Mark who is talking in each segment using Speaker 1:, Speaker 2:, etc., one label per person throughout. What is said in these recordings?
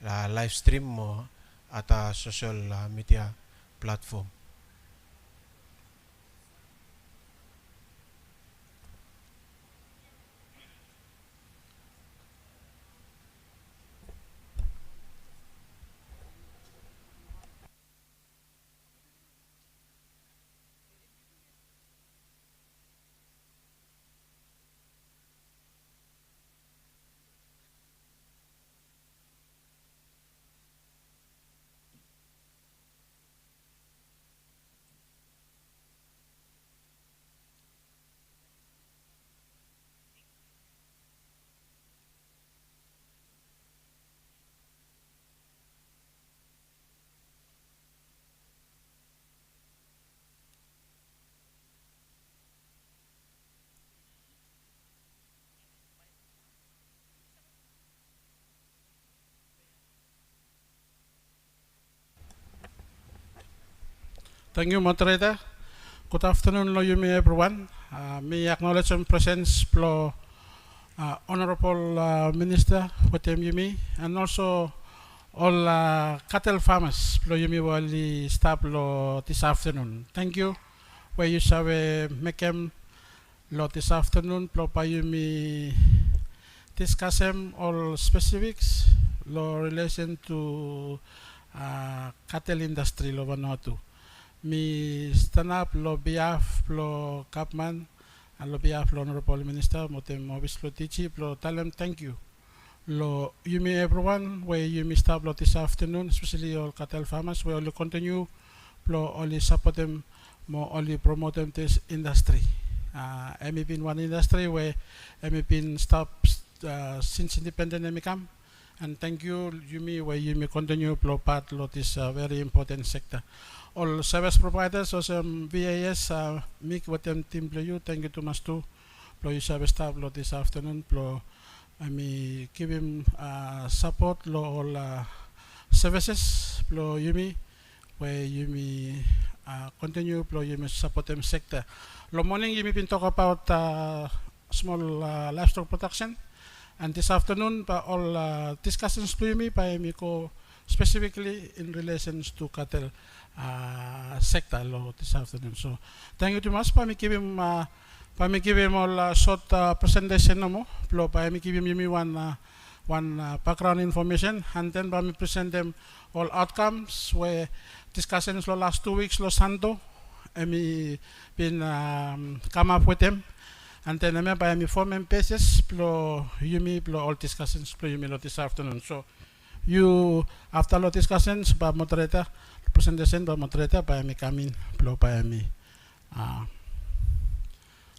Speaker 1: live stream mo at social media platform.
Speaker 2: Thank you, moderator. Good afternoon, lo Yumi, everyone. Me acknowledge and presence for Honorable Minister Hotem Yumi, and also all cattle farmers lo Yumi wali staff lo this afternoon. Thank you. Where you sabe mekem lo this afternoon lo pa Yumi discussem all specifics lo relation to cattle industry lo Vanuatu. Mi stand up lo behalf lo Capman and lo behalf lo Honorable Minister motem obis lo tichi lo tell them thank you. Lo you may everyone where you missed up lo this afternoon, especially all cattle farmers, we only continue lo only support them more only promote them this industry. I'm been one industry where I'm been stopped since independent me come. And thank you, Yumi, where you may continue to part of this very important sector. All service providers, also VAS, make what them team play you. Thank you too much too. Plo you service staff lo this afternoon. Plo I mean give him support lo all services. Plo Yumi, where Yumi continue. Plo Yumi support them sector. Lo morning Yumi been talk about small livestock production. And this afternoon, all discussions to me by Miko specifically in relations to cattle sector law this afternoon. So thank you too much. Pa me give him all short presentation no more. Pa me give him one background information, and then pa me present them all outcomes where discussions lo last 2 weeks lo santo. And me been come up with them. And then I by me form pages, plo Yumi, plo all discussions, plo Yumi lo this afternoon. So you after lot discussions, by moderator presentation by moderator by me coming, plo by me.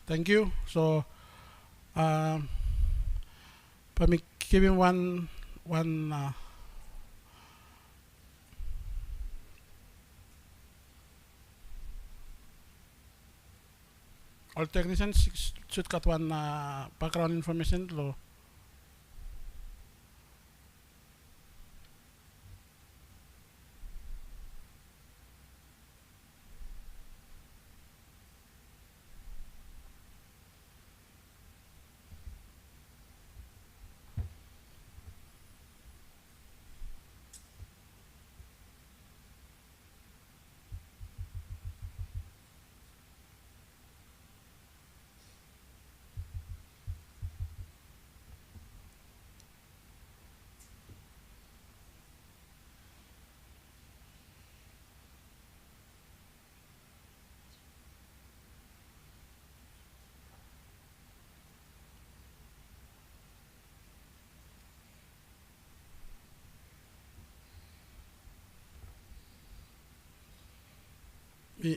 Speaker 2: Thank you. So by me giving one all technicians should got one background information lo.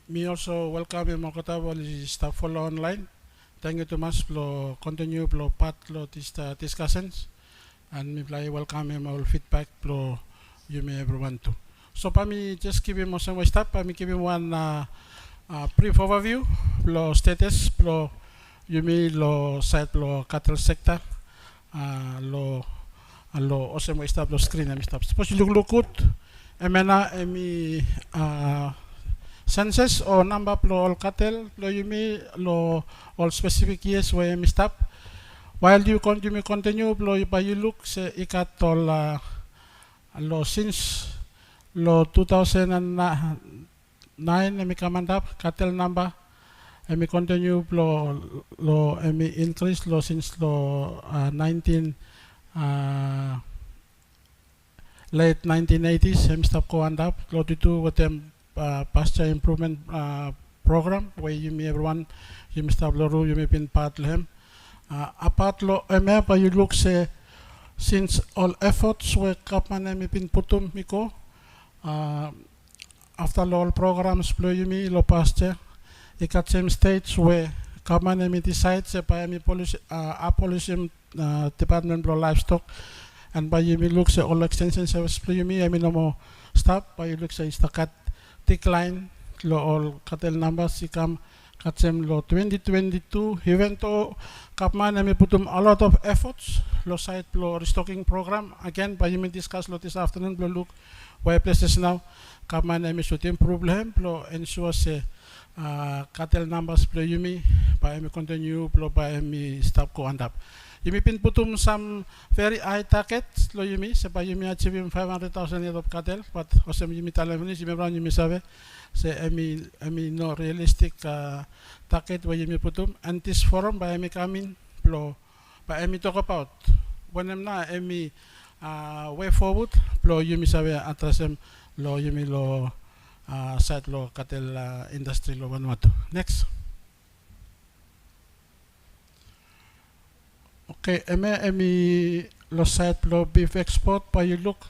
Speaker 2: Me also welcome Mokota wali staff follow online. Thank you too much for continue for part lo this discussions, and me play welcome him all feedback for you may everyone too. So pa me just give him some step. Pa me give him one brief overview lo status lo you may lo site lo cattle sector lo also step lo screen and step. Suppose you look good. Emena emi census or number plo all cattle plo Yumi lo all specific years where you stop. While you continue plo by you look se ikat all lo since lo 2009 emi kamandap cattle number emi continue lo emi increase lo since lo 19 late 1980s emi stop ko andap lo ditu with them pasture improvement program where yumi everyone yumi stop lo ru yumi pin part lehem apart lo emi pa you look say since all efforts were kapan emi pin putum miko after all programs blow yumi lo pasture ikat same stage where kapan emi decide se pa emi policy abolition department blow livestock and by yumi look se all extension service blow yumi emi no more stop by you look se istakat decline lo all cattle numbers ikam katsem lo 2022 even though kapman emi putum a lot of efforts lo site lo restocking program again by yumi discuss lo this afternoon lo look where places now kapman emi should improve lehem lo ensure se cattle numbers plo yumi by emi continue plo by emi stop ko andap yumi pin putum some very high targets lo yumi se by yumi achieving 500,000 head of cattle but osem yumi talemni yumi brown yumi save se emi no realistic target where yumi putum and this forum by emi coming plo by emi talk about when na emi way forward plo yumi save atrasem lo yumi lo side lo cattle industry lo Vanuatu. Next. Okay, emi lo side lo beef export by you look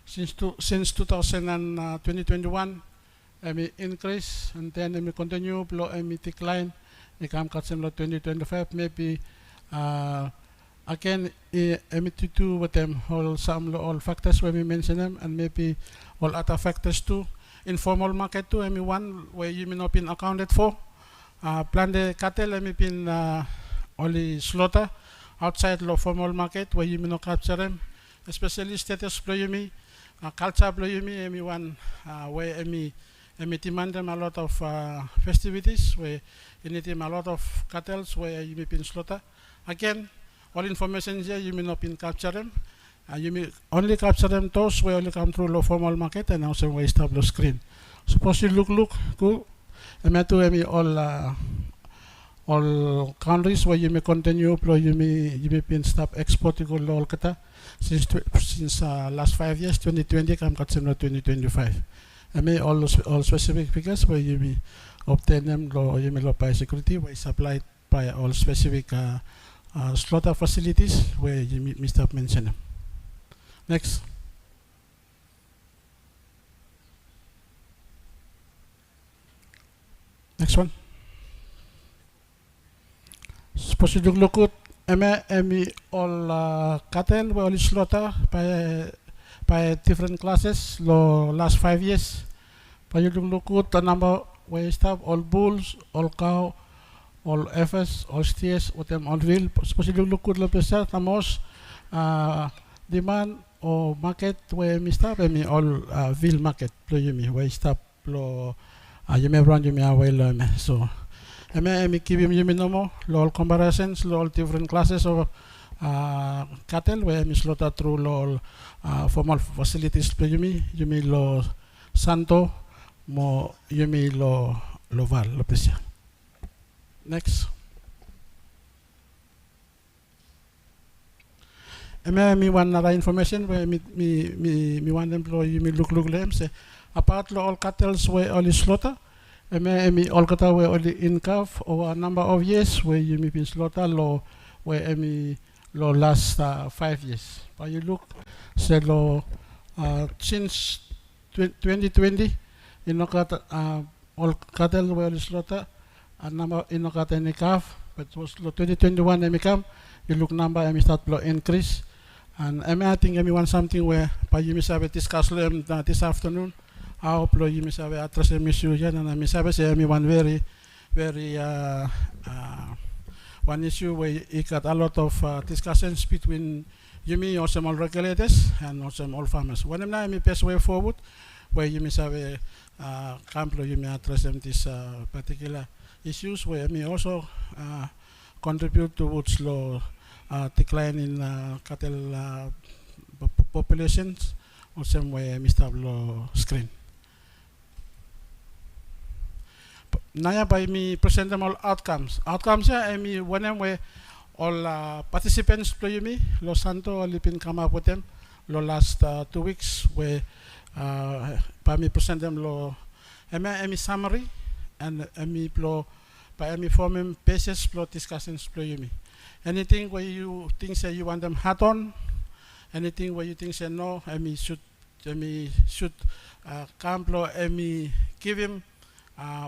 Speaker 2: since 2021 emi increase and then emi continue lo emi decline ikam katsem lo 2025 maybe again emi to do with them all factors when we mention them and maybe all other factors too. Informal market too, emi one where you may not been accounted for. Planned cattle emi been only slaughter outside lo formal market where you may not capture them, especially status blow yumi, culture blow yumi emi one where emi demand them a lot of festivities where you need them a lot of cattle where you may been slaughter. Again, all information here you may not been capture them. You may only capture them those where only come through low formal market and also where establish screen. Suppose you look go emi all countries where you may continue you may been stop exporting all kata since last 5 years 2020 come kat 2025. Emi all specific figures where you may obtain them you may by security where supplied by all specific slaughter facilities where you may stop mention them. Next. Next one. Suppose you look at emi all cattle were all slaughter by different classes lo last 5 years. But you look at the number where you stop all bulls, all cow, all FS, all steers, with them all veal. Suppose you look at the most demand or market where mi stop emi all veal market plo yumi where stop plo yumi run yumi away lo me so emi kibim yumi nomo lo all comparisons lo all different classes of cattle where mi slaughter through lo formal facilities plo yumi lo santo mo yumi lo val lo pesia. Next. Me want another information where me want employee me look them say apart lo all cattle where only slaughter me all cattle where only in calf over a number of years where you me been slaughter lo where me lo last 5 years. But you look say lo since 2020 you know all cattle where only slaughter a number in no any calf but was lo 2021 me come you look number me start lo increase. And I think I want something where by you misabe discuss this afternoon how plo you misabe address the issue and I misabe say one very one issue where it got a lot of discussions between you or some all regulators and also all farmers. When I'm the best way forward where you misabe camp you may address them this particular issues where me also contribute towards law decline in cattle populations also way Mr. Lo screen. Naya by me present them all outcomes. Outcomes ya emi when we all participants play me Lo Santo lipin come up with them lo last 2 weeks where by me present them lo emi summary and emi plo by emi forming basis plo discussions play me. Anything where you think say you want them hat on, anything where you think say no, emi should come plo emi give him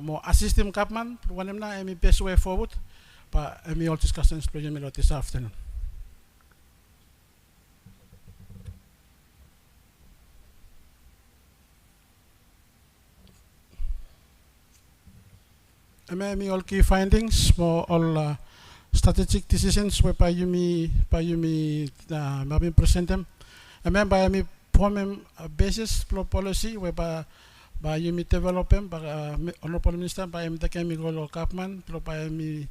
Speaker 2: more assist him Kapman when him na emi best way forward. But emi all discussions play me this afternoon. Emi all key findings for all strategic decisions whereby you me maybe present them. By me forming a basis for policy whereby by you me develop them by honorable minister by me take me go Kapman by me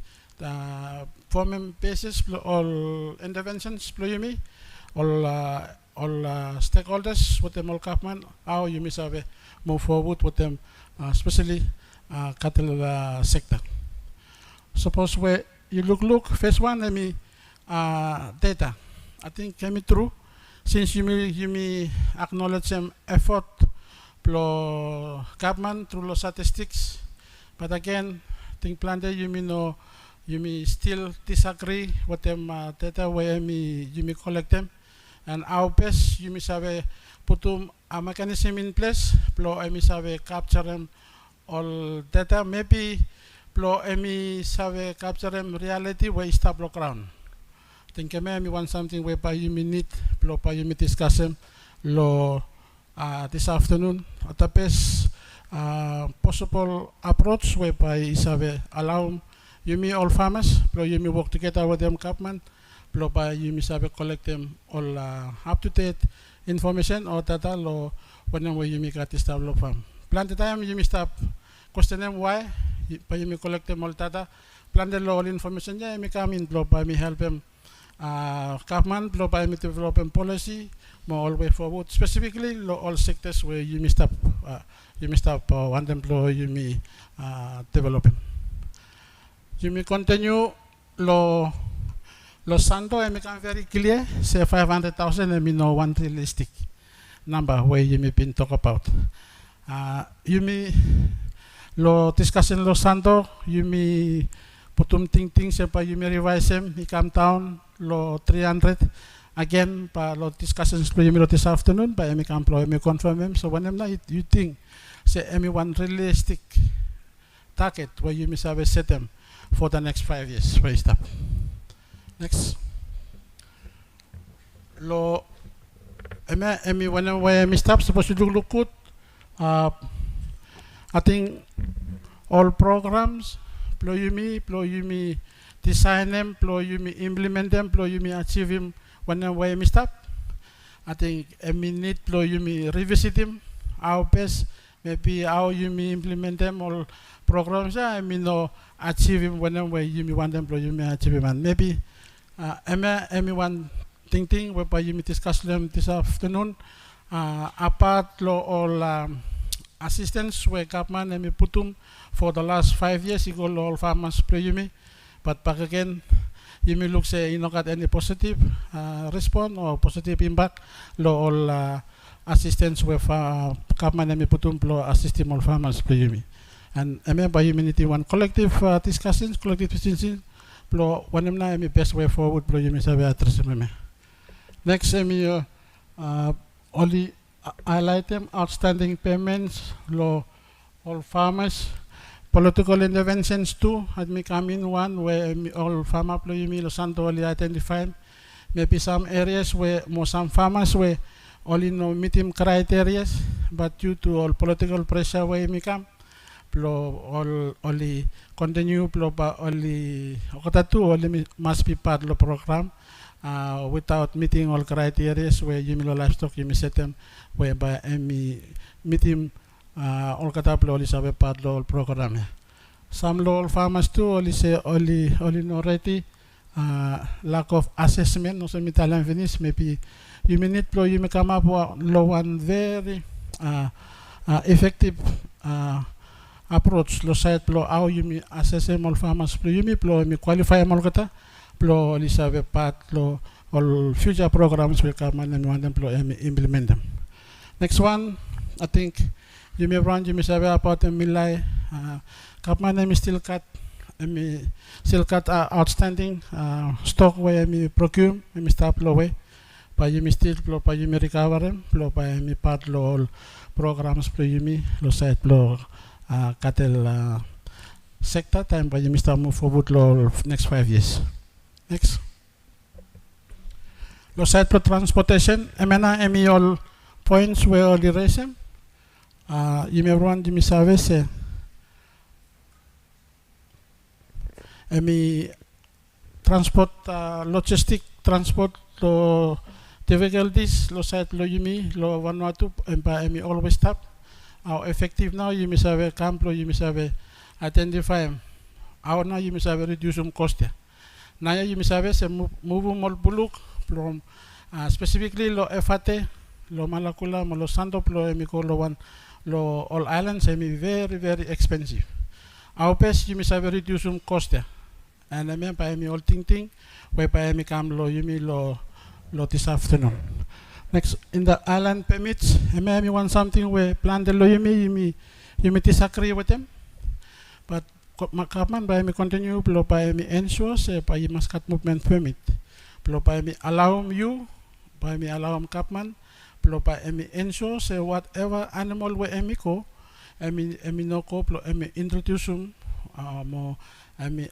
Speaker 2: forming basis for all interventions for you me all stakeholders with them all Kapman how you me have move forward with them especially cattle sector. Suppose where you look phase one data. I think came true since you me acknowledge some effort pro government through the statistics, but again think plan that you me still disagree with them data where you me collect them and our best you me have put a mechanism in place pro I me have capture them all data maybe plo emi save capture them reality where stop lo ground. Think me want something whereby you need plo pa you discuss them lo this afternoon at the best possible approach whereby is allow you me all farmers plo you me work together with them Kapman plo pa you me save collect them all up to date information or data lo when you me got stop lo farm. Plan the time you me stop question them why by me collect them all data, plan the all information yeah me come in by me help them Kapman by me develop policy more all way forward specifically all sectors where you me stop want them you me developing. You me continue lo Santo I become very clear say 500,000 and me no one realistic number where you me been talk about. You me lo discussion Lo Santo you me putum ting siapa you me revise him he come down lo 300 again pa lo discussions you me lo this afternoon by me come me confirm him so when you think say one realistic target where you me have set them for the next 5 years where stop next lo when me stop supposed to look good I think all programs, plo you me design them, plo you me implement them, plo you me achieve them when me stop. I think me need plo you me revisit them, how best maybe how you me implement them all programs. I mean no achieve them when you me want them, plo you me achieve them. And maybe me one thing whereby you me discuss them this afternoon. Apart lo all assistance where government and me put them for the last 5 years, you go all farmers play you me, but back again, you may look say you not got any positive response or positive impact. Lo all assistance with government and me put them assisting all farmers play you me, and I remember you need one collective discussions, collective decisions. Plo one na me best way forward plo you me sabi address me. Next me only highlight them outstanding payments lo all farmers political interventions too had me come in one where all farmer plo you me Lo Santo only identify maybe some areas where some farmers were only no meeting criteria but due to all political pressure where me come plo all only continue plo pa only only must be part of the program without meeting all criteria where you me livestock you me set them whereby me meeting all kataplo only sabe part of the program. Some local farmers too only say only no ready lack of assessment no sa Italian finish maybe you may need you may come up with one very effective approach lo site how you may assess all farmers you may qualify all kata lisabe part all future programs will come and want them implement them. Next one, I think you may run you may say about a millai kapman still cut outstanding stock where me procure me stop low way pa you still pa you recover them pa me part all programs pro you me lo site cattle sector time pa you start move forward lo next 5 years. Next. Lo site pro transportation emena all points where all the racing you may run you me service transport logistic transport lo difficulties lo site lo yumi lo Vanuatu empa always stop how effective now you may have camp lo you may have identify how now you may have reduce cost now you may have se move mol buluk from specifically lo FAT lo Malakula mo lo Santo lo ko lo one lo all islands very very expensive how best you may have reduce cost and I mean by me all thing where by me come lo you me lo this afternoon. Next in the island permits I may want something where plan the lo you me disagree with them but makaman by me continue lo by me ensure say by maskat movement permit lo by me allow you by me allow kapman lo by me ensure say whatever animal where me go I mean no ko lo me introduce more I mean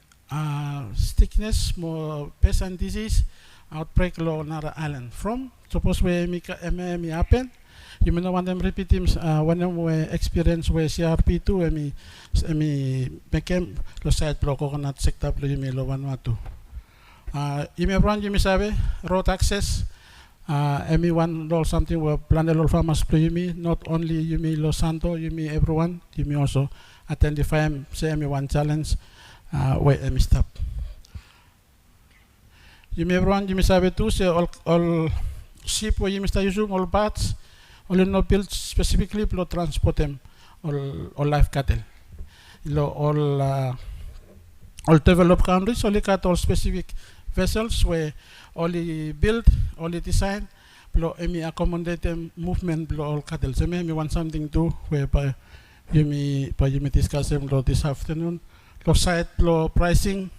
Speaker 2: sickness more pest and disease outbreak law another island from suppose where me happen you may not want them repeating when we experience where CRP2 me became lo site block coconut sector you may lo Vanuatu you may run you may sabe road access one law something where plan the farmers you me not only you me lo Santo you me everyone you me also identify say one challenge where me stop you may run you may sabe too say all sheep where you may start using all bats only no built specifically for transport them all live cattle all developed countries only got all specific vessels where only build only design accommodate them movement all cattle so me want something too whereby you may discuss them this afternoon site pricing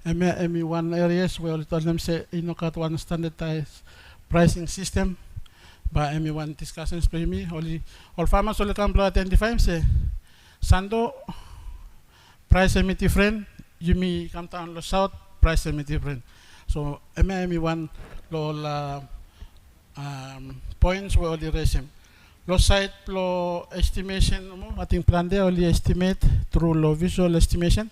Speaker 2: one areas where tell them say got one standardized pricing system but one discussions for me all farmers only can identify say Sando price different you may come down the south price different so one points where the racing site estimation I think plan there only estimate through visual estimation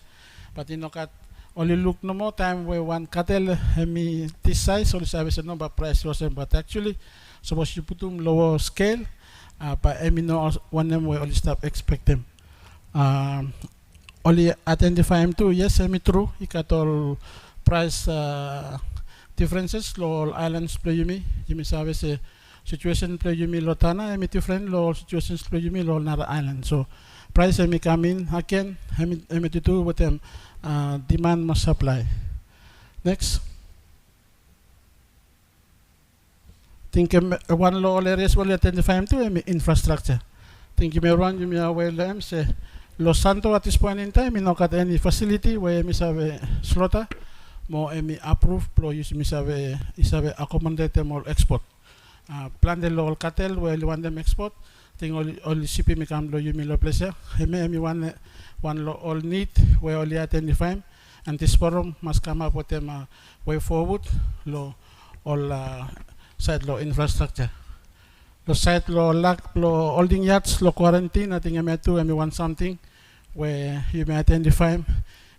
Speaker 2: but got only look no more time where one cattle this size only service number price was but actually suppose you put them lower scale but no one them will only stop expect them only identify them too yes true you got all price differences all islands play you may service situation play you me lotana different low situations play you me low another island so price come in again to do with them demand must supply. Next think one low areas will identify to infrastructure think you may run you may aware them say Los Santo at this point in time not got any facility where me have slaughter more approved pro use me have accommodate them all export plan the local cattle where you want them export thing only shipping me come you me lo place me one all need where only identify and this forum must come up with them way forward all side infrastructure the site lack holding yards quarantine I think I want something where you may identify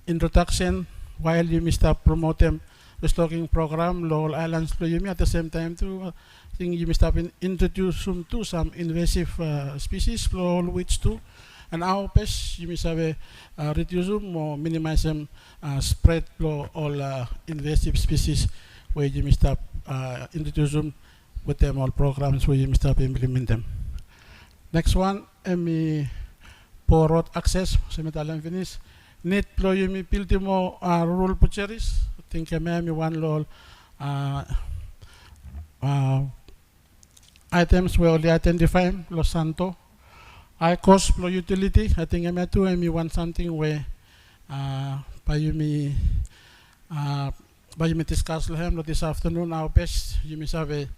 Speaker 2: introduction while you may start promote them the stocking program all islands you may at the same time too I think you may start introduce them to some invasive species which too And our pes, you may have reduce them or minimize them spread flow all invasive species where you may stop introduce them with them all programs where you may stop implement them. Next one, for road access, semitalan finish. Need flow you may build more rural butcheries. I think may one law items we only identify Los Santo. High cost flow utility. I think I too want something where by you me discuss them this afternoon. Our best you may have a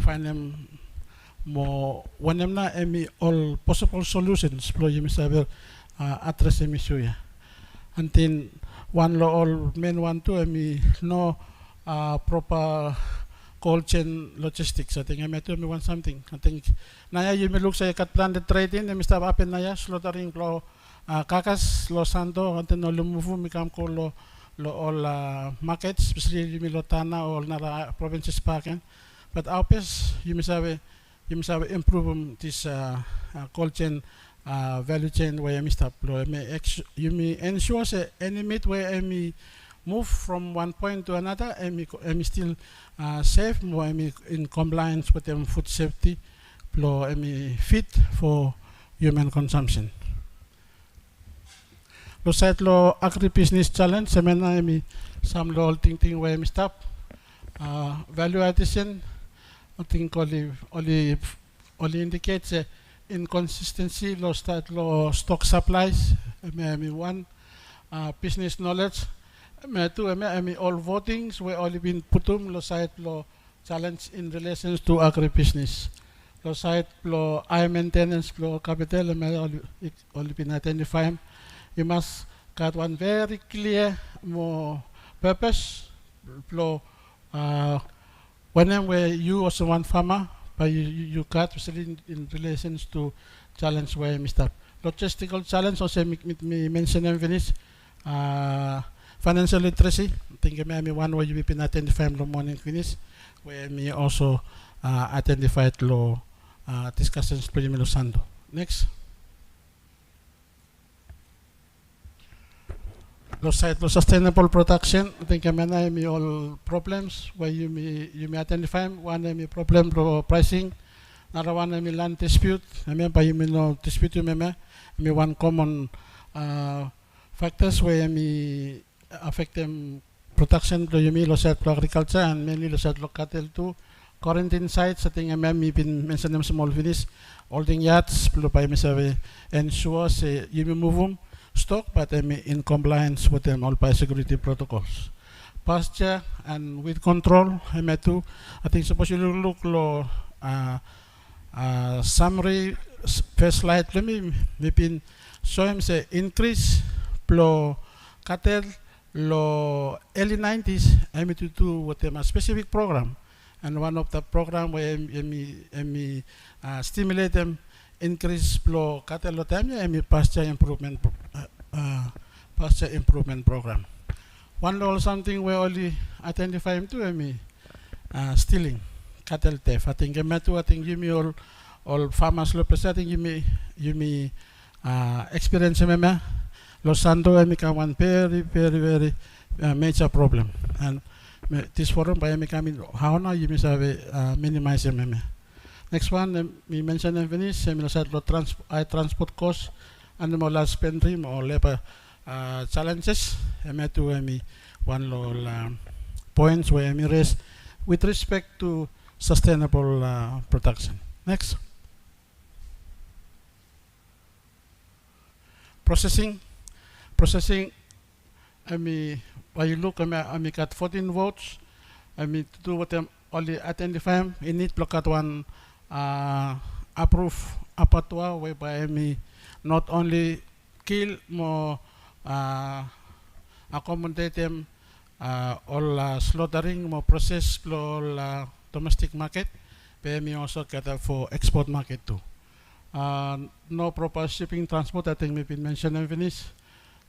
Speaker 2: find them more one them na all possible solutions flow you may have address them issue ya. And then one law all men want to no proper cold chain logistics. I think I met want something. I think naya you may look say cat planted trading and Mr. Apen naya slaughtering lo kakas lo santo and then no lumufu mikam ko lo all markets, especially you may lotana or nara provinces parking. But our best you must have improve this cold chain value chain where you stop you may ensure say any meat where I move from one point to another and still safe more in compliance with them food safety fit for human consumption. Lo site lo agribusiness challenge semena some lo ting where stop value addition I think only indicates inconsistency lo start lo stock supplies one business knowledge two all votings were only been putum lo site lo challenge in relation to agribusiness lo site lo I maintenance lo capital only been identified. You must got one very clear more purpose lo whenever you as one farmer but you got especially in relations to challenge where Mr. Logistical challenge also me mention and finish financial literacy. I think me one way you been identify lo morning finish where me also identified lo discussions pretty me lo sando. Next. Los site lo sustainable production. I think I may all problems where you may identify one problem pro pricing, another one land dispute. I mean by you may no dispute you may one common factors where may affect them production lo you may lo site pro agriculture and mainly lo site lo cattle too. Quarantine sites I think I may been mention them small finish, holding yards lo by me say ensure say you may move them stock but in compliance with them all biosecurity protocols. Pasture and weed control I think suppose you look lo summary first slide let me maybe show him say increase plo cattle lo early 90s to do with them a specific program and one of the program where stimulate them increase flow cattle time pasture improvement program. One law something we only identify him to stealing cattle theft. I think I think you may all farmers lo I think you may experience Los Santo become one very major problem and this forum by becoming how now you must have minimize Next one, we mentioned in Venice, transport costs and the more last spending or labor challenges. I to one points where I raise with respect to sustainable production. Next. Processing. When you look, I got 14 votes. To do what I'm only identify. You need to look at one. Approve abattoir whereby not only kill more accommodate them all slaughtering more process all domestic market but also gather for export market too. No proper shipping transport I think maybe mentioned and finish.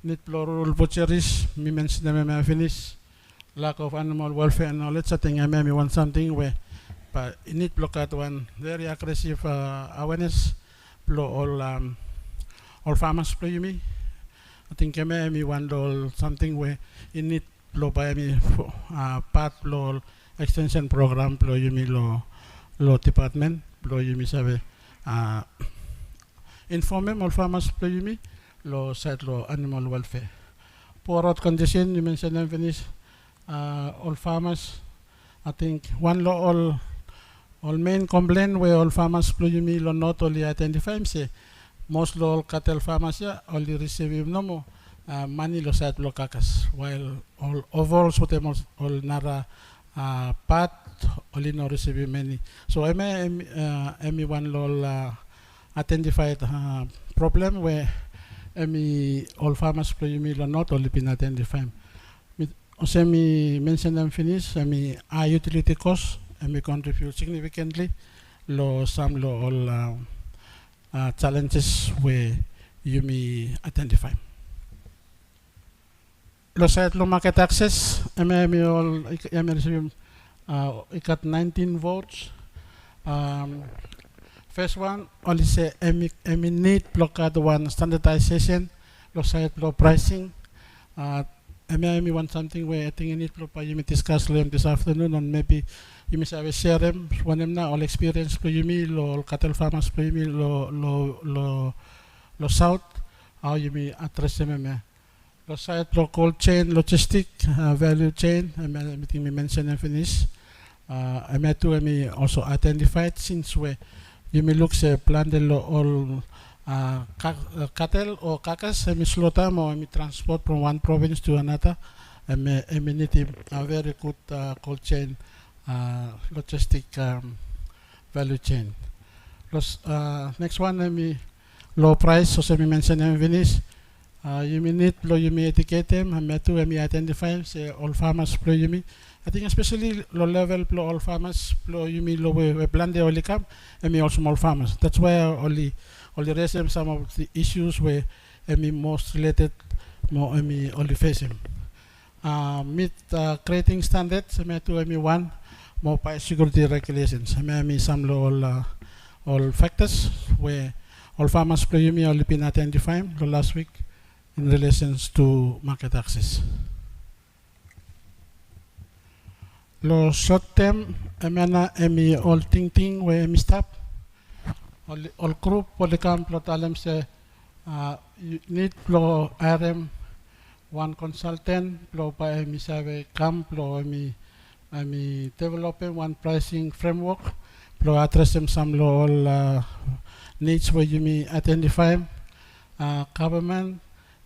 Speaker 2: Need plural butcheries me mentioned them and finish. Lack of animal welfare and knowledge I think I may want something where but you need to look at one very aggressive awareness all all farmers play me. I think kami one doll something where in it lo pa mi part lo extension program lo yumi lo department lo yumi sabe inform all farmers play yumi lo side lo animal welfare. Poor road condition you mentioned and finish all farmers. I think one law all main complaint where all farmers play yumi lo not only identify say most all cattle farmers ya only receive no more money lo side lo kakas while all overall so them all nara part only no receive many. So emi one lo identified problem where all farmers play yumi lo not only been identified. Also, me mention them finish. Our utility costs contribute significantly. Some all challenges where you may identify. Side market access. All receive. I got 19 votes. First one only say need blockade one standardization. Side pricing. I want something where I think you need to you may discuss them this afternoon and maybe you may have a share them one them now all experience for you me all cattle farmers for you me lo south how you may address them lo side lo cold chain logistic value chain I think we mentioned and finish I may to me also identified since where you may look say plan the all cattle or carcass slaughter or transport from one province to another need a very good cold chain logistic value chain. Next one low price so we mentioned and finish you may need you may educate them to identify say all farmers play you me I think especially low level all farmers you may low blend only come all small farmers. That's why only raise some of the issues where most related more only facing. Meet creating standards to one more biosecurity regulations. Some all factors where all farmers play only been identified last week in relations to market access. Lo short term all thinking where stop all group all camp lo talem say you need lo RM one consultant lo pa save camp lo developing one pricing framework lo address them some lo all needs where you may identify government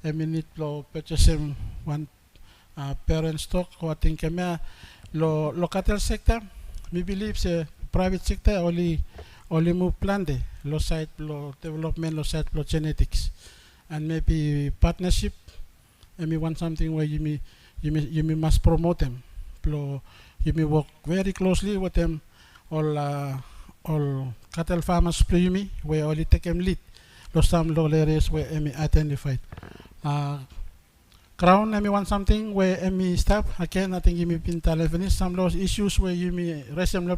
Speaker 2: need lo purchasing one parent stock or I think lo cattle sector me believe say private sector only move plan de lo side lo development lo side lo genetics and maybe partnership want something where you may must promote them you may work very closely with them all cattle farmers where only take them lead some low areas where identified Crown want something where staff again I think you may been telling some those issues where you may raise them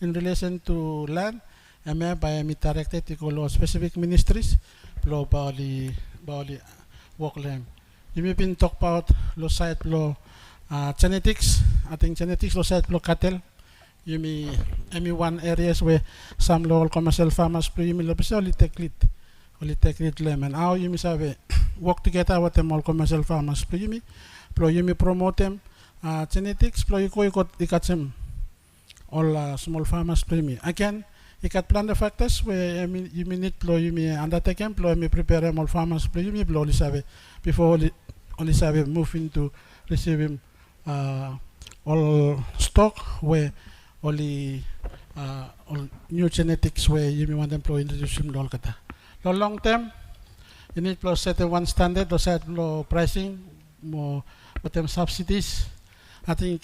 Speaker 2: in relation to land by directed to specific ministries bali work land. You may been talk about lo side lo genetics. I think genetics lo side lo cattle. You may one areas where some local commercial farmers you may only take lead them and how you may have work together with them all commercial farmers you may promote them genetics you got some all small farmers again you can plan the factors where you may need you may undertake them you may prepare them all farmers you may only have before only have move into receiving all stock where only all new genetics where you may want them to introduce them all kata. The long term you need to set one standard or set low pricing more with them subsidies. I think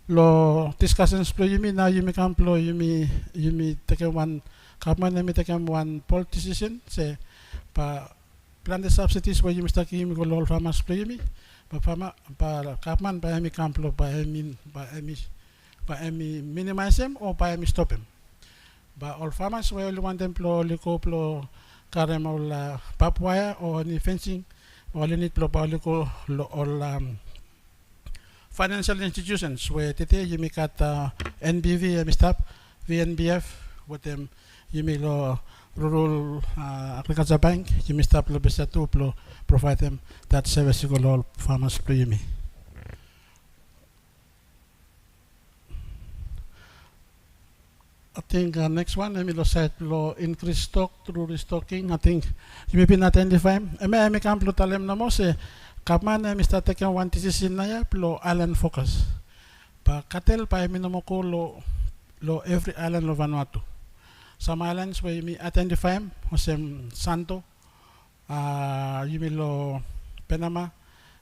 Speaker 2: lo discussions you may now you may come you may take one government you may take one policy decision say pa plan the subsidies where you may start you may go all farmers you may pa farmer pa government pa you come by minimize them or by stop them. But all farmers where you want them to go karem all barbed wire or any fencing or any ko all financial institutions where tete you make at NBV stop VNBF with them you may lo rural agriculture bank you may stop lo besa to provide them that service to all farmers to you me. I think next one, I will set lo increase stock through restocking. I think you may be not identify. I may come to talem na mo se kaman I start taking one decision na ya lo island focus. Pa katel pa mi mo ko lo every island lo Vanuatu. Some islands where you may identify Jose Santo, you may lo Panama,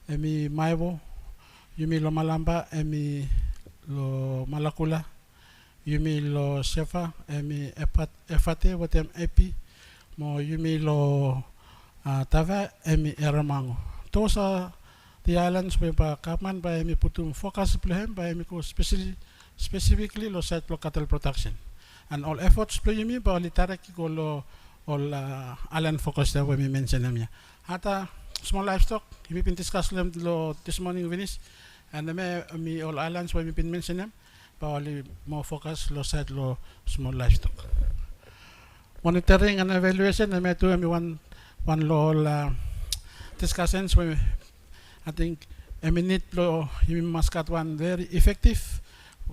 Speaker 2: emi Maibo, you may lo Malamba, emi lo Malakula. Yumi lo Shefa, emi Efate, watem Epi, mo Yumi lo Tava, emi Eramango. Those are the islands where by Kapman by emi putum focus plehem by emi ko specifically lo set lo cattle protection. And all efforts play yumi ba litaraki ko lo all island focus there where we mention them ya. Hata small livestock, we been discuss them lo this morning Venice, and me all islands where we been mention them. Probably more focus lo set lo small livestock. Monitoring and evaluation, I may do one lo discussions where I think need lo you must got one very effective.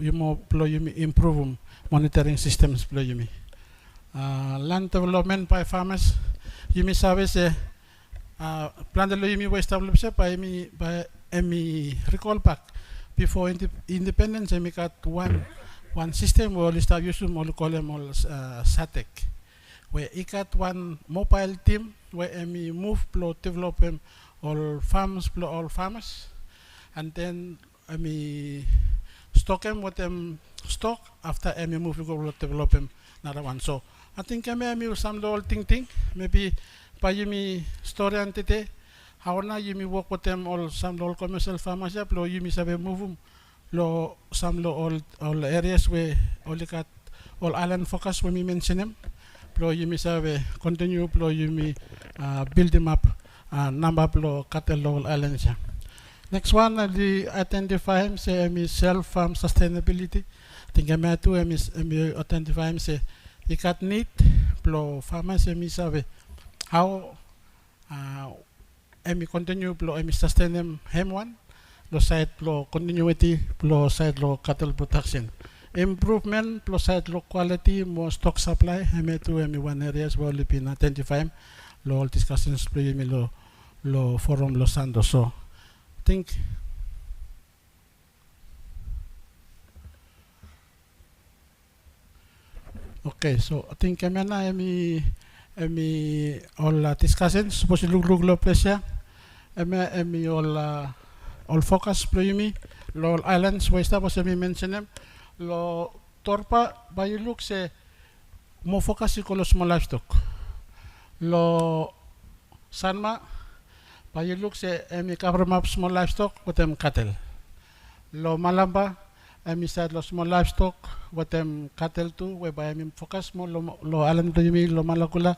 Speaker 2: You more lo you improve monitoring systems lo you land development by farmers. You may service plan lo you may establish by me recall back. Before independence, I got one system where we start using all call them all SATEC, where I got one mobile team where we move to develop them all farmers, and then we stock them with them stock after we move to go develop them another one. So I think I may some little thing maybe by me story entity. How na you may work with them all some local commercial farmers up lo you may sabe move lo some lo all areas where all got all island focus when we mention them lo you may sabe continue lo you may build them up number lo cattle all islands. Next one the identify him say self farm sustainability. I think I may too identify him say you got need lo farmers me sabe how emi continue lo emi sustain them one lo side lo continuity lo side lo cattle protection improvement lo side lo quality more stock supply emi to emi one areas where we been identify lo all discussions play emi lo forum lo sando. So I think okay, so I think emi all discussions supposed to look lo pressure emi all focus play me lo islands where stuff was mention them lo torpa by look say more focus ko lo small livestock lo sanma by look say emi cover map small livestock with them cattle lo malamba emi side lo small livestock with them cattle too whereby I focus more lo island to me lo Malakula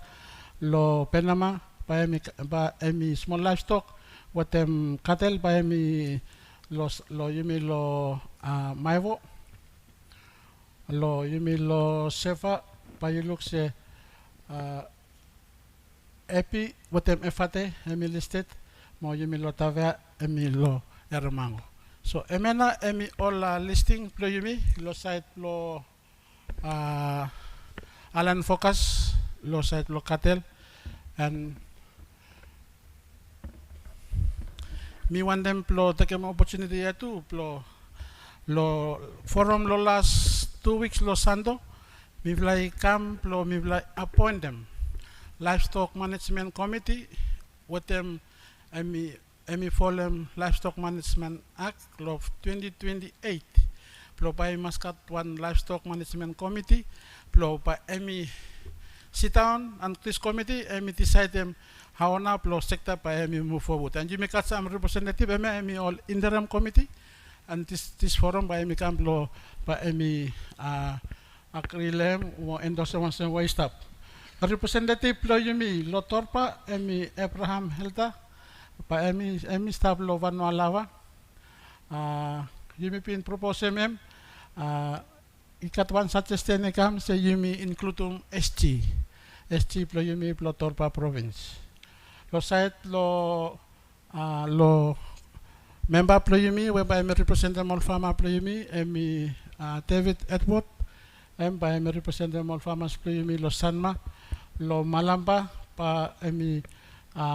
Speaker 2: lo Panama by emi small livestock with them cattle by emi lo yumi lo Maivo lo yumi lo Sefa by you look say Epi with them Efate emi listed mo yumi lo Tavea emi lo Eramango. So emena emi all listing plo yumi lo site lo island focus lo site lo cattle and me want them plo take an opportunity here too plo lo forum lo last 2 weeks lo sando me like come plo me like appoint them livestock management committee with them emi follow Livestock Management Act of 2028 plo by maskat one Livestock Management Committee plo by emi sit down and this committee emi decide them how na plo sector by emi move forward and you make some representative emi all interim committee and this forum by emi come plo by emi agree lem or endorse one way stop Representative lo yumi lo torpa emi Abraham Helta pa emi staff lo Vanualawa yumi pin propose mem ikatwan suggestione kam se yumi inclutum SG plo yumi plo torpa province lo site lo member plo yumi whereby emi representative mol fama plo yumi emi David Edward by emi representative mol farmers plo yumi lo Sanma lo Malamba pa emi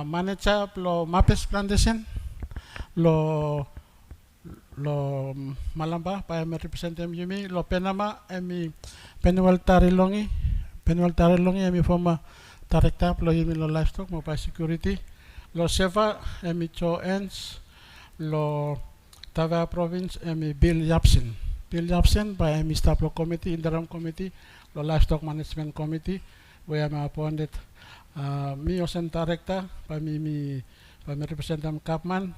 Speaker 2: manager lo Mapes Plantation lo Malamba pa emi representative yumi lo Penama emi Penuel Tarilongi emi former director plo yumi lo livestock mo pa security lo Seva emi Cho Ens lo Tava province emi Bill Yapsin pa emi staff lo committee interim committee lo livestock management committee where I'm appointed me as director by me representative Kapman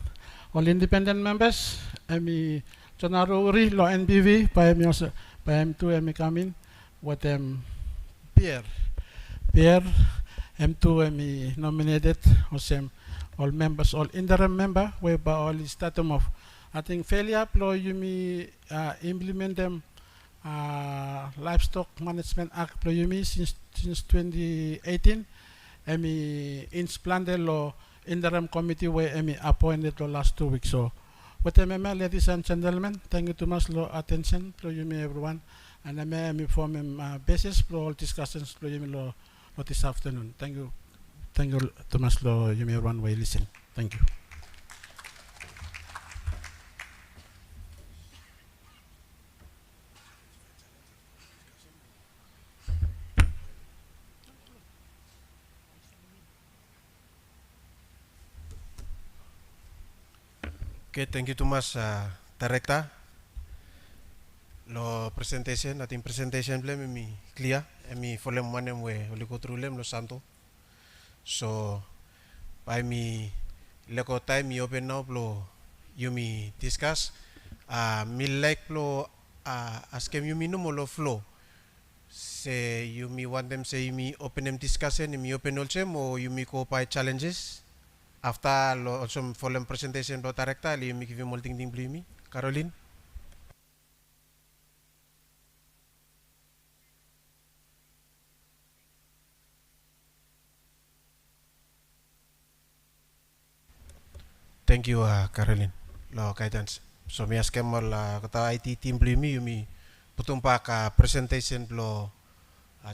Speaker 2: all independent members emi Jonaro Uri lo NBV by me also by M2 emi Kamin what Pierre M2 emi nominated osem all members all interim member whereby all is datum of I think failure plo yumi implement them Livestock Management Act plo yumi since 2018 emi insplande lo interim committee where emi appointed the last 2 weeks so whatever ladies and gentlemen thank you too much lo attention plo yumi everyone and emi form basis plo all discussions plo yumi lo this afternoon thank you too much lo yumi everyone way listen thank you.
Speaker 1: Okay, thank you too much, Director. Lo presentation, ating presentation blem mi clear, mi folem manem we olikotrulem lo santo. So, by mi leko time mi open now lo yumi discuss. Mi like lo askem yumi no mo lo flow. Se yumi want them say yumi open them discussion, yumi open olchem o yumi ko pa challenges. After lo also follow presentation lo director li mi give molting ding blimi Caroline. Thank you Caroline lo guidance. So mi askem mol kata IT team blimi yumi putumpa ka presentation lo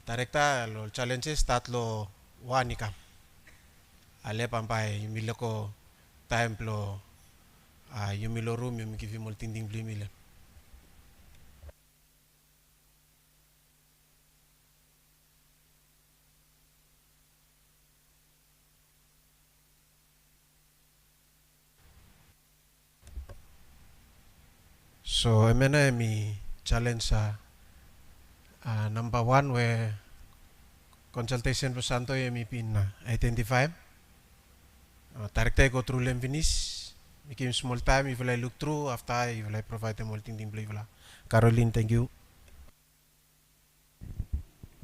Speaker 1: director lo challenges tat lo wanika. Ale pampai yumi loko time plo yumi lo room yumi kivi molting ding blimi le. So emena mi challenge number 1 where consultation pro santo yumi pin identify director go through lem finish making small time if I look through after if I provide them molting ding blimi. Caroline, thank you.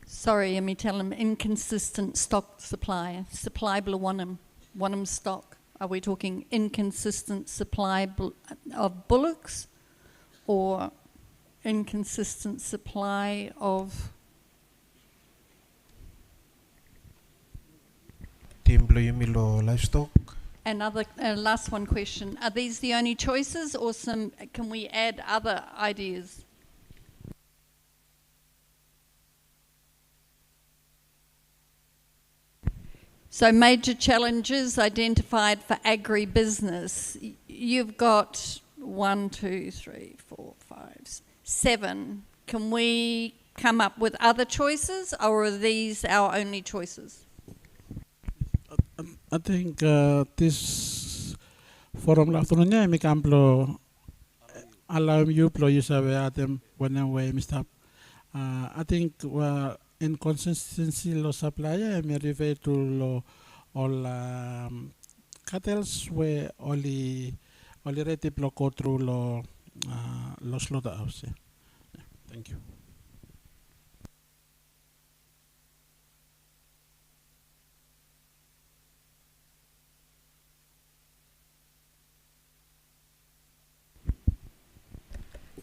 Speaker 3: Sorry, let me tell him inconsistent stock supply below one stock. Are we talking inconsistent supply of bullocks or inconsistent supply of
Speaker 1: Team plo yumi lo livestock.
Speaker 3: another last one question. Are these the only choices or can we add other ideas? So major challenges identified for agribusiness. You've got 1, 2, 3, 4, 5, 7. Can we come up with other choices or are these our only choices?
Speaker 2: I think this forum afternoon niya mi kamplo allow you plo yusabe atem when we stop. I think inconsistency lo supply me refer to lo all cattle we only ready plo go through lo slaughterhouse. Thank you.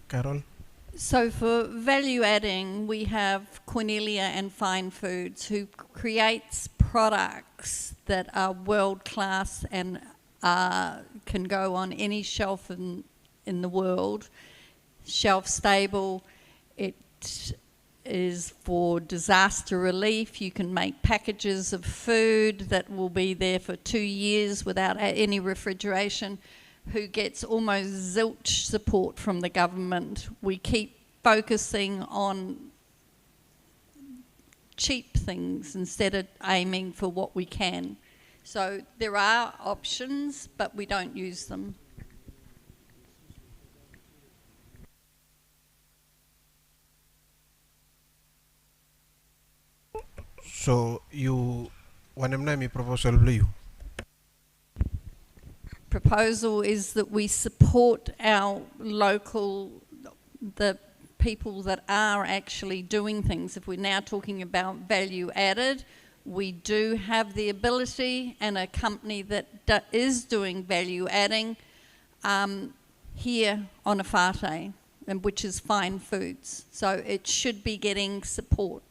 Speaker 1: Carol?
Speaker 3: So for value adding, we have Cornelia and Fine Foods, who creates products that are world class and can go on any shelf in the world, shelf stable. It is for disaster relief. You can make packages of food that will be there for 2 years without any refrigeration, who gets almost zilch support from the government. We keep focusing on cheap things instead of aiming for what we can. So there are options, but we don't use them.
Speaker 1: So you wanemna mi proposal blue.
Speaker 3: Proposal is that we support our local, the people that are actually doing things. If we're now talking about value added, we do have the ability, and a company that is doing value adding here on Afate, and which is Fine Foods. So it should be getting support.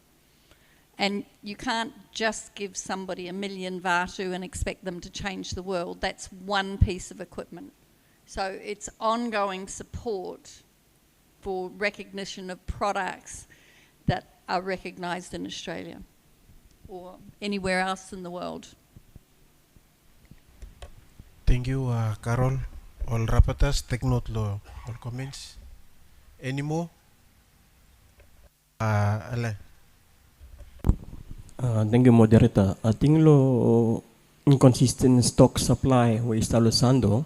Speaker 3: And you can't just give somebody 1 million vatu and expect them to change the world. That's one piece of equipment. So it's ongoing support for recognition of products that are recognised in Australia or anywhere else in the world.
Speaker 1: Thank you, Carol. All rapporteurs, take note lo all comments. Any more? Alain.
Speaker 4: Thank you, moderator. I think lo inconsistent stock supply we instalo sando.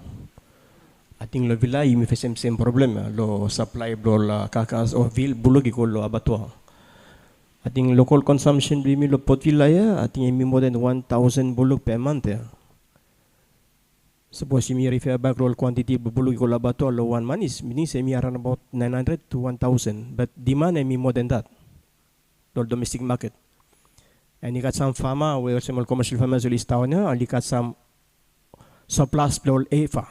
Speaker 4: I think lo Vila mi fa same problem lo supply blo la kakas o vil bulogi ko lo abattoir. I think local consumption bi mi lo pot Vila ya. I think mi more than 1,000 bulog per month ya. Suppose you refer back roll quantity bulog ko lo abattoir lo 1 month is meaning say me around about 900 to 1,000. But demand mi more than that. Lo domestic market. And you got some farmer, where some commercial farmers will list down here, and you got some surplus blow AFA.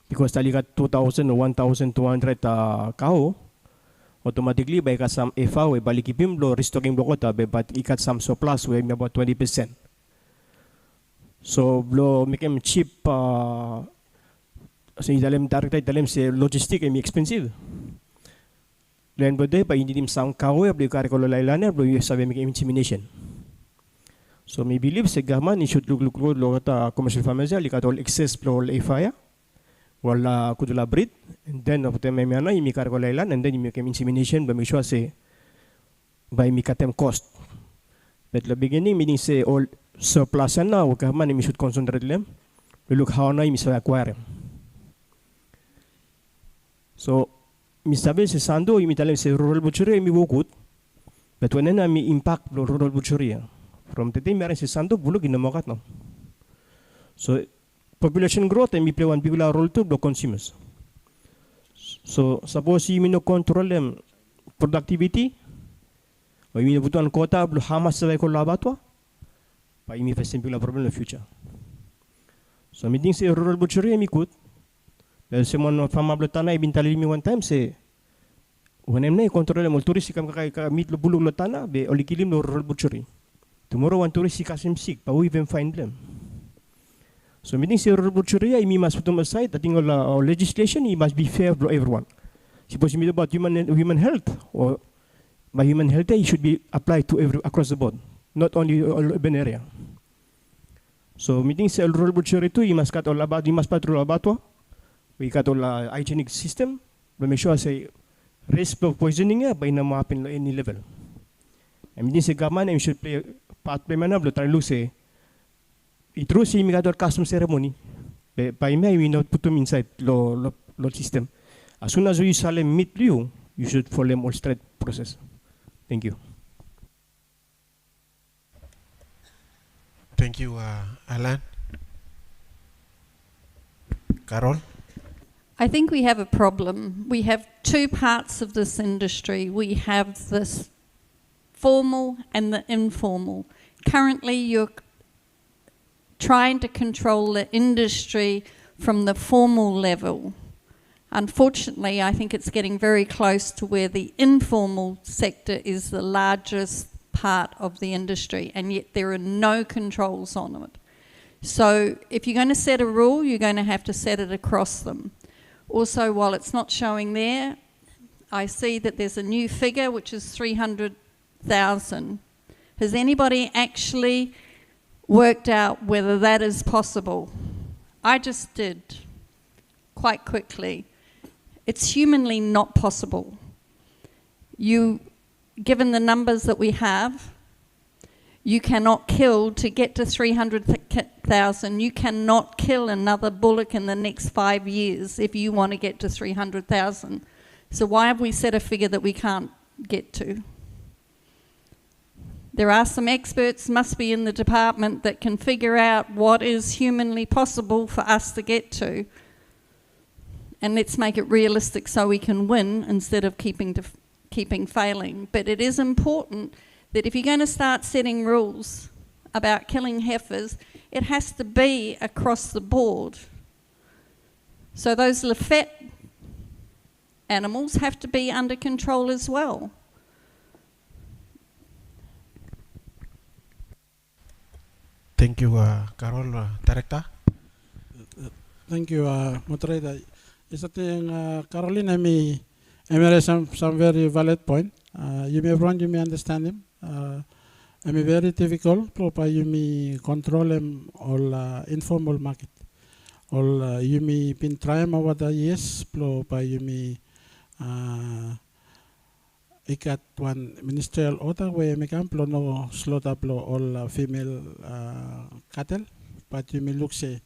Speaker 4: Because you got 2,000 or 1,200 cow, automatically by got some AFA, we balikipim blow restocking blokota, but you got some surplus, we about 20%. So blow make them cheap, so you tell them direct, tell them say logistic and expensive. Then bode pa hindi dim sang kawe abli kare ko lailane abli you sabi make insemination. So me believe se government should look lo ta commercial farmers ali ka tol excess pro ifaya wala kudula breed and then of them me ana imi kare ko lailan and then you make insemination ba make sure say by me katem cost. But the beginning meaning say all surplus na government me should concentrate them. We look how na imi sa acquire. So mi sabi se sando imi talem se rural butchery mi wokut but when na mi impact lo rural butchery from the time se sando bulog inamokat no. So population growth mi play one big role to the consumers. So suppose you no control them productivity o imi butuan quota blo hamas sa ko labatwa pa imi fa simple problem in the future. So mi think se rural butchery mi kut. Dahil sa mga famablo tanay bintali mi one time say when na kontrol mo tourist kam ka meet lo bulog lo tana be olikilim lo rural butchery. Tomorrow one tourist kasim sick pa we even find them. So meaning say rural butchery I must put on aside that legislation it must be fair for everyone. Suppose you about human health or by human health it should be applied to every across the board, not only urban area. So meaning say rural butchery too you must cut all about you must patrol abattoir. We got all hygienic system, but make sure say risk of poisoning by na mapin any level. I mean this government we should play part play manablo try look say it true see me got custom ceremony. By me we not put them inside law system. As soon as you sell meet you should follow them all straight process. Thank you.
Speaker 1: Thank you, Alan. Carol?
Speaker 3: I think we have a problem. We have two parts of this industry. We have this formal and the informal. Currently, you're trying to control the industry from the formal level. Unfortunately, I think it's getting very close to where the informal sector is the largest part of the industry, and yet there are no controls on it. So if you're going to set a rule, you're going to have to set it across them. Also, while it's not showing there, I see that there's a new figure, which is 300,000. Has anybody actually worked out whether that is possible? I just did, quite quickly. It's humanly not possible. Given the numbers that we have, you cannot kill to get to 300,000. You cannot kill another bullock in the next 5 years if you want to get to 300,000. So why have we set a figure that we can't get to? There are some experts, must be in the department, that can figure out what is humanly possible for us to get to. And let's make it realistic so we can win instead of keeping failing. But it is important that if you're going to start setting rules about killing heifers, it has to be across the board. So those Lafette animals have to be under control as well.
Speaker 1: Thank you, Carol, Director.
Speaker 2: Thank you, moderator. Isa ting Caroline, I may raise some very valid point. You may understand him. I may very difficult, but you may control him all informal market. All you may been trying over the years, but you may ikat one ministerial order where you can no slaughter all female cattle, but you may look say,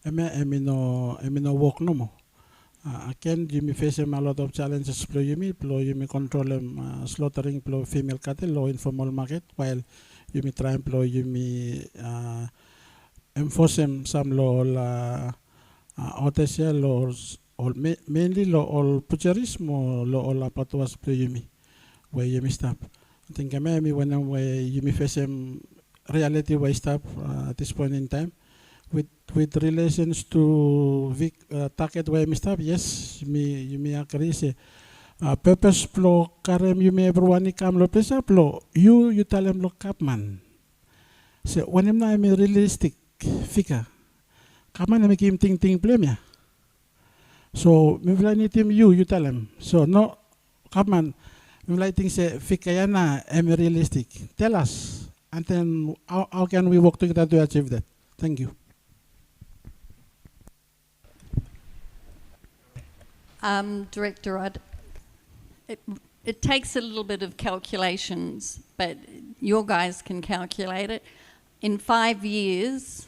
Speaker 2: I may no walk no more. Again, you may face a lot of challenges. You may control them slaughtering female cattle low informal market, while you may try and you may enforce them some law artificial laws or mainly law or butcherism or law or patuas you may where you may stop. I think maybe when you may face reality where stop at this point in time. With relations to target where we stop, yes, you may agree. Say, purpose flow karem you may everyone come lo pesa flow you tell them lo kapman. So when I'm not realistic figure, kaman na making ting blame ya. So maybe I need him you tell them. So no kapman, maybe I think say figure na am realistic. Tell us, and then how can we work together to achieve that? Thank you.
Speaker 3: Director, it takes a little bit of calculations, but your guys can calculate it. In 5 years,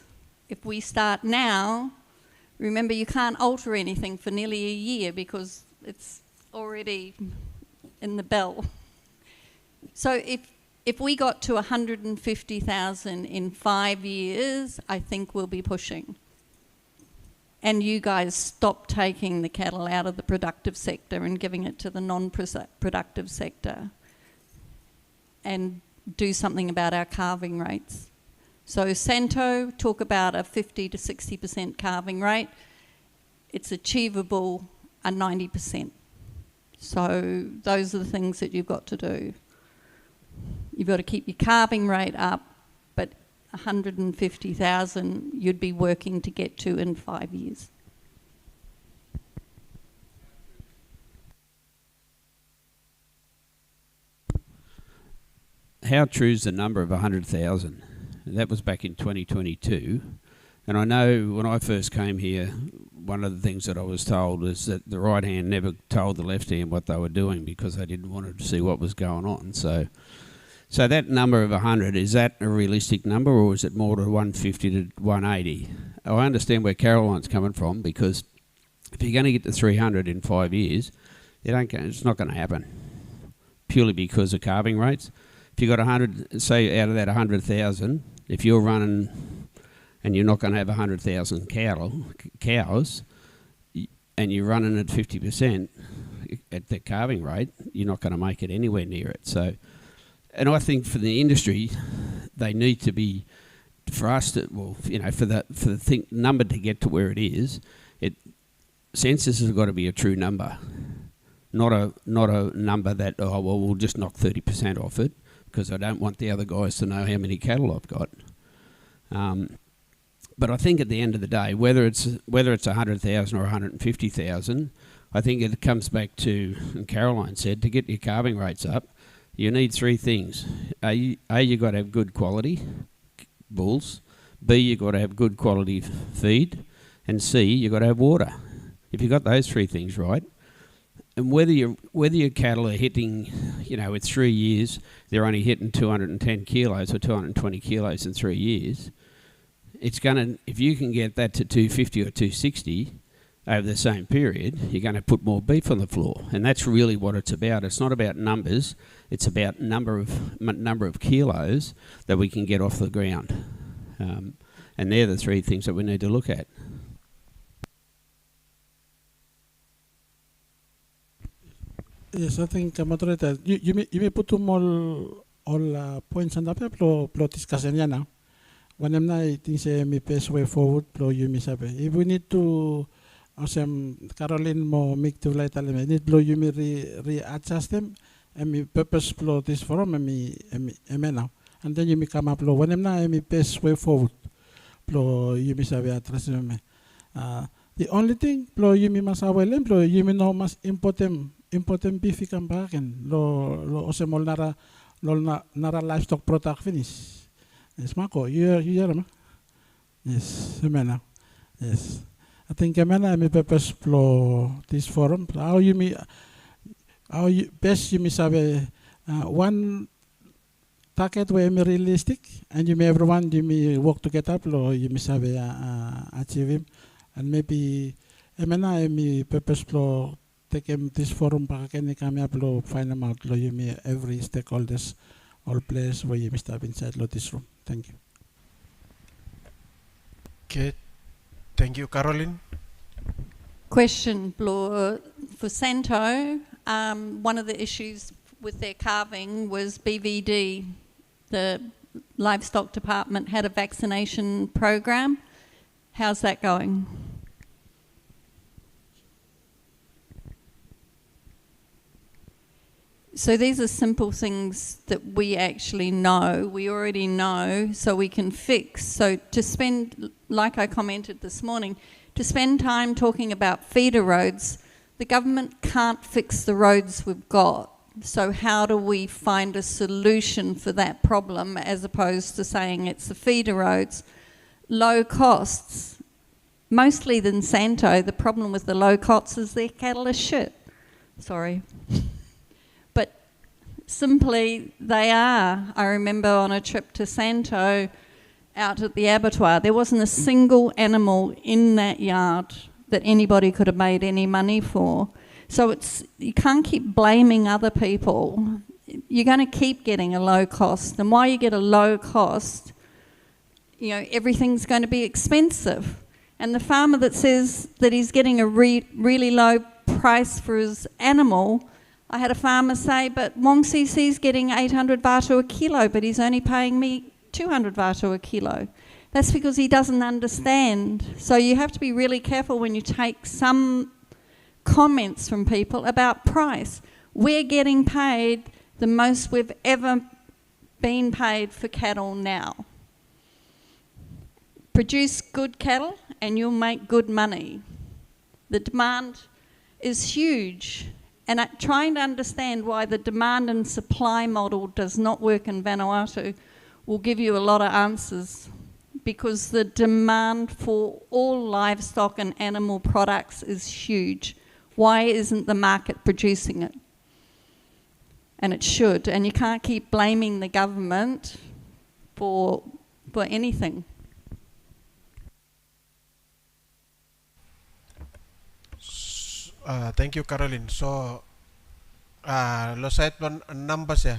Speaker 3: if we start now, remember you can't alter anything for nearly a year because it's already in the bell. So if we got to 150,000 in 5 years, I think we'll be pushing. And you guys stop taking the cattle out of the productive sector and giving it to the non-productive sector, and do something about our calving rates. So Santo talk about a 50 to 60% calving rate. It's achievable at 90%. So those are the things that you've got to do. You've got to keep your calving rate up, but 150,000 you'd be working to get to in 5 years.
Speaker 5: How true is the number of 100,000? That was back in 2022. And I know when I first came here, one of the things that I was told is that the right hand never told the left hand what they were doing because they didn't want to see what was going on. So that number of 100, is that a realistic number, or is it more to 150 to 180? I understand where Caroline's coming from, because if you're going to get to 300 in 5 years, it's not going to happen, purely because of calving rates. If you've got 100, say out of that 100,000, if you're running and you're not going to have 100,000 cows, and you're running at 50% at the calving rate, you're not going to make it anywhere near it. So, and I think for the industry, they need to be, for us to, well, you know, for the number to get to where it is, census has got to be a true number, not a number that we'll just knock 30% off it because I don't want the other guys to know how many cattle I've got. But I think at the end of the day, whether it's 100,000 or 150,000, I think it comes back to, and Caroline said, to get your calving rates up, you need three things. A, you got to have good quality bulls. B, you got to have good quality feed, and C, you got to have water. If you got those three things right, and whether your cattle are hitting, with 3 years, they're only hitting 210 kilos or 220 kilos in 3 years. It's gonna, if you can get that to 250 or 260 over the same period, you're going to put more beef on the floor, and that's really what it's about. It's not about numbers; it's about number of kilos that we can get off the ground, and they're the three things that we need to look at.
Speaker 2: Yes, I think, moderator, you may put all points on the paper, plot discussion now. When I'm not, I think say me best way forward, you may sabe. If we need to, Caroline mo make to light element, need blow you may readjust them, and me purpose blow this forum, and me now. And then you may come up, when I'm not, I may best way forward, blow you may sabe address me. The only thing, blow you may mas away, blow you may know mas important beef ikan bahagian, lo osemol nara livestock product finish. Yes, Marco, you hear me? Yes, Semena. Yes. I think Semena may purpose for this forum. How you best you may have one target where me realistic, and you may everyone you may work together, or you may have achieve him, and maybe Semena may purpose for take this forum back and come up find them out, you may every stakeholders, all players where you may step inside this room. Thank you.
Speaker 1: Okay, thank you, Caroline.
Speaker 3: Question for Santo. One of the issues with their calving was BVD. The livestock department had a vaccination program. How's that going? So these are simple things that we actually know, we already know, so we can fix. So to spend, like I commented this morning, to spend time talking about feeder roads, the government can't fix the roads we've got. So how do we find a solution for that problem as opposed to saying it's the feeder roads? Low costs. Mostly in Santo, the problem with the low costs is their cattle are shit. Sorry. Simply, they are. I remember on a trip to Santo, out at the abattoir, there wasn't a single animal in that yard that anybody could have made any money for. So you can't keep blaming other people. You're going to keep getting a low cost. And while you get a low cost, everything's going to be expensive. And the farmer that says that he's getting a really low price for his animal, I had a farmer say, but Wong CC's getting 800 vatu a kilo, but he's only paying me 200 vatu a kilo. That's because he doesn't understand. So you have to be really careful when you take some comments from people about price. We're getting paid the most we've ever been paid for cattle now. Produce good cattle and you'll make good money. The demand is huge. And trying to understand why the demand and supply model does not work in Vanuatu will give you a lot of answers, because the demand for all livestock and animal products is huge. Why isn't the market producing it? And it should. And you can't keep blaming the government for anything.
Speaker 1: Thank you, Caroline. So, lo site plan numbers ya.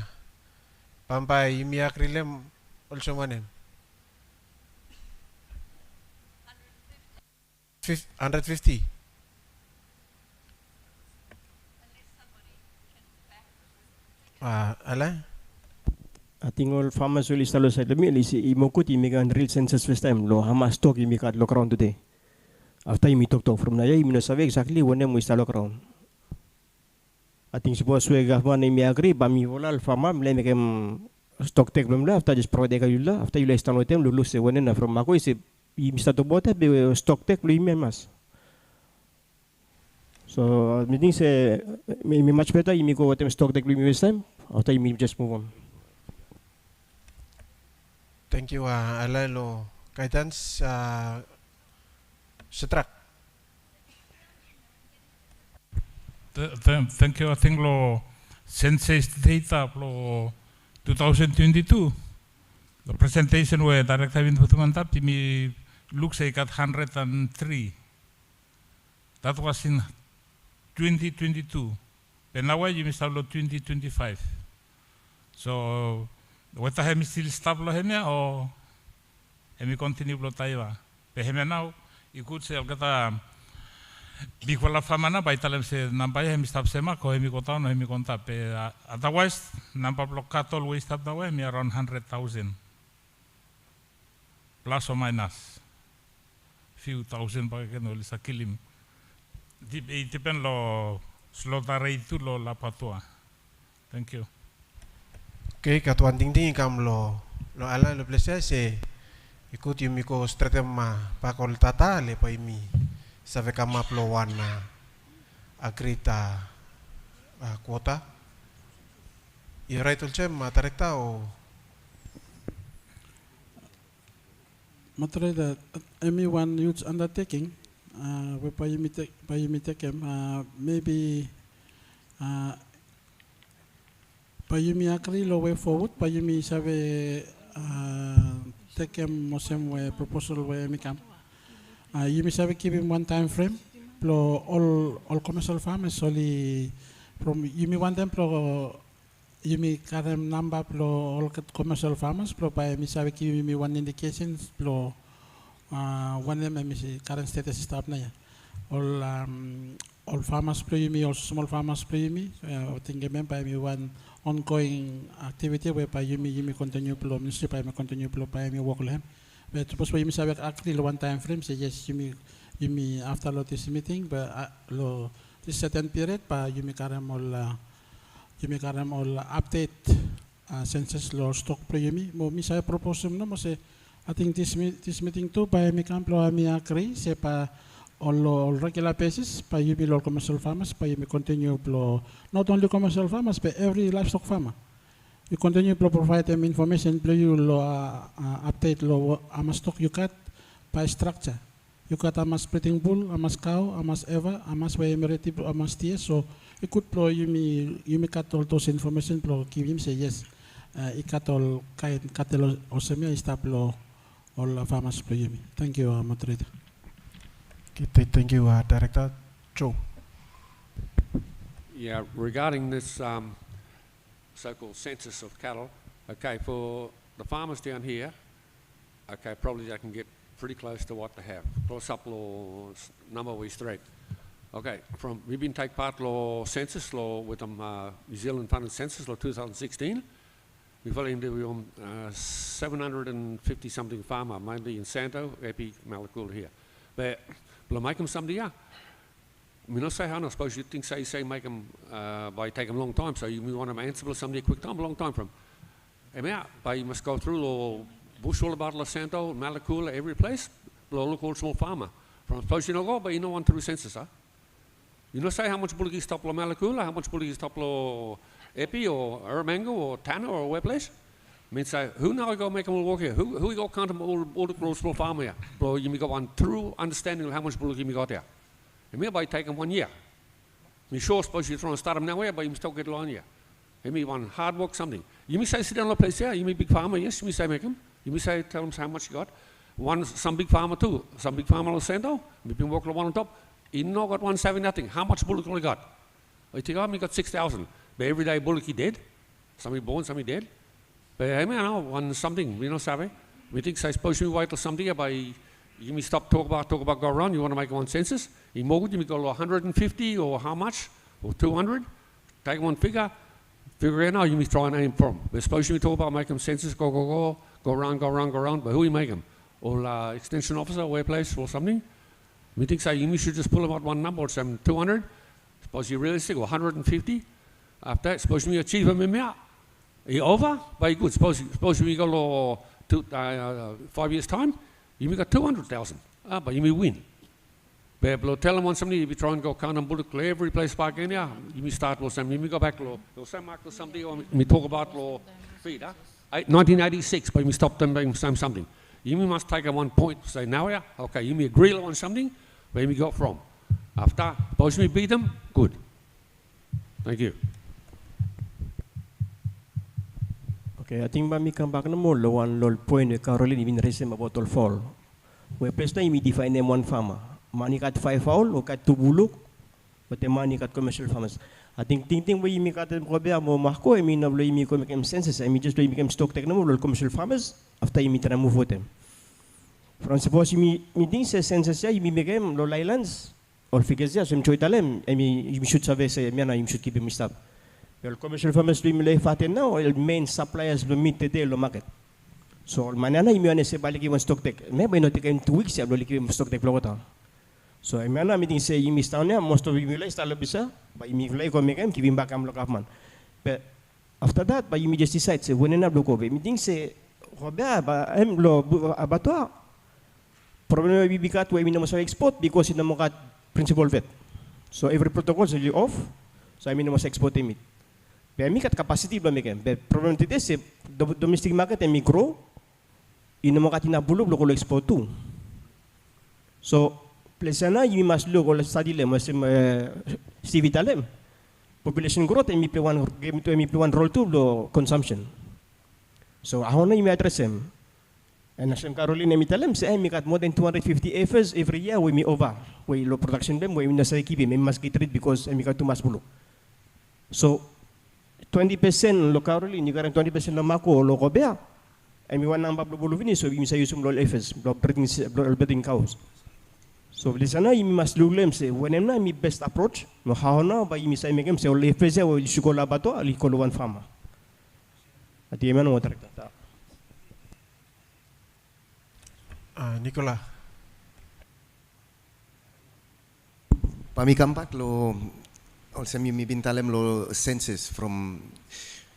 Speaker 1: Pampai imiak rilem also manem. 150. Ala?
Speaker 4: Ating all farmers will install sa lumi lisi imokut imikan real census first time lo hama stock imikat lo karon today. After you talk from na you know sabi exactly when we start around. I think suppose we government may agree, but me wala farmer me make stock take from after just provide kayo after you stand with them lulu se when na from ako is you start to bote be stock take lu mas. So meaning say me much better you go with them stock take lu this time after you just move on.
Speaker 1: Thank you, Alalo guidance. Setrak.
Speaker 6: Thank you. I think lo census data lo 2022. The presentation where Director Winfutmantap me looks like at 103. That was in 2022. But now you must have 2025. So what the hemi still stop lo hemi or hemi continue lo taiwa. But hemi now you could say kata big wala famana by talem se nampai hemi stop sema ko hemi kota no hemi konta pe otherwise nampa block always stop the way me around 100,000 plus or minus few thousand pa keno sa kilim depend lo slotare itu lo la patua. Thank you.
Speaker 1: Okay, katuan ting kam lo ala lo plesa se ikut yung miko stratema pakol tata le pa imi sa vekama plowan na agrita kuota. Iray tulcem matarekta o
Speaker 2: Matreda, one huge undertaking. We pay take maybe payumi akri lo way forward payumi sabe take him mosem way proposal way mikam you sabe keep him one time frame plo all commercial farmers only from you want them plo you karem number plo all commercial farmers plo pa mi sabe keep me one indications plo one them mi current status stop na ya all farmers plo me all small farmers plo me I think by me one ongoing activity whereby you may continue plo ministry by me continue plo by me work lem but suppose you sabe actually one time frame say yes you may after this meeting but this certain period pa you may karem all update census law stock plo you mo mi sabe propose no mo say I think this meeting too by me camp lo mi agree say pa all regular basis by you all commercial farmers by you continue plo not only commercial farmers but every livestock farmer you continue to provide them information plo you update lo amas stock you cut by structure you cut amas splitting bull amas cow amas ever amas way emirative amas tier so you could plo you me cut all those information plo give him say yes I cut all kind cattle osemia stop lo all farmers plo you me. Thank you moderator.
Speaker 1: Thank you, Director Joe.
Speaker 7: Yeah, regarding this so-called census of cattle, okay, for the farmers down here, okay, probably they can get pretty close to what they have. Close up law number we straight. Okay, we've been take part law census law with them New Zealand funded census law 2016. We've only into 750 something farmer, mainly in Santo, Epi, Malakula here. But we'll make them something, yeah. I mean, I say how I suppose you think say make them by take them a long time, so you want them answerable somebody a quick time, a long time from. I mean, but you must go through all bush all about Los Santo, Malakula, every place, look all small farmer. From suppose you know go, but you know one through census, huh? You know say how much bullock is top lo Malakula, how much bullock is top lo Epi or Aramango or Tana or where place? I mean, say, who now go make them all walk here? Who go count them all the small farmer here? Bro, you may go one true understanding of how much bullock you may got there. And maybe take them 1 year. Me sure suppose you're trying to start them now here, but you must still get along here. You may one hard work something. You may say sit down on a place here, you may big farmer, yes, you may say make them. You may say tell them how much you got. Some big farmer too. Some big farmer will send out. We've been working one on top. He no got one saving nothing. How much bullock only got? I think me got 6,000. But every day bullock he dead. Somebody born, somebody dead. But I mean, I know one something, we know savvy. We think I suppose you wait till something by you may stop talk about go around, you want to make one census. In Morgan, you may go 150 or how much? Or 200. Take one figure it out, you may try and aim for them. But suppose you may talk about making census, go around, but who you make them? Or extension officer, where place or something? Me think say you should just pull about one number or something, 200. Suppose you're realistic, or 150. After that, suppose you achieve them in me. You over? Very good. Suppose we go 5 years time, you may got 200,000. But you may win. But tell them on somebody, if you try and go count and bullet every place back in here, you may start with something. You may go back to some mark to somebody, or we talk about feed. 1986, but we stop them by saying something. You must take a 1 point, say now, yeah, okay, you may agree on something, where we go from. After, suppose we beat them, good. Thank you.
Speaker 4: Okay, I think we come back no more. One lol point with Caroline even recent about all fall. We place na imi define them one farmer. Money kat 5 fowl o kat 2 buluk, but the money kat commercial farmers. I think we imi kat probe mo mahko imi na lo imi ko make senses. Imi just lo imi kem stock techno lo commercial farmers after imi tana move them. From suppose imi ding se senses ya imi mekem lo islands or figures ya sem choitalem imi should save se miana imi should keep imi stop. Well, commercial farmers lo imi lo faten now main suppliers lo meet the lo market. So manana imi ane se balik imi stock tech. Maybe not take 2 weeks ya lo liki imi stock tech lo kota. So imana meeting say imi staunya most of imi lai stalo bisa ba imi lai ko mekem kibim bakam lo kafman. But after that ba imi just decide say when na bloko be meeting say robia ba em lo abattoir problem bi bikat we imi na sa export because ina mo kat principal vet. So every protocol is really off. So imi na mo sa export imi. But imi kat capacity ba mekem. But problem today say domestic market imi grow ina mo kat ina bulog lo ko export too. So Plesana, you must look or study them, Stevie Talem. Population growth, and me play one role to consumption. So, I want to address them. And as Caroline and Mitalem say, I got more than 250 acres every year with me over. We low production them, we must keep him, must get rid because I got too much bulu. So, 20% lo Caroline, you got 20% lo Mako, lo Robert. And we want number of bulu so we say use some low acres, breeding cows. So di sana imi mas lulem se when na mi best approach no how na ba imi say megem se ole feze o sikola bato ali kolowan farmer. Ati eman mo tarekta.
Speaker 1: Nicola.
Speaker 8: Pamikampak lo also mi bintalem lo census from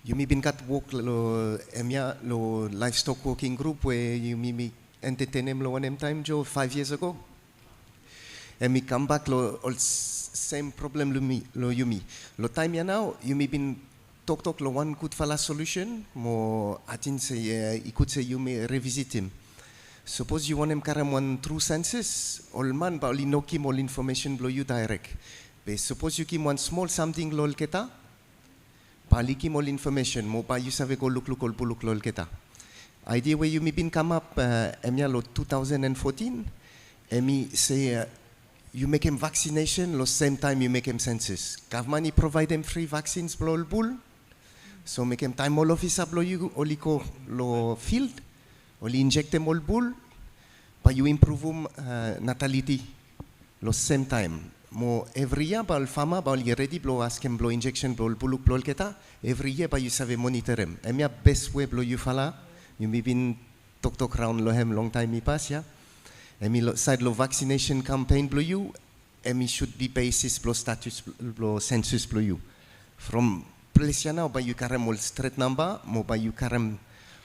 Speaker 8: you mi binkat walk lo emya lo livestock working group where you mi entertain lo one time Joe 5 years ago. And me come back lo all same problem lo yumi. Lo time ya now yumi bin talk lo one good fala solution mo atin say ikut say yumi revisit him. Suppose you want him karam one true census all man ba only no kim all information blow you direct. But suppose you kim one small something lol keta bali kim all information mo ba you save go look all buluk lol keta. Idea where yumi bin come up emya lo 2014 emi say you make him vaccination, the same time you make him census. Government provide them free vaccines blow all bull. So make him time all officer blow you oliko lo field, only inject them all bull, but you improve natality the same time. Mo every year ba farmer ba you ready blow ask him blow injection blow buluk blow keta every year ba you save monitor him. Emya best way blow you fala. You may been talk round lo him long time me pass ya. Emi side lo vaccination campaign blow you, emi should be basis blow status blow census blow you. From place now by you carry all straight number, mo by you carry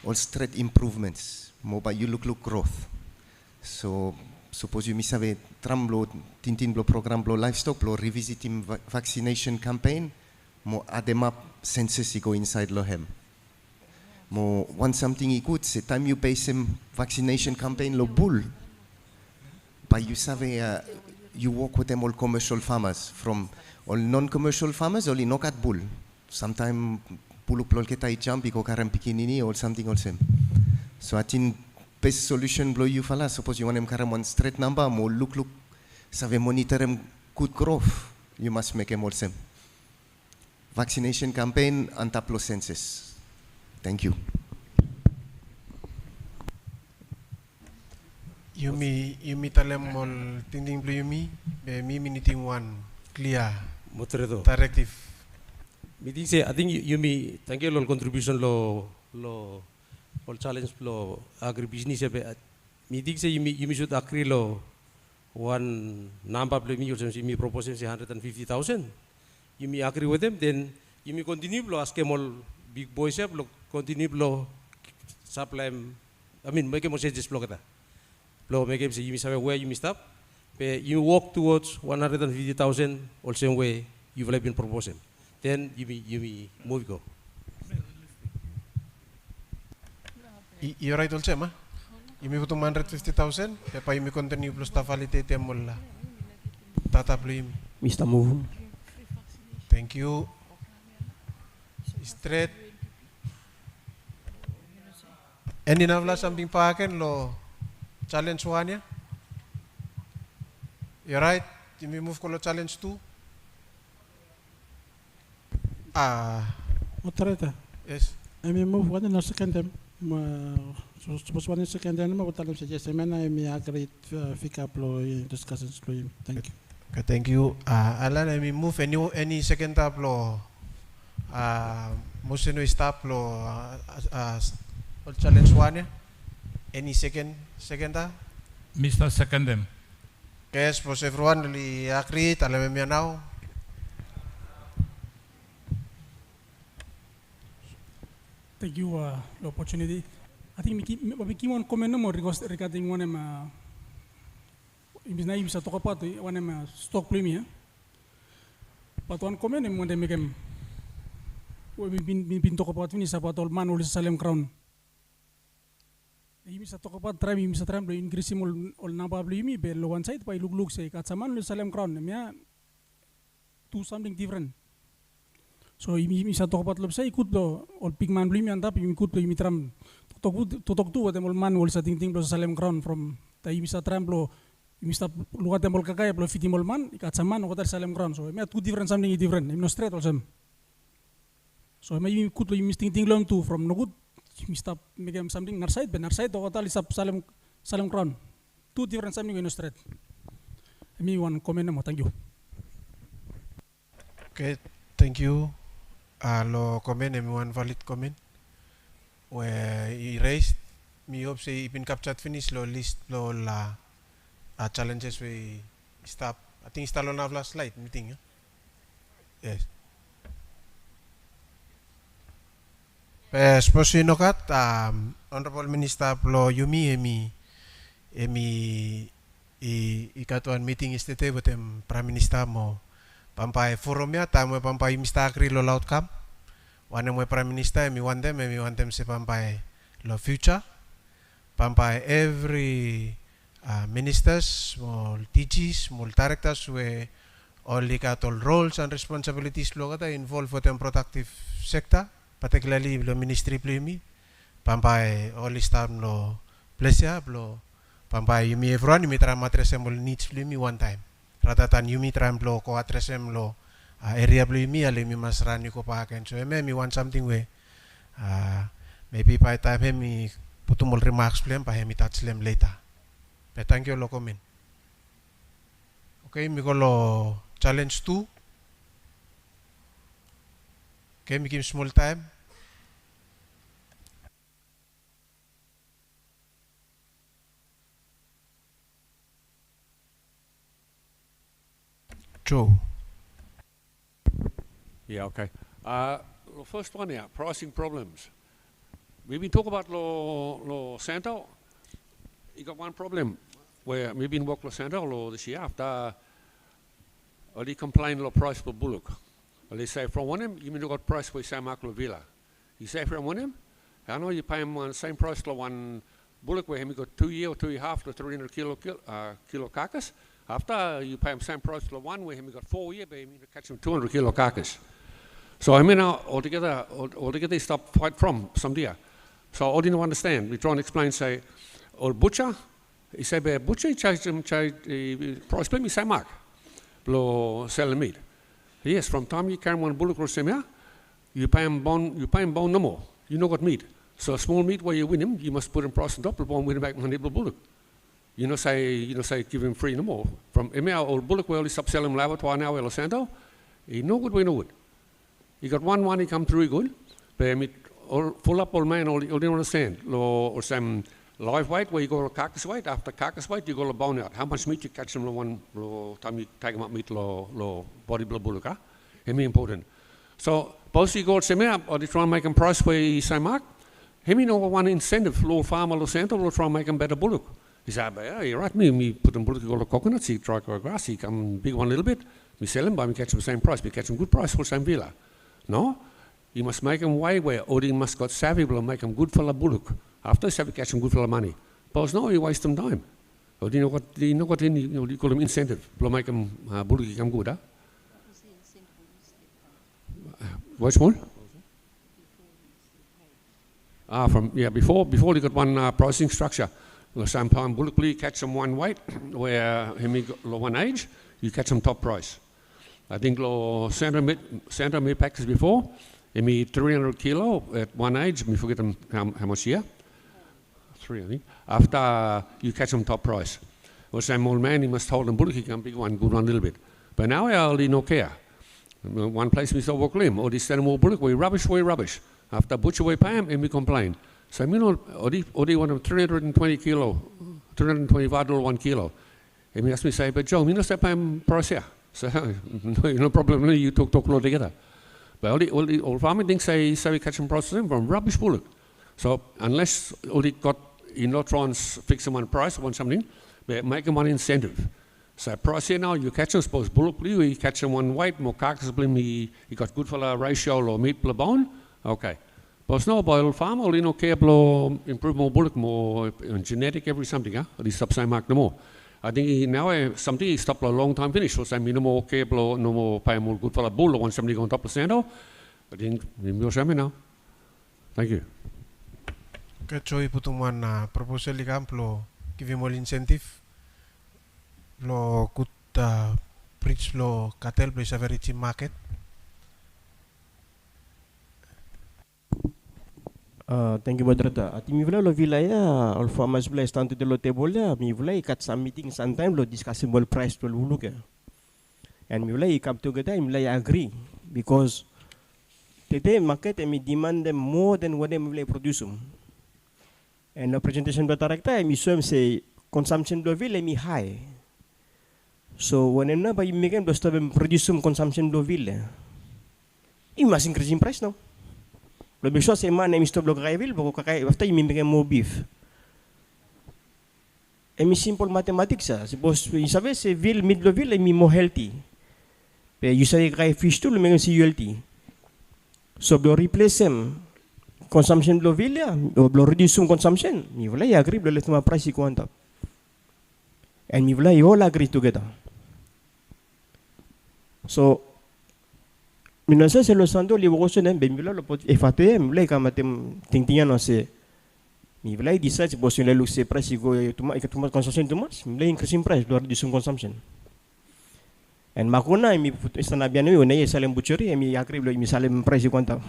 Speaker 8: all straight improvements, mo by you look growth. So suppose you miss have tram blow tintin blow program blow livestock blow revisiting vaccination campaign, mo add them up census go inside lo hem. Mo want something he good, say time you base him vaccination campaign lo bull. But you save, you work with them all commercial farmers, from all non-commercial farmers, only no cat bull. Sometimes buluk plol kita jump, iko karam pikinini or something else. So I think best solution blow you fala. Suppose you want them karam one straight number, more look, save monitor them good growth. You must make them all same. Vaccination campaign and taplo census. Thank you.
Speaker 1: Yumi talem mol tinding blue yumi be mi meeting one clear
Speaker 9: Motredo.
Speaker 1: directive.
Speaker 9: Meeting say I think yumi thank you all contribution lo all challenge lo agribusiness be meeting say yumi should agree lo one number play me or some me propose 150,000. You may agree with them, then you may continue to ask them all big boys up, continue to supply. I mean, make a message block that. Blow make him say you may say where you may stop. But you walk towards 150,000 all same way you've been proposing. Then you may move go.
Speaker 1: You're right also, ma. You may put 150,000, pa you may continue plus tafalite mo la. Tataplo yung.
Speaker 4: Mr. Move.
Speaker 1: Thank you. Straight. Any navla something pa akin lo challenge 1 ya? You're right. You may move ko lo challenge 2.
Speaker 2: Moderator,
Speaker 1: Yes.
Speaker 2: I may move one in a second time. Suppose one in second time, but I'll suggest I may agree pick up discussions. Thank you.
Speaker 1: Okay, thank you. Alan, I may move any second tab lo motion no stop lo challenge 1 ya? Any second tab?
Speaker 6: Mr. Secondem.
Speaker 1: Yes, suppose everyone really agree, alam mo now.
Speaker 10: Thank you the opportunity. I think we keep on comment more regarding one of my bisa talk about one of stock premium. But one comment one them again. We've been talk about finish about all man or Salem Crown. You bisa talk about try bisa try to increase all number of me but one side by look say kat saman Salem Crown. Mea do something different. So bisa talk about say ikut lo all big man beli mi tapi ikut lo imitram tutok tu watem all man wal sa ting lo Salem Crown from tai bisa tram lo bisa luat tem all kakaya lo fitim all man ikat saman o kata Salem Crown. So me two different something different. No straight also. So me ikut lo ting lo tu from no good mista make something narside ben narside o kata lisap Salem Crown. Two different something no straight. Me one comment mo. Thank you.
Speaker 1: Okay, thank you. Lo comment, one valid comment. Where he raised, me hope say he been captured finish lo list lo la challenges we stop. I think start on our last slide meeting. Yes. Suppose you know that Honorable Minister lo Yumi ikatuan meeting istete with Prime Minister mo. Pampai forum ya, tamu pampai mista akri lo outcome. Wane mo Prime Minister, mi want them se pampai lo future. Pampai every ministers, small DGs, small directors, we all all roles and responsibilities lo kata involved with them productive sector, particularly lo ministry plimi. Pampai all staff lo pleasure lo pampai yumi everyone yumi try matres mol needs plimi one time. Ratatan yumi tramlo ko atresem lo area blo yumi ale mi masrani ko pa akin. So me want something we maybe by time me putumol remarks plem pa me touch them later. But thank you lo comment. Okay, mi ko lo challenge 2. Okay, mi give small time. Joe.
Speaker 7: Yeah, okay. The first one now, pricing problems. We've been talking about Lo Santo. You got one problem where we've been working Lo Santo lo this year after they complain lo price per bullock. They say from one of them, you mean you got price for San Marco Vila. You say from one of them, I know you pay him same price lo one bullock where he got 2 year or 2.5 to 300 kilo carcass. After you pay him same price to one where he got 4 years, but he catch him 200 kilo carcass. So I mean altogether they stop fight from some deer. So I didn't understand. We try and explain, say, or butcher, he said, butcher charge price pay me same mark, blow selling meat. Yes, from time you carry one bullock across him here, you pay him bone no more. You know what meat. So small meat where you win him, you must put him price on top, bone win him back 100 bullock. You know, say give him free no more. From ML or bullock where he stop selling him laboratory now Los Santo, he no good, we no good. He got one, he come through good, but I mean, full up all man, all didn't understand. Or some Live weight, where you go to carcass weight. After carcass weight, you go to bone out. How much meat you catch them one time you take them up meat body blow bullock, huh? It's important. So both you go to me up or they try and make them price where you say, Mark, him no one incentive, low farmer, low center, will try and make them better bullock. He said, yeah, you're right, me put them bullock, you go to coconuts, he try to grass, he come big one a little bit, we sell them, but we catch them the same price, we catch them good price for the same Vila. No? You must make them way where Odin must got savvy, will make them good for the bullock. After savvy catch them good for the money. But no, you waste them time. Or do you know what you call them incentive? Will make them bullock become good, huh? Which one? Before they got one pricing structure. The same time, bullock catch them one weight, where him one age, you catch them top price. I think Santa meat packers before, him 300 kilo at one age, we forget them how much year? 3, I think. After you catch them top price. Well, same old man, he must hold them bullock, he can big one, good one a little bit. But now I only no care. One place we saw walk limb, or they send more bullock, we rubbish. After butcher we pay him, and we complain. So or they want them 320 kilo, $325 1 kilo. And he asked me, say, but Joe, me not pay him price here. So no problem, you talk all together. But all the farming things say we catch them prices from rubbish bullock. So unless all they got, try and fix them on price or on something, but make them one incentive. So price here now, you catch them, suppose bullock, you catch them one weight, more carcass, he got good for the ratio or meat per bone, okay. But no, by old farm, all care improve more bullock, more genetic, every something, huh? Or he stop saying mark no more. I think now something he stopped a long time finish, so say no more care, no more pay more good for the bull, or want somebody on top of Sando. I think we'll show me now. Thank you.
Speaker 1: Kacoi putuman proposal ikam plo give him all incentive. Lo could preach lo cattle place a very cheap market.
Speaker 4: Thank you, moderator. At mi vla lo Vila ya, all farmers vla stand to the lo table ya, mi vla ikat some meeting sometime lo discussable price to lo ya. And mi vla come together, mi vla agree because today market mi demand them more than what they vla produce. And the presentation batarakta mi show say consumption lo Vila mi high. So whenever by making the stop produce consumption lo Vila, you must increase in price now. Lo bisho say man mi stop lo kaivil, bako kakai after you make more beef. Emi simple mathematics sa. Suppose you sabi say vil mid lo vil mi more healthy. But you say kai fish too lo make si healthy. So lo replace them consumption lo vil ya, lo reduce consumption. Mi vla ya agree lo let ma price ko anta. And mi vla all agree together. So minasa se lo sando li woso nem be mi vla lo pot efate mi vla ka matem tingtingan no se mi vla decide se bosin le lu se price go tuma consumption too much mi vla increasing price lo reduce consumption. And makuna mi istana bianu yo ne salem butchery mi agree lo mi salem price ko anta.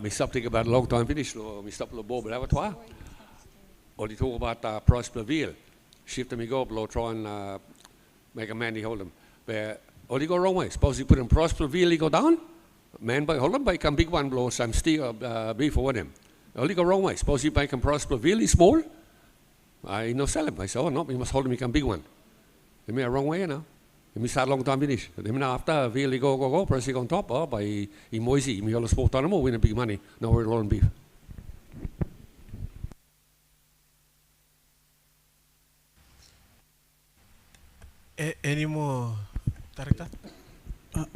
Speaker 7: We stopped thinking about a long time finish, we stopped a board, but abattoir. Or they talk about price per veal. Shift them, go up, try and make a man hold them. But or they go wrong way. Suppose you put in price per veal, he go down. Man by hold them, by come big one, blow some steel beef for them. Or they go wrong way. Suppose you make him price per veal, he's small. I no sell him. I say, oh no, you must hold him, become big one. They made a wrong way now. We start long time finish. Then after veal, go, price on top. Oh, by moisey, we all sport animal, win a big money. Now we're rolling beef.
Speaker 1: Any more, Director?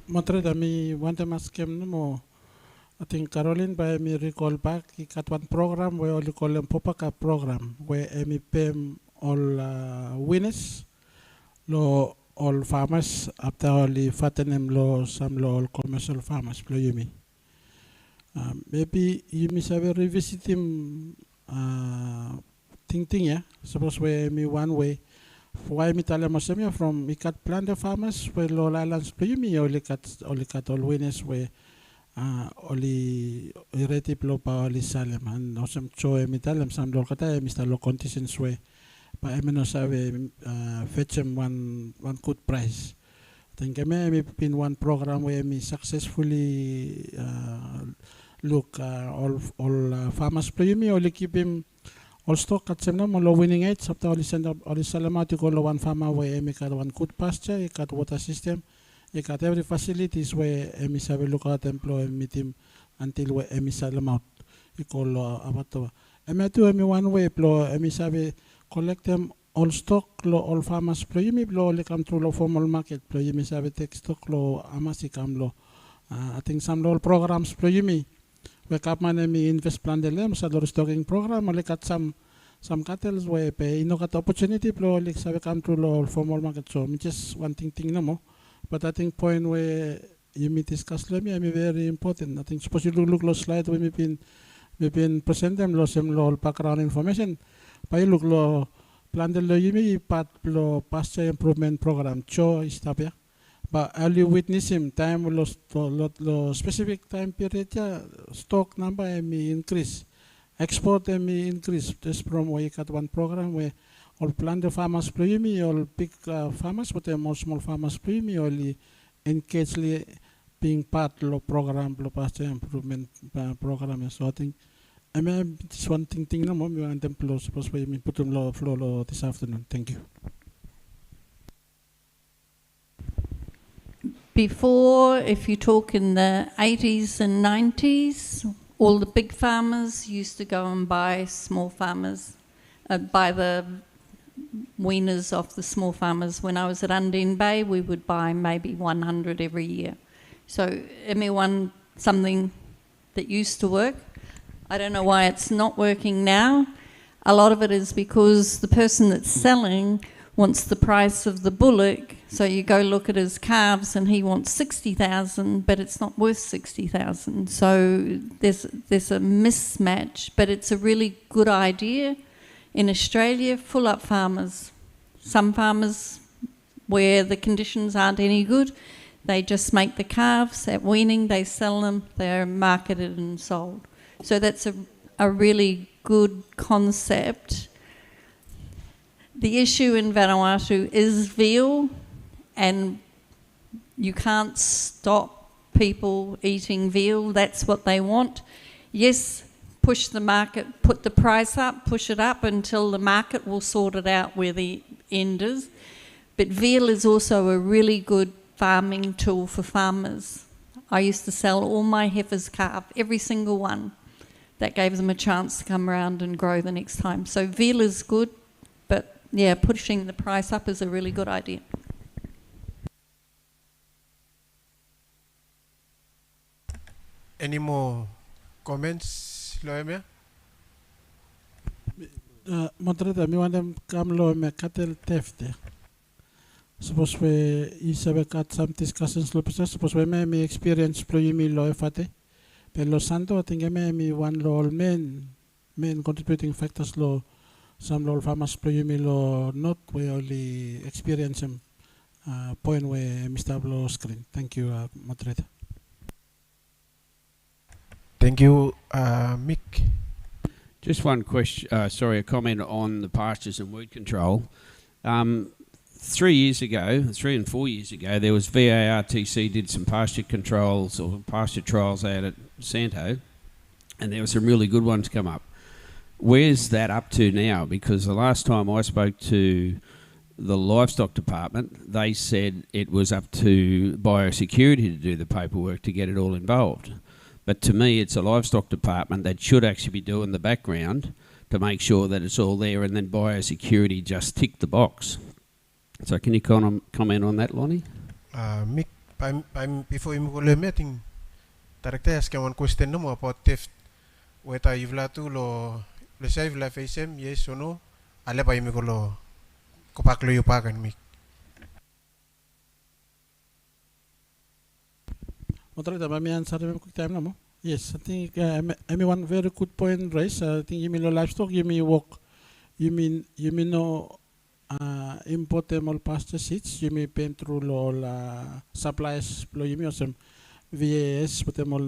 Speaker 2: Moderator, me want to ask him no more. I think Caroline by me recall back, he got one program where we call them Popaka program, where me pay all winners, lo all farmers, after all the fatten them lo some lo all commercial farmers, play you me. Maybe you miss have revisit him thing, yeah. Suppose where me one way. Why me tell them from we cut plant the farmers where low islands play me only cut all winners where only rate blow pa only salem and no some choy me tell them some lo kata Mr. Lo conditions where but I mean no save fetch them one good price think I been one program where me successfully look all farmers play me only keep him all stock at some number low winning age after all send up all salamati all one farmer where me got one good pasture, you got water system, you got every facilities where me have a look at employ meet him until where me salam out. You call about me do me one way plo me have collect them all stock lo all farmers plo yimi plo le come through lo formal market plo yimi sabe take stock lo amasi kam lo I think some lo programs plo yimi we kap man mi invest plan de lem sa lo stocking program le kat some cattle we pe ino kat opportunity plo le sabe come through lo formal market so me just one thing no mo but I think point where yimi discuss lo mi very important I think suppose you look lo slide we me been present them lo sem lo background information pa you look lo plan de lo yimi pat lo pasture improvement program cho istapya but early witness him time lo specific time period ya stock number me increase export me increase just from we got one program where all plan the farmers pro yimi all big farmers but more small farmers pro yimi only engage being part lo program lo pasture improvement program so I think I mean, just one thing no more. We want them to suppose we put them low flow this afternoon. Thank you.
Speaker 3: Before, if you talk in the 80s and 90s, all the big farmers used to go and buy small farmers, buy the weaners off the small farmers. When I was at Undine Bay, we would buy maybe 100 every year. So, something that used to work. I don't know why it's not working now. A lot of it is because the person that's selling wants the price of the bullock. So you go look at his calves and he wants 60,000, but it's not worth 60,000. So there's a mismatch, but it's a really good idea. In Australia, full up farmers. Some farmers where the conditions aren't any good, they just make the calves at weaning, they sell them, they're marketed and sold. So that's a really good concept. The issue in Vanuatu is veal, and you can't stop people eating veal. That's what they want. Yes, push the market, put the price up, push it up until the market will sort it out where the end is. But veal is also a really good farming tool for farmers. I used to sell all my heifers calf, every single one. That gave them a chance to come around and grow the next time. So veal is good, but yeah, pushing the price up is a really good idea.
Speaker 1: Any more comments, Loemia?
Speaker 2: Moderator, me want them come lo me cattle theft. Suppose we got some discussions. Suppose we may experience employee me lo fate. Pero santo, I think me one lo main contributing factors lo some lo farmers play me lo not we only experience them point where Mr. Lo screen. Thank you, moderator.
Speaker 1: Thank you, Mick.
Speaker 5: Just one question. A comment on the pastures and weed control. 3 and 4 years ago, there was VARTC did some pasture controls or pasture trials out at Santo, and there were some really good ones come up. Where's that up to now? Because the last time I spoke to the livestock department, they said it was up to biosecurity to do the paperwork to get it all involved. But to me, it's a livestock department that should actually be doing the background to make sure that it's all there, and then biosecurity just tick the box. So can you comment on that, Lonnie?
Speaker 1: Mick, before you go I think director ask one question no more about theft. Whether you Vila tu lo say Vila face him, yes or no? Ale pa imi ko lo kopaklo yu pa kan Mick.
Speaker 2: Moderator, let me answer them quick time no? Yes, I think one very good point raised. I think you mean livestock, you mean walk, you mean no. Import them all pasture seeds, you may pay through all supplies, you may some VAS, but them all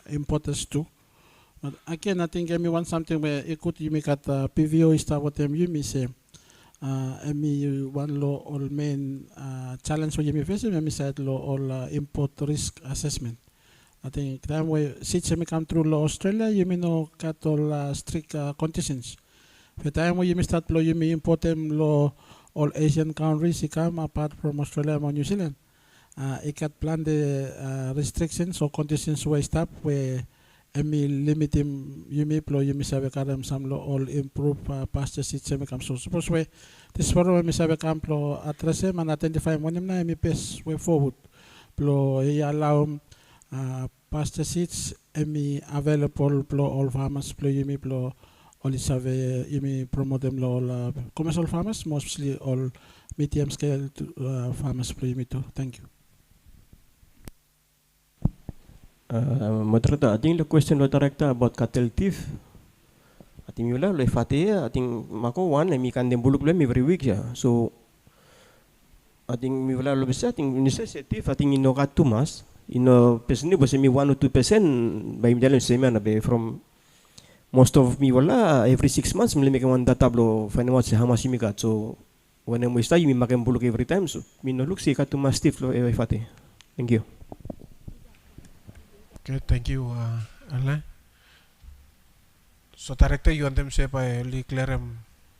Speaker 2: importers too. But again, I think I want something where you may got PVO is what you may say. emi one lo all main challenge we face emi side lo all import risk assessment. I think time we since we come through lo Australia you know cut all strict conditions. The time we start lo you import them lo all Asian countries come apart from Australia and New Zealand. It cut plan the restrictions or conditions we stop where emi limit him yumi plo yumi sabe kadam samlo all improve pasture system kam so suppose we this for we sabe kam plo address and identify monim na emi pace way forward plo allow pasture seeds emi available plo all farmers plo yumi plo all sabe yumi promote them all commercial farmers mostly all medium scale farmers plo yumi too. Thank you.
Speaker 4: Moderator, I think the question was directed about cattle thief. I think you le fate. I think mako one emi kan dem buluk lem every week ya. So I think mi wala lo bisa. I think necessity. I think ino kat tumas. Ino person ni bose mi 1 or 2% by mi dalam semi na be from most of mi wala every 6 months mi make one data blo find out how much mi kat. So when we start mi makan buluk every time. So mi no look si kat tumas thief lo fate. Thank you.
Speaker 1: Okay, thank you, Alain. So, director, you want them say by clear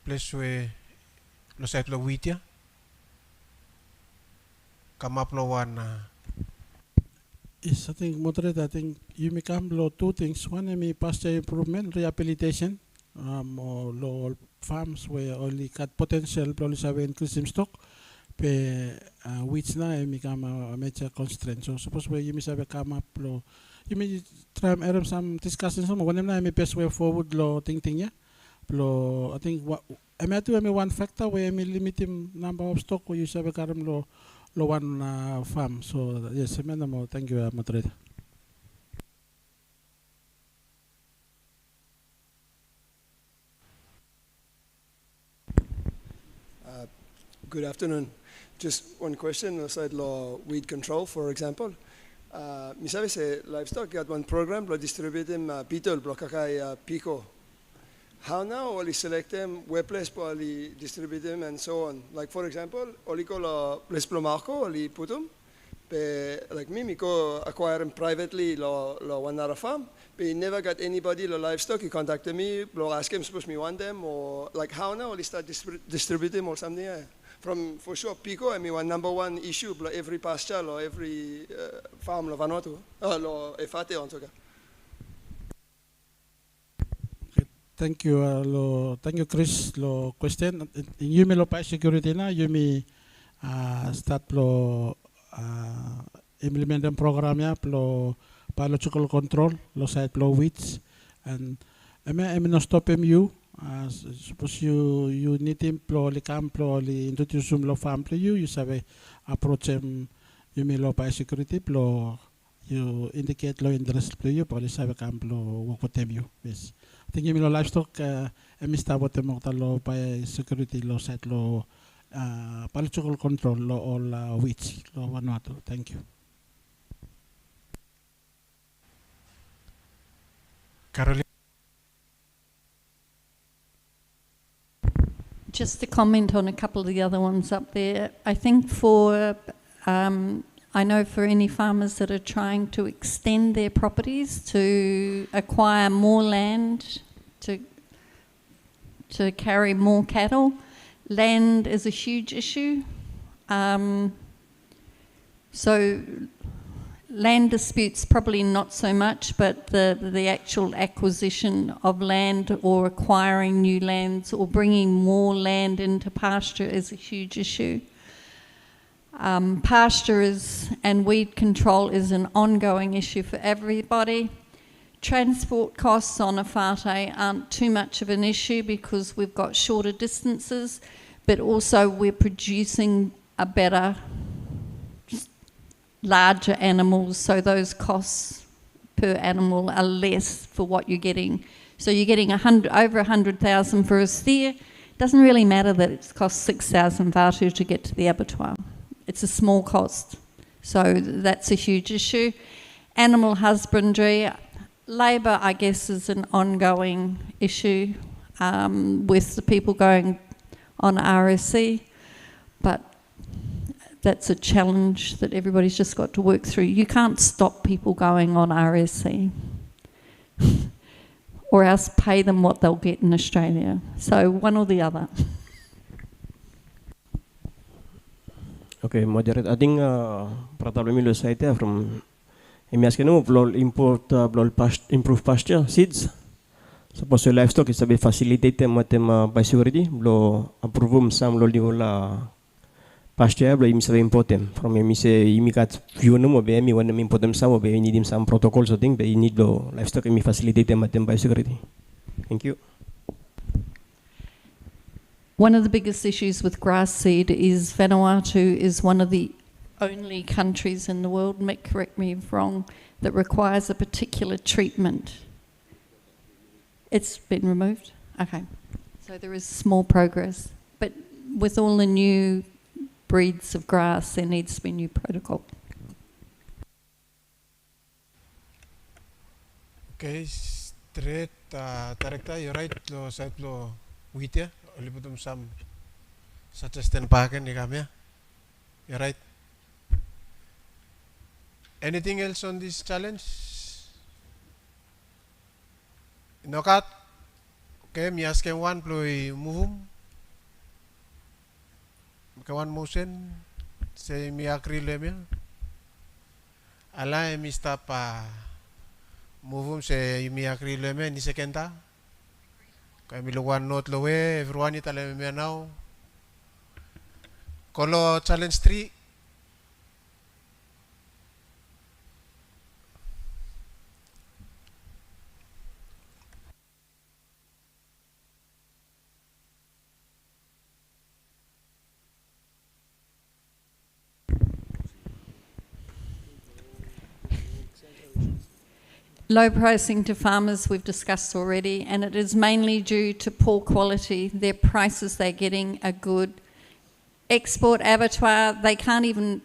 Speaker 1: place where lo site lo wheat ya? Come up lo one.
Speaker 2: Yes, I think moderator. I think you may come lo two things. One, pasture improvement, rehabilitation. Or lo farms where only cut potential probably have increase in stock. Pe wheats na may come a major constraint. So suppose where you may have come up lo. You may try some discussions on when I may best way forward lo ting ya. Lo I think what I may do one factor where I may limit him number of stock where you have karam lo one farm. So yes, thank you, moderator.
Speaker 11: Good afternoon. Just one question aside law weed control, for example. Mi sabe se livestock got one program lo distribute them beetle blo kakai pico. How now only select them where place only distribute them and so on. Like for example, only call place plomarco only put them. Be like me go acquire them privately lo one other farm. But never got anybody lo livestock. He contacted me, lo ask him suppose me want them or like how now only start distribute them or something. From for sure, Pico, I mean, one number one issue, every pasture or every farm, lo Vanuatu, lo efate on toga.
Speaker 2: Thank you, thank you, Chris. Lo question. You may lo pa security na. You may start lo implement ang program ya lo biological control lo site lo weeds and I may no stop you. Suppose you need him li come li introduce lo farm to you sabe approach him you may lo by security you indicate lo interest to you poli sabe come work with them you yes I think you may lo livestock start with them lo by security lo set lo biological control lo all weeds lo Vanuatu. Thank you.
Speaker 1: Caroline.
Speaker 3: Just to comment on a couple of the other ones up there, I think for, I know for any farmers that are trying to extend their properties to acquire more land, to carry more cattle, land is a huge issue. So land disputes probably not so much, but the actual acquisition of land or acquiring new lands or bringing more land into pasture is a huge issue. Pasture and weed control is an ongoing issue for everybody. Transport costs on a whātai aren't too much of an issue because we've got shorter distances, but also we're producing a better larger animals, so those costs per animal are less for what you're getting. So you're getting over 100,000 for a steer. Doesn't really matter that it's cost 6,000 vatu to get to the abattoir. It's a small cost. So that's a huge issue. Animal husbandry, labour, I guess, is an ongoing issue with the people going on RSE, but that's a challenge that everybody's just got to work through. You can't stop people going on RSE or else pay them what they'll get in Australia. So one or the other.
Speaker 4: Okay, moderate. I think problem lo site from MSKNO blol import blol improve pasture seeds. Suppose so livestock is a bit facilitated matem biosecurity blo approve some lo la pasture blo im sabe important from me say imikat view no mo be mi wan mi important some be need some protocols so thing be need lo livestock mi facilitated matem biosecurity. Thank you.
Speaker 3: One of the biggest issues with grass seed is Vanuatu is one of the only countries in the world, Mick, correct me if wrong, that requires a particular treatment. It's been removed? Okay. So there is small progress. But with all the new breeds of grass, there needs to be a new protocol.
Speaker 1: Okay, straight, Tarekta, you're right, lo site lo wheat Oliputum some such as 10 packen, you're right. Anything else on this challenge? Nokat? Okay, mi ask one ploy move. Kawan motion say mi akri lemia. Ala mi stop move say mi akri lemia ni sekenta. Kaya mi luwan note lowe everyone itala mi now. Kolo challenge 3.
Speaker 3: Low pricing to farmers we've discussed already, and it is mainly due to poor quality. Their prices they're getting are good. Export abattoir, they can't even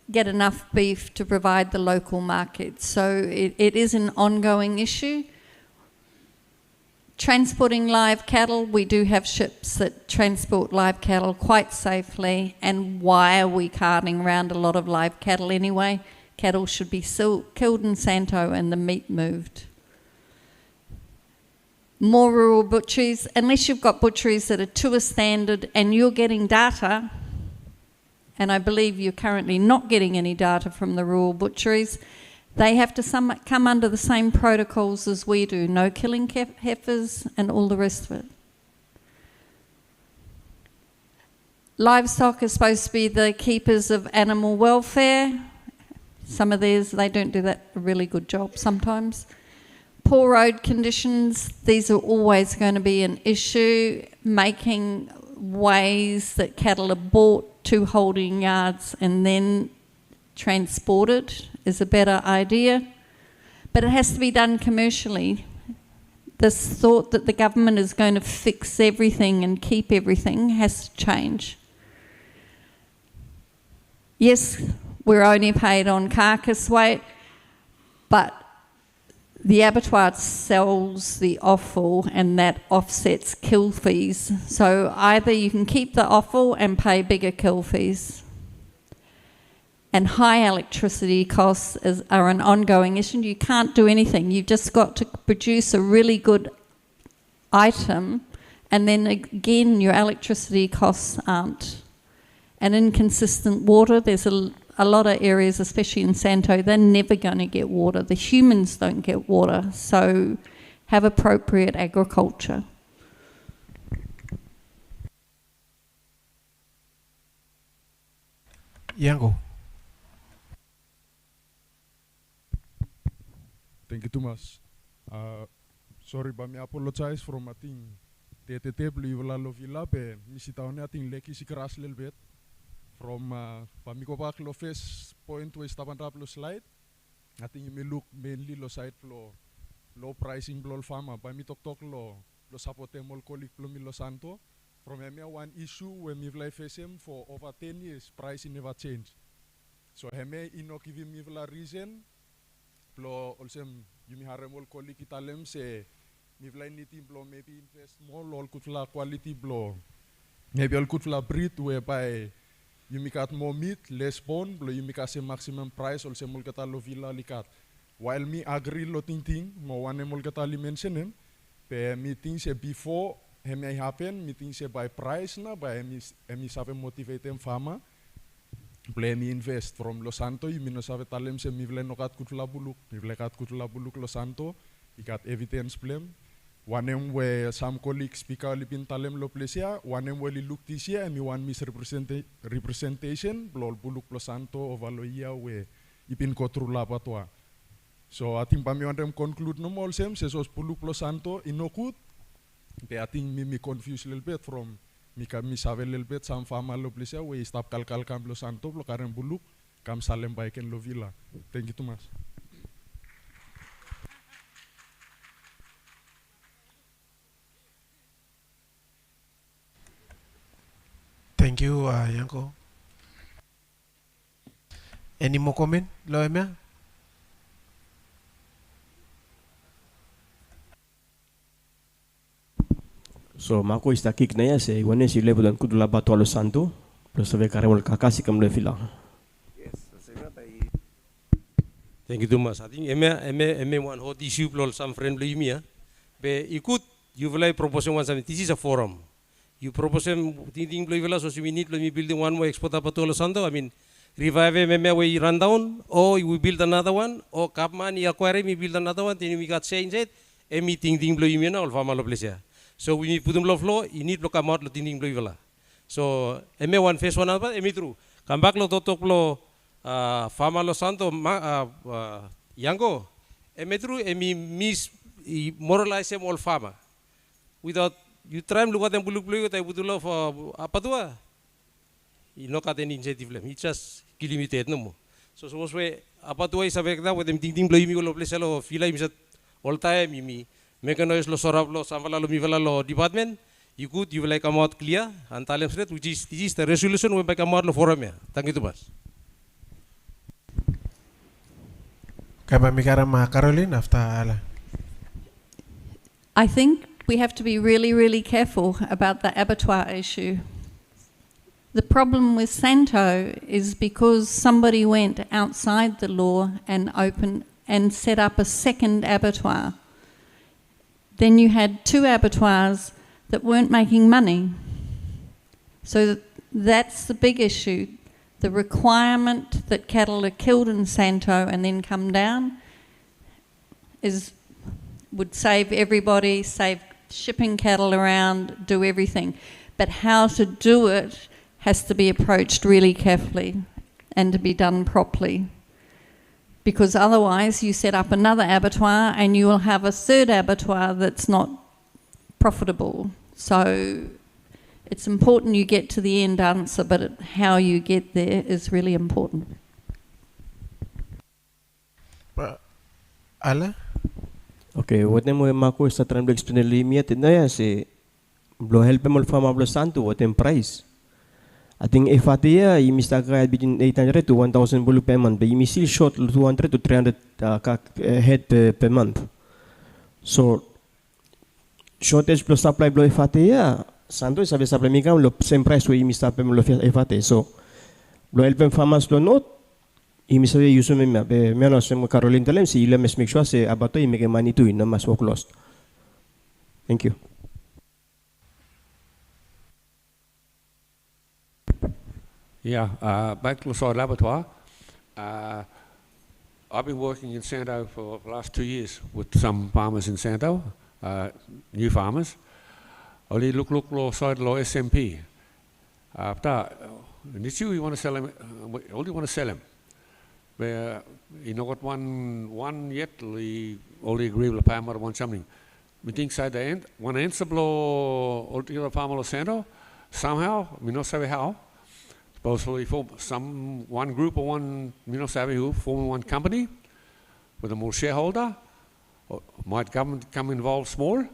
Speaker 3: get enough beef to provide the local market. So it is an ongoing issue. Transporting live cattle, we do have ships that transport live cattle quite safely. And why are we carting around a lot of live cattle anyway? Cattle should be killed in Santo and the meat moved. More rural butcheries, unless you've got butcheries that are to a standard and you're getting data, and I believe you're currently not getting any data from the rural butcheries, they have to come under the same protocols as we do, no killing heifers and all the rest of it. Livestock is supposed to be the keepers of animal welfare. Some of theirs, they don't do that a really good job sometimes. Poor road conditions, these are always going to be an issue. Making ways that cattle are brought to holding yards and then transported is a better idea. But it has to be done commercially. This thought that the government is going to fix everything and keep everything has to change. Yes, we're only paid on carcass weight, but the abattoir sells the offal and that offsets kill fees. So either you can keep the offal and pay bigger kill fees. And high electricity costs are an ongoing issue. You can't do anything. You've just got to produce a really good item, and then again your electricity costs aren't. And inconsistent water, there's a lot of areas, especially in Santo, they're never going to get water. The humans don't get water, so have appropriate agriculture.
Speaker 1: Yango.
Speaker 12: Thank you, Thomas. Sorry, but I apologize for my thing. TTT Vila Vila, but I think Leki si crash a little bit. From Pamiko back lo first point we stop and up lo slide. I think you may look mainly lo side lo low pricing lo farmer. By me talk lo supportem all colleague lo mi lo santo. From here one issue when me vla FSM for over 10 years pricing never change. So heme ino give me vla reason. Lo also you me harem all colleague italem se me vla niti blo maybe invest more all could vla quality blo maybe al kut la breed whereby you mikat more meat, less bone, blo you mikase maximum price also mul kata lo Vila likat. While me agree lo ting mo wane mul kata li mentionem, pe meeting se before hemi happen, meeting se by price na by hemi save motivate em fama. Ble mi invest from Los Santo, you mino save talem se mi vle nokat kutula buluk, mi vle kat kutula buluk Los Santo, ikat evidence blem. Wanem we some colleagues speak lipin talem lo plesia, wanem we li look this year, mi wan representation, blol buluk Los Santo o valoia we ipin kotrula patwa. So ating pami wanem conclude no mol sem, se sos buluk Los Santo inokut, pe ating mi confuse little bit from mi save little bit sam fama lo plesia we stop kalkal kam Los Santo lo karen buluk kam salem baiken lo Vila. Thank you too much.
Speaker 1: Thank you, Yanko. Any more comment, Lo Emea?
Speaker 4: So mako istakik na ya se wane si lebu dan kudula batu Los Santo, plus save karemol kakasi kam le Vila.
Speaker 9: Thank you too much. I think eme one hot issue plol some friendly me be ikut you will propose one something. This is a forum. You propose thinking play Vila so we need to building one more export up to Los Santo. I mean revive eme we run down or we build another one or Capman acquire me build another one then we got change it e meeting ding blow me na all fama lo plesia. So we need put them low flow, you need to come out lo thinking blow Vila. So eme one face one other eme true. Come back lo totok lo fama Los Santo Yango eme true eme miss moralize em all fama. Without you try and look at them blue they would love apa tua. You no got any incentive lem. It's just limited no more. So suppose we apa tua is avek da with them ting blow me lo place lo Vila misat all time me mechanize lo sorab lo samvala lo mivala lo department. You could you will like come out clear and talem straight which is this is the resolution we make come out lo forum ya. Thank you too much.
Speaker 1: Kaba mikara Caroline after Ala.
Speaker 3: I think we have to be really, really careful about the abattoir issue. The problem with Santo is because somebody went outside the law and opened and set up a second abattoir. Then you had two abattoirs that weren't making money. So that's the big issue. The requirement that cattle are killed in Santo and then come down would save everybody, save shipping cattle around, do everything. But how to do it has to be approached really carefully and to be done properly. Because otherwise you set up another abattoir and you will have a third abattoir that's not profitable. So it's important you get to the end answer, but how you get there is really important.
Speaker 1: Ala?
Speaker 4: Okay, what name mako sa tram explain limit na ya si blo help mo fama Los Santo what price. Ating FATA imista ka between 800 to 1000 bulu per month, but you still short 200 to 300 head per month. So shortage plus supply blo FATA Santo sabe supply mi kam lo same price we imista pe lo FATA. So blo help farmers lo not imisa ye yuso me no sem Caroline talem si ile mes make sure se abato i make money to in mas work lost. Thank you.
Speaker 7: Yeah, back to the laboratory. I've been working in Santo for the last 2 years with some farmers in Santo, new farmers. Only look lo side lo SMP. After you want to sell them, only want to sell them. But you know what one yet we only agree with the farmer on something. We think side the end one answer blow altogether farmer lo Santo somehow we not say how. Supposedly form one group or one savvy who form one company with a more shareholder, or might government come involved small,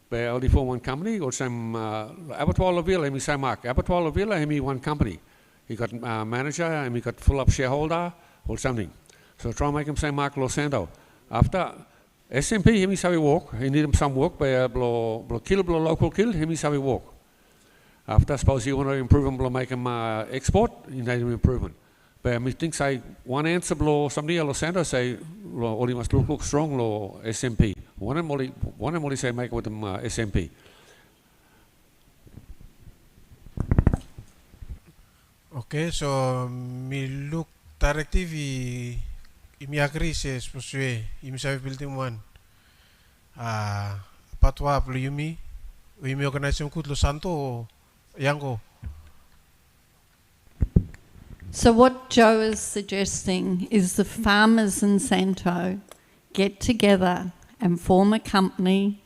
Speaker 7: but only form one company or some abattoir of Vila, he say Mark, abattoir of Vila, he one company. He got manager and he got full up shareholder or something. So try and make him say Mark Los Santo. After SMP, he say walk, he need him some work, but blow kill, blow local kill, he say walk. After, I suppose you want to improve them, blo make them export, you need to improve them. But I think say one answer, blo somebody else Santo say, all you must look strong, lo SMP. One of them only say make it with them SMP.
Speaker 1: Okay, so mi look directive i mi agree se spusue i mi sabe building one. Patwa plo yumi mi organization kut lo santo yango.
Speaker 3: So what Joe is suggesting is the farmers in Santo get together and form a company,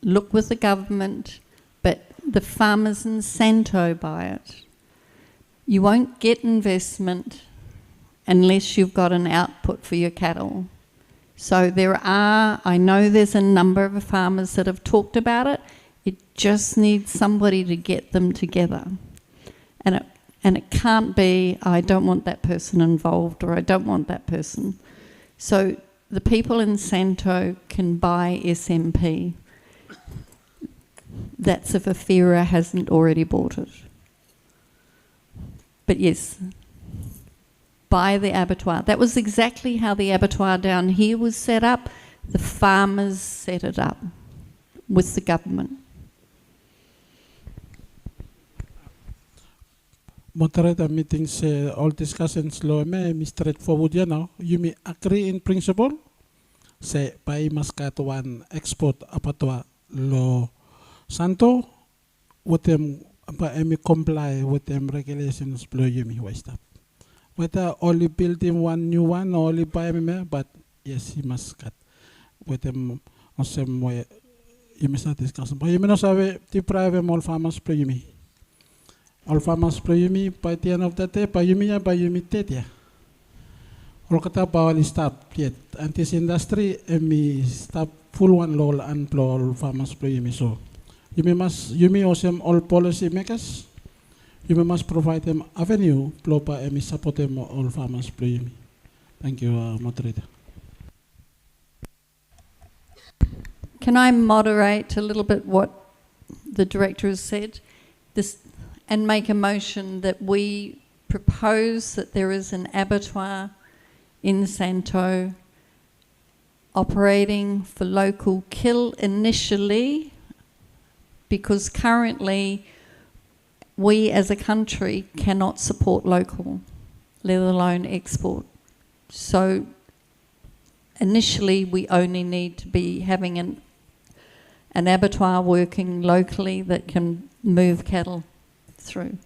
Speaker 3: look with the government, but the farmers in Santo buy it. You won't get investment unless you've got an output for your cattle. So I know there's a number of farmers that have talked about it. It just needs somebody to get them together. And it can't be, I don't want that person involved or I don't want that person. So the people in Santo can buy SMP. That's if Afira hasn't already bought it. But yes, buy the abattoir. That was exactly how the abattoir down here was set up. The farmers set it up with the government.
Speaker 2: Moderator meetings, all discussions lo me straightforward ya now. You may agree in principle. Say by Mascatuan export abattoir lo Santo with them. But I comply with them regulations below you me waste up. Whether only building one new one or only buy me, but yes, he must cut with them on some way. You must not discuss. But you may not have the private all farmers play me. All farmers play me by the end of the day, by you me, tetia. All kata bawal stop yet. And this industry, me stop full one lol and all farmers play me so. You may also all policy makers. You must provide them avenue, plopa and support them all farmers play me. Thank you, moderator.
Speaker 3: Can I moderate a little bit what the director has said? And make a motion that we propose that there is an abattoir in Santo operating for local kill initially, because currently we as a country cannot support local, let alone export. So initially we only need to be having an abattoir working locally that can move cattle through.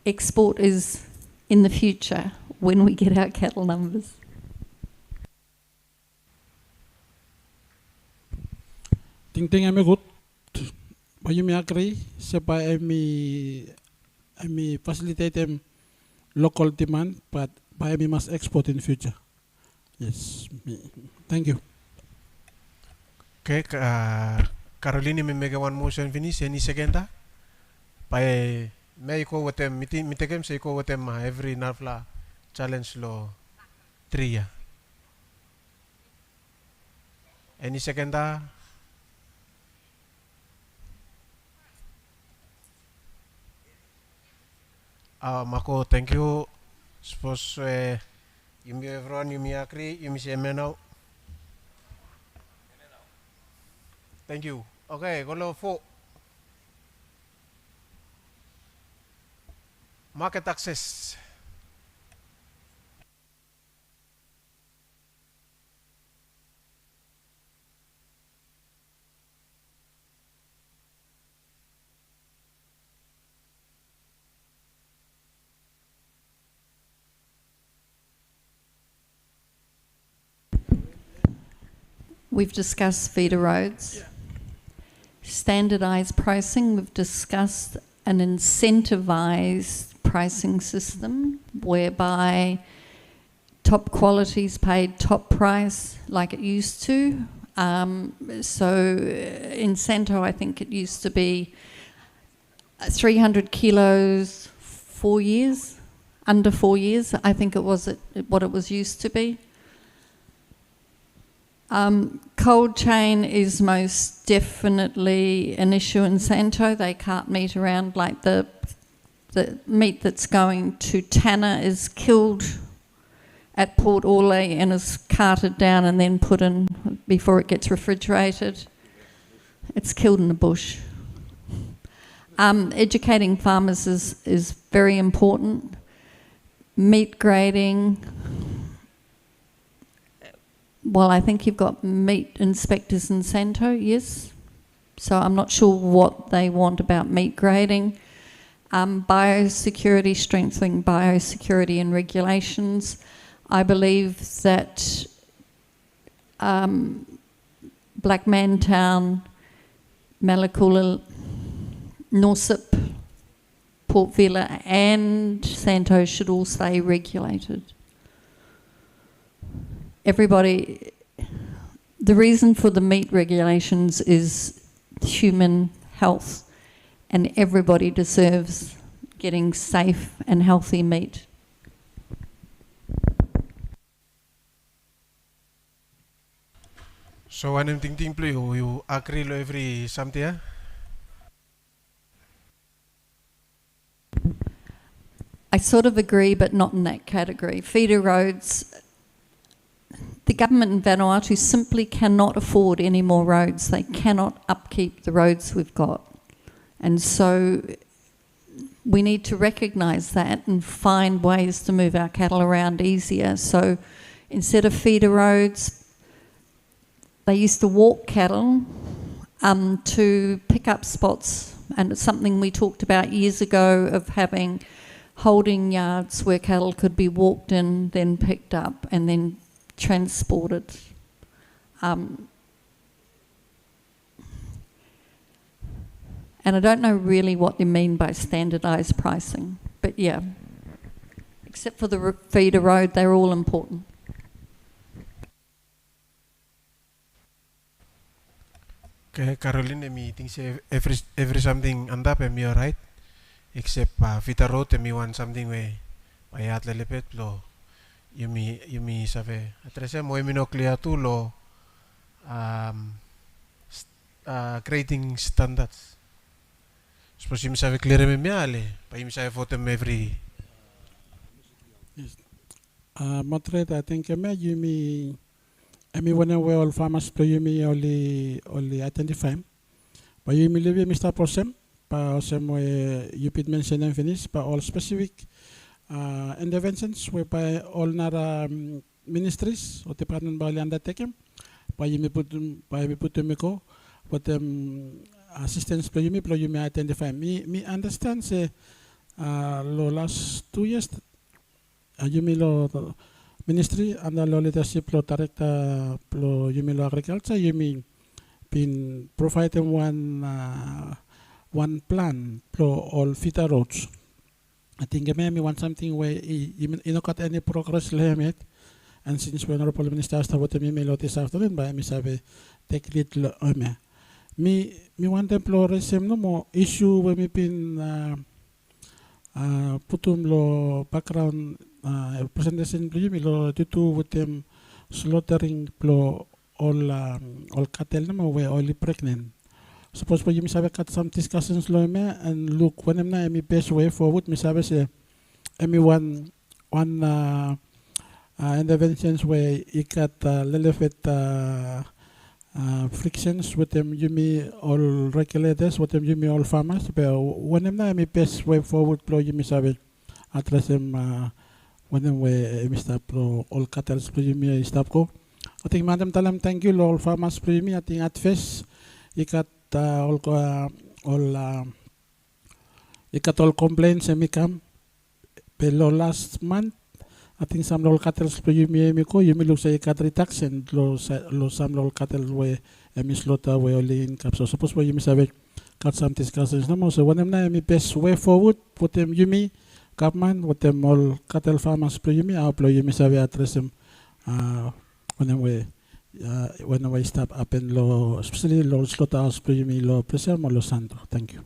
Speaker 3: Export is in the future when we get our cattle numbers.
Speaker 2: Ting I'm good. But you may agree, so by me facilitate them local demand, but by me must export in the future. Yes, thank you.
Speaker 1: Okay, Caroline may make one motion finish. Any second? By may go with them, meeting say go with them every Narfla challenge law 3. Any second? Mako, thank you. Suppose you may everyone, you may agree, you may say now. Thank you. Okay, go for market access.
Speaker 3: We've discussed feeder roads, standardised pricing. We've discussed an incentivised pricing system whereby top quality is paid top price like it used to. So in Santo, I think it used to be 300 kilos, 4 years, under 4 years. I think it was what it was used to be. Cold chain is most definitely an issue in Santo. They cart meat around, like the meat that's going to Tanner is killed at Port Orley and is carted down and then put in before it gets refrigerated. It's killed in the bush. Educating farmers is very important. Meat grading. Well, I think you've got meat inspectors in Santo, yes. So I'm not sure what they want about meat grading. Biosecurity, strengthening biosecurity and regulations. I believe that Blackmantown, Malakula, Norsip, Port Vila and Santo should all stay regulated. Everybody, the reason for the meat regulations is human health, and everybody deserves getting safe and healthy meat.
Speaker 1: So when I'm thinking, you agree lo every something?
Speaker 3: I sort of agree, but not in that category. Feeder roads, the government in Vanuatu simply cannot afford any more roads. They cannot upkeep the roads we've got. And so we need to recognise that and find ways to move our cattle around easier. So instead of feeder roads, they used to walk cattle to pick up spots, and it's something we talked about years ago of having holding yards where cattle could be walked in, then picked up and then transported. And I don't know really what they mean by standardised pricing, but yeah, except for the feeder road, they're all important.
Speaker 1: Okay, Caroline, me think say every something and up and you're right. Except Vita Road, me want something where I had a little bit low. You me save. Atrese mo no clear to lo grading standards. Suppose you save clear me ale, pa you save for them every.
Speaker 2: Yes. Moderator, I think you when we all farmers to you only identify. But you me leave Mr. Prosem. Pa osem you did mention and finish, but all specific interventions whereby all nara ministries or department by undertaken. Pa you me put me go, but assistance to you me identify. Me understand say lo last 2 years you me lo ministry and lo leadership lo director lo you me lo agriculture you me been providing one plan for all feeder roads. I think maybe want something where you not got any progress yet. And since when Honorable Minister asked about me this afternoon, by me say take little me want them to raise no more issue when me been putum lo background presentation me lo to do with them slaughtering plo all cattle no where only pregnant. Suppose for you, Miss Abe, cut some discussions lo me and look when I'm not best way forward, Miss Abe say, one interventions where you got little bit frictions with them, you me all regulators, with them you me all farmers. But when I'm not best way forward, blow you Miss Abe, address them when I'm way Mr. Pro all cattle, you me stop go. I think Madam Talam, thank you, all farmers, me. I think at first you got all complaints and me come. But last month, I think some local cattle you me look say cat reduction some local cattle where me slaughter where only in cap. So suppose where you miss have got some discussions no more. So when I'm not me best way forward, put them you me government with them all cattle farmers you me I'll you miss have address them when we stop up in law, especially law slaughterhouse, me law preserve or santo. Thank you.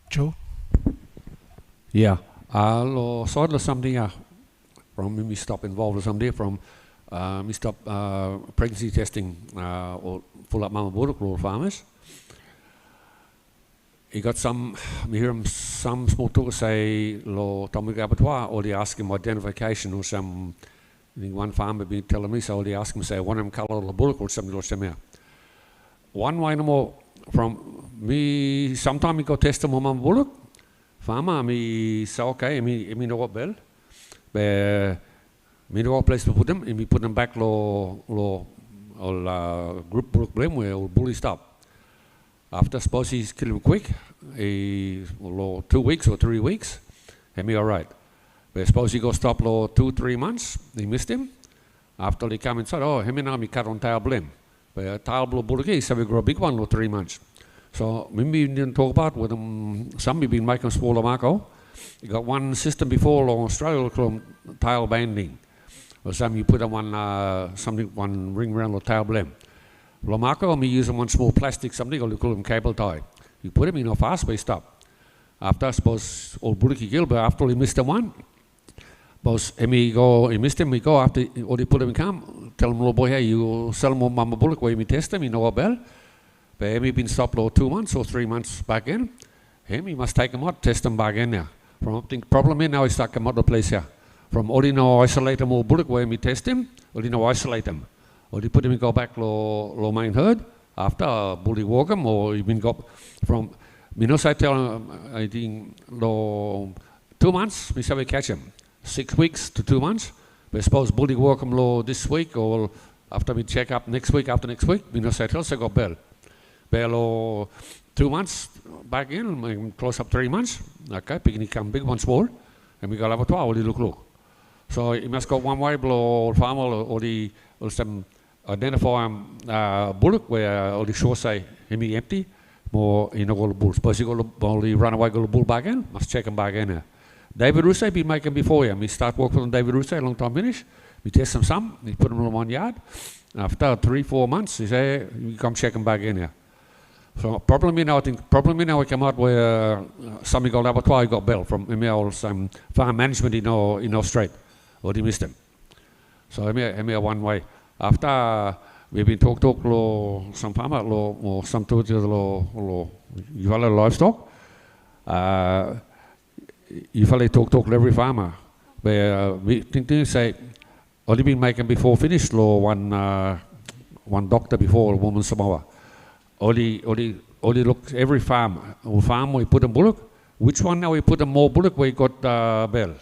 Speaker 1: Joe?
Speaker 7: Yeah. Lo sort of something from me stop involved with somebody from we stop pregnancy testing or full up mama bullock for farmers. He got some, we hear him, some small talk say, lo Tommy Abattoir, or they ask him identification or some, I think one farmer been telling me, so they ask him, say, one of them colour of the bullock or something like that. One way no more from me, sometime we go test him on mama bullock. Farmer, me say, okay, me know what bell. But me know what place to put them, and we put them back group bullock blame where bully stop. After suppose he's kill him quick, 2 weeks or 3 weeks, and me all right. But suppose he go stop 2-3 months, he missed him. After he come inside, oh, him and I me cut on tail blame. But tail blue bullock, he said we grow a big one 3 months. So maybe we didn't talk about with them. Some we been making smaller Marco. You got one system before in Australia called tail banding. Or some you put on one ring around the tail blame. Marco, me using one small plastic something, or you call them cable tie. You put him in a fast, but stop. After I suppose old bullocky kill, but after he missed him one, boss he missed him, we go after or they put him in come, tell him little boy, hey, you sell him on mama bullock where you test him, you know what bell. But he been stopped 2 months or 3 months back in. He must take him out, test him back in there. From think problem in now he stuck him out the place here. From all isolate him or bullock where we test him, or isolate him. Or they put him in go back lo main herd after bully walk him, or you been go from I tell him I think 2 months we say we catch him 6 weeks to 2 months. But suppose bully walk him this week or after we check up next week after next week say tell say go bell 2 months back in close up 3 months okay picking come big one small and we got abattoir or look. So you must go one way blow farmer or some identify bullock where all the shore say him empty, more all the bulls. Suppose you go only run away, go the bull back in, must check him back in there. David Russe be making before him. We start working on David Russe, long time finish. We test him some, we put him in 1 yard. After 3-4 months, he say, you come check him back in here. So problem we come out where somebody got abattoir, got bell from some farm management straight, or they missed him. So one way. After we've been talk some farmer or some to you follow livestock. You follow talk every farmer. Where we think they say only been making before finished one doctor before a woman Samoa. Only look every farm we put a bullock. Which one now we put a more bullock where you got bell?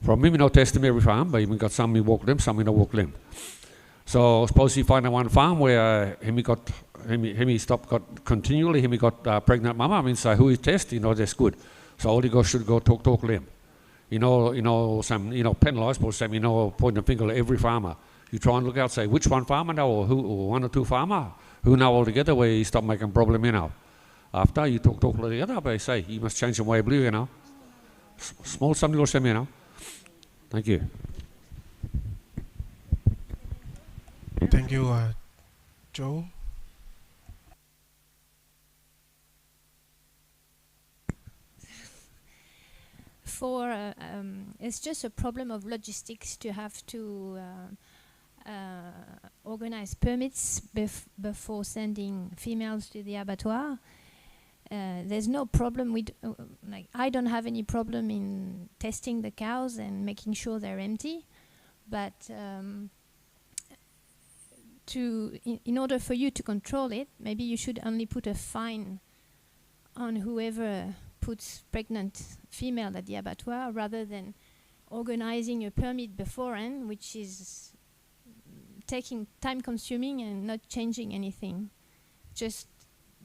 Speaker 7: From me, we don't test them every farm, but we got some we walk them, some we don't walk them. So suppose you find one farm where he stopped got continually, he got pregnant mama, I mean say who he test, that's good. So all you should go talk them. Some penalise for some, point the finger at every farmer. You try and look out, say which one farmer now or who or 1 or 2 farmer who now all together where you stop making problem After you talk together, but say you must change the way of blue, Small something or some, Thank you.
Speaker 1: Thank you, Joe.
Speaker 13: It's just a problem of logistics to have to organize permits before sending females to the abattoir. There's no problem. I don't have any problem in testing the cows and making sure they're empty, but in order for you to control it, maybe you should only put a fine on whoever puts pregnant female at the abattoir, rather than organizing a permit beforehand, which is taking time consuming and not changing anything. Just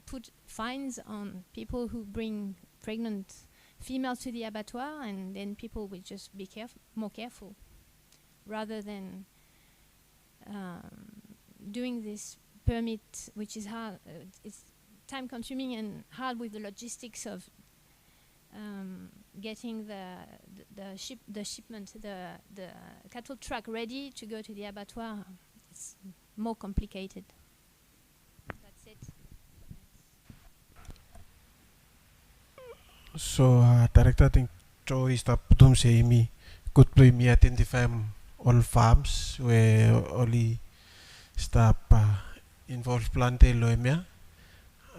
Speaker 13: put fines on people who bring pregnant females to the abattoir, and then people will just be more careful, rather than doing this permit, which is hard. It's time consuming and hard with the logistics of getting the shipment, the cattle truck ready to go to the abattoir. It's more complicated. That's it.
Speaker 1: So, Director, I think Joe is the putum say me good play me identify all farms where only stop involved plante lo emia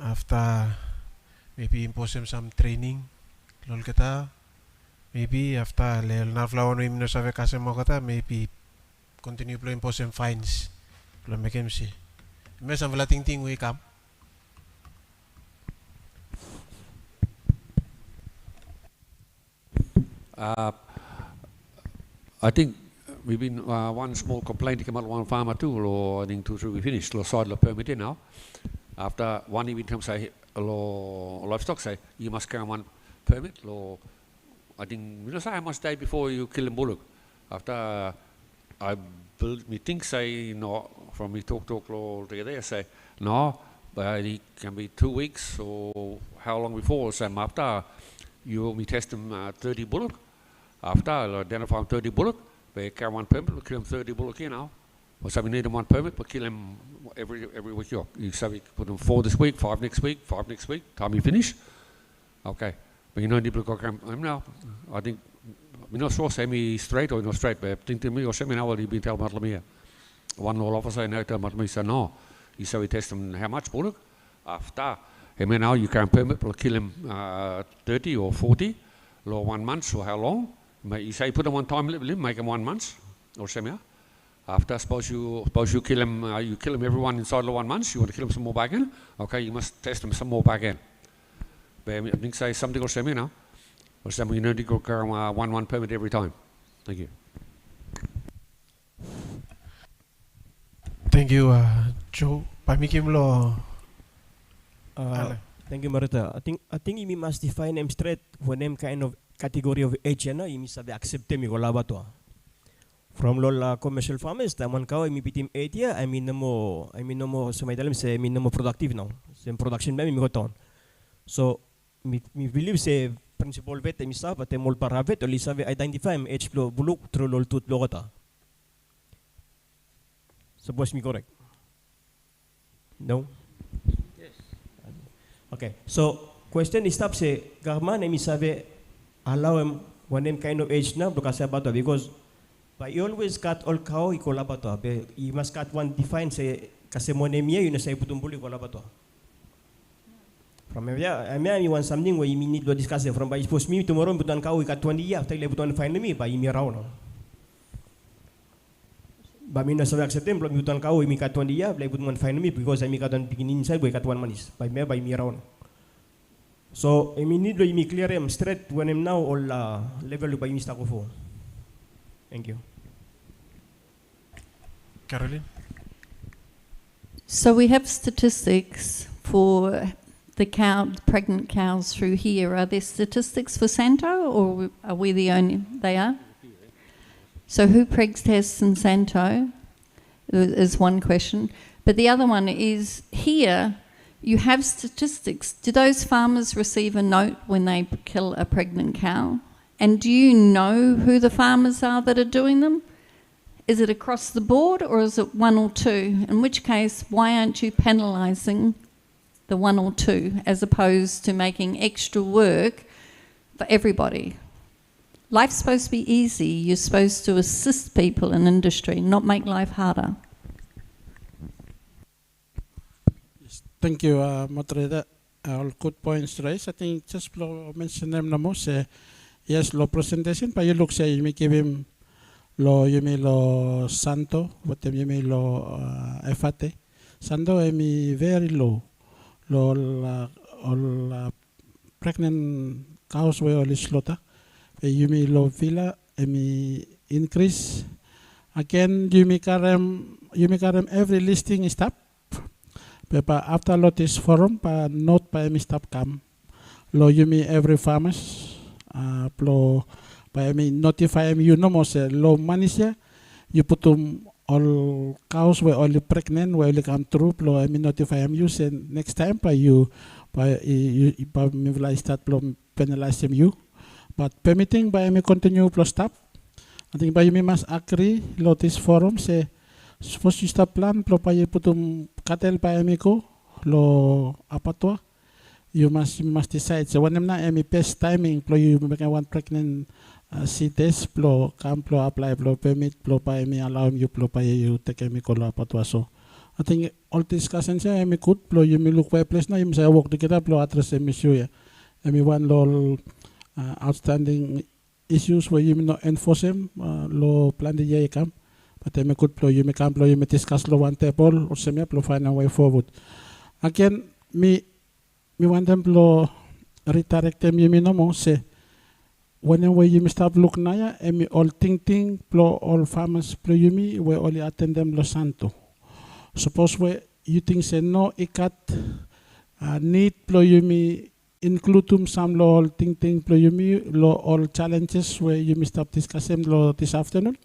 Speaker 1: after maybe impose some training lol kata maybe after le na flower no imno save kase mo kata maybe continue plo impose fines plo mekem si me sam vla ting ting we kam
Speaker 7: I think we've been one small complaint came out one farmer too, or I think 2 3 we finished. Lo side lo permit now. After one even time say lo livestock say you must carry one permit. Lo I think you know say how much day before you kill a bullock. After I build me think say no from me talk lo together say no, but it can be 2 weeks or how long before. So after you me test them 30 bullock. After I identify 30 bullock, we carry one permit, we kill them 30 bullock here now. Or so we need them one permit, we kill them every week. You say we put them 4 this week, 5 next week, 5 next week. Time you finish, okay. But you know, people go now. I think we're not sure say me straight or not straight, but I think to me or say me now what you been telling about me. One law officer now tell me say no. You say we test them how much bullock after. I mean now you can permit, we'll kill them 30 or 40, law 1 month or how long. You say put them on time limit, make them 1 month or something. After suppose you kill them, everyone inside the 1 month. You want to kill them some more back in. Okay, you must test them some more back in. But I think say something or something now. Or something you need to go carry 1 permit every time. Thank you.
Speaker 1: thank you Joe pamikim lo
Speaker 4: Thank you, Marita. I think you must define them straight for them kind of category of age, you know, you must accept them to. From lola commercial farmers, taman kau imi pitim 8 year, I mean no more so my dalam say I mean no more productive now. Same production ba mi goton. So me believe say principal vet mi sa pate mol para vet oli sa identify m age flow buluk through lol tut logota. Suppose me correct. No? Yes. Okay. So question is stop say government mi sabe allow them one them kind of age now because about because but you always cut all cow equal about you must cut one define say kasi monemia you na say putumbuli equal about from I mean want something where you need to discuss it from by suppose me tomorrow butan cow we cut 20 years after butan finally me by me around but me na sabi accept them butan cow we cut 20 years like butan finally me because I me cut on beginning inside we cut 1 month by me around. So, I need to clear them straight when I'm now all level by Mr. Kofo. Thank you.
Speaker 1: Caroline?
Speaker 3: So we have statistics for the pregnant cows through here. Are there statistics for Santo or are we the only, they are? So who pregs tests in Santo is one question. But the other one is here, you have statistics. Do those farmers receive a note when they kill a pregnant cow? And do you know who the farmers are that are doing them? Is it across the board or is it 1 or 2? In which case, why aren't you penalising the 1 or 2 as opposed to making extra work for everybody? Life's supposed to be easy. You're supposed to assist people in industry, not make life harder.
Speaker 2: Thank you, moderator. All good points raised. I think just mention them the most. Yes, lo presentation. But you look say you may give him you may lo santo, what you may lo efate. Santo emi very low. All pregnant cows were only slaughter. You may lo Vila emi increase. Again, you may carry every listing is up. But after this forum, but not by Mr. Cam, lo you me every farmers, by me notify me you know most low manager, you put all cows were only pregnant, were only come through, lo I mean notify you say next time by me will start penalize you, but permitting by me continue plus stop. I think by me must agree lo this forum say. Suppose you start plan, lo pa putum cattle pa amico, lo apatua. You must decide. So when I'm not best timing, you make one pregnant CITES plo kam plo apply plo permit plo pa mi allow you plo pa you take mi ko la patwa so I think all discussion siya mi kut plo you mi look place na yung sa work dikita plo address mi issue ya mi one lo outstanding issues where you no enforce him lo plan di ye kam but mi kut plo you mi kam plo you mi discuss lo one table or semia plo find a way forward again mi want them plo redirect them you mi no mo say whenever you stop look naya emi all ting plo all farmers plo yumi we only attend them lo santo suppose we you think say no ikat need plo yumi include some lo all ting plo yumi lo all challenges where you stop discussing lo this afternoon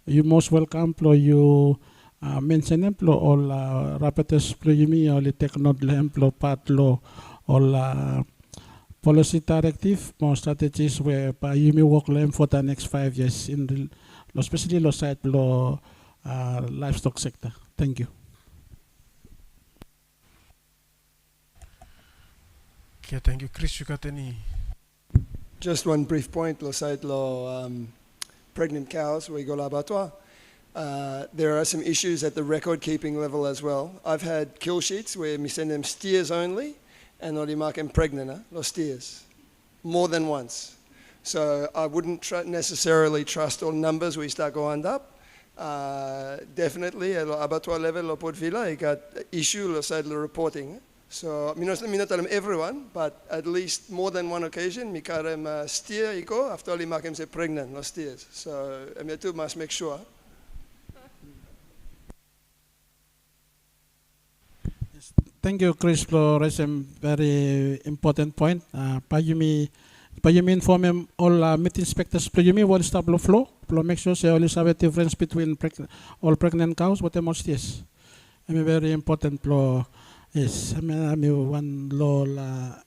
Speaker 2: you most welcome plo you mention them plo all rapporteurs plo yumi only take note lem plo part lo all policy directive, more strategies where you may work learn for the next 5 years in the, especially the side law livestock sector. Thank you.
Speaker 1: Okay, thank you. Chris, you got any?
Speaker 11: Just one brief point, side law pregnant cows, we go l'abattoir. There are some issues at the record keeping level as well. I've had kill sheets where we send them steers only, and only mark them pregnant, los steers, more than once. So I wouldn't necessarily trust all numbers we start going up. Definitely at abattoir level, Port Vila, you got issue, side reporting. So I not tell them everyone, but at least more than one occasion, we got them steer, after all, mark them say pregnant, los steers. So I mean, too must make sure.
Speaker 2: Thank you, Chris, for raising very important point. Payumi inform all meat inspectors. Payumi will stop the flow. Make sure they always have a difference between all pregnant cows. What the most yes, I mean very important. Yes, I mean one law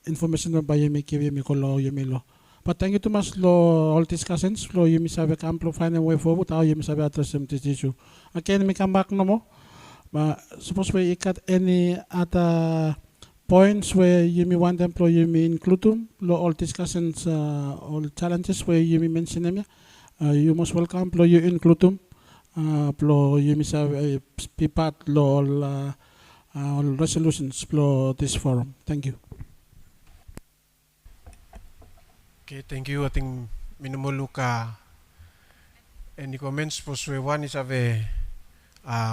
Speaker 2: information Payumi give me call Yumi law. But thank you too much law all discussions. Law you must have a camp find a way forward. How you must have address this issue. Again, we come back no more. Suppose we got any other points where you may want them, you may include them, all discussions, all challenges where you may mention them. You most welcome, you include them, you may be part all resolutions, this forum. Thank you.
Speaker 1: Okay, thank you. I think minimal look any comments? Suppose we one is have a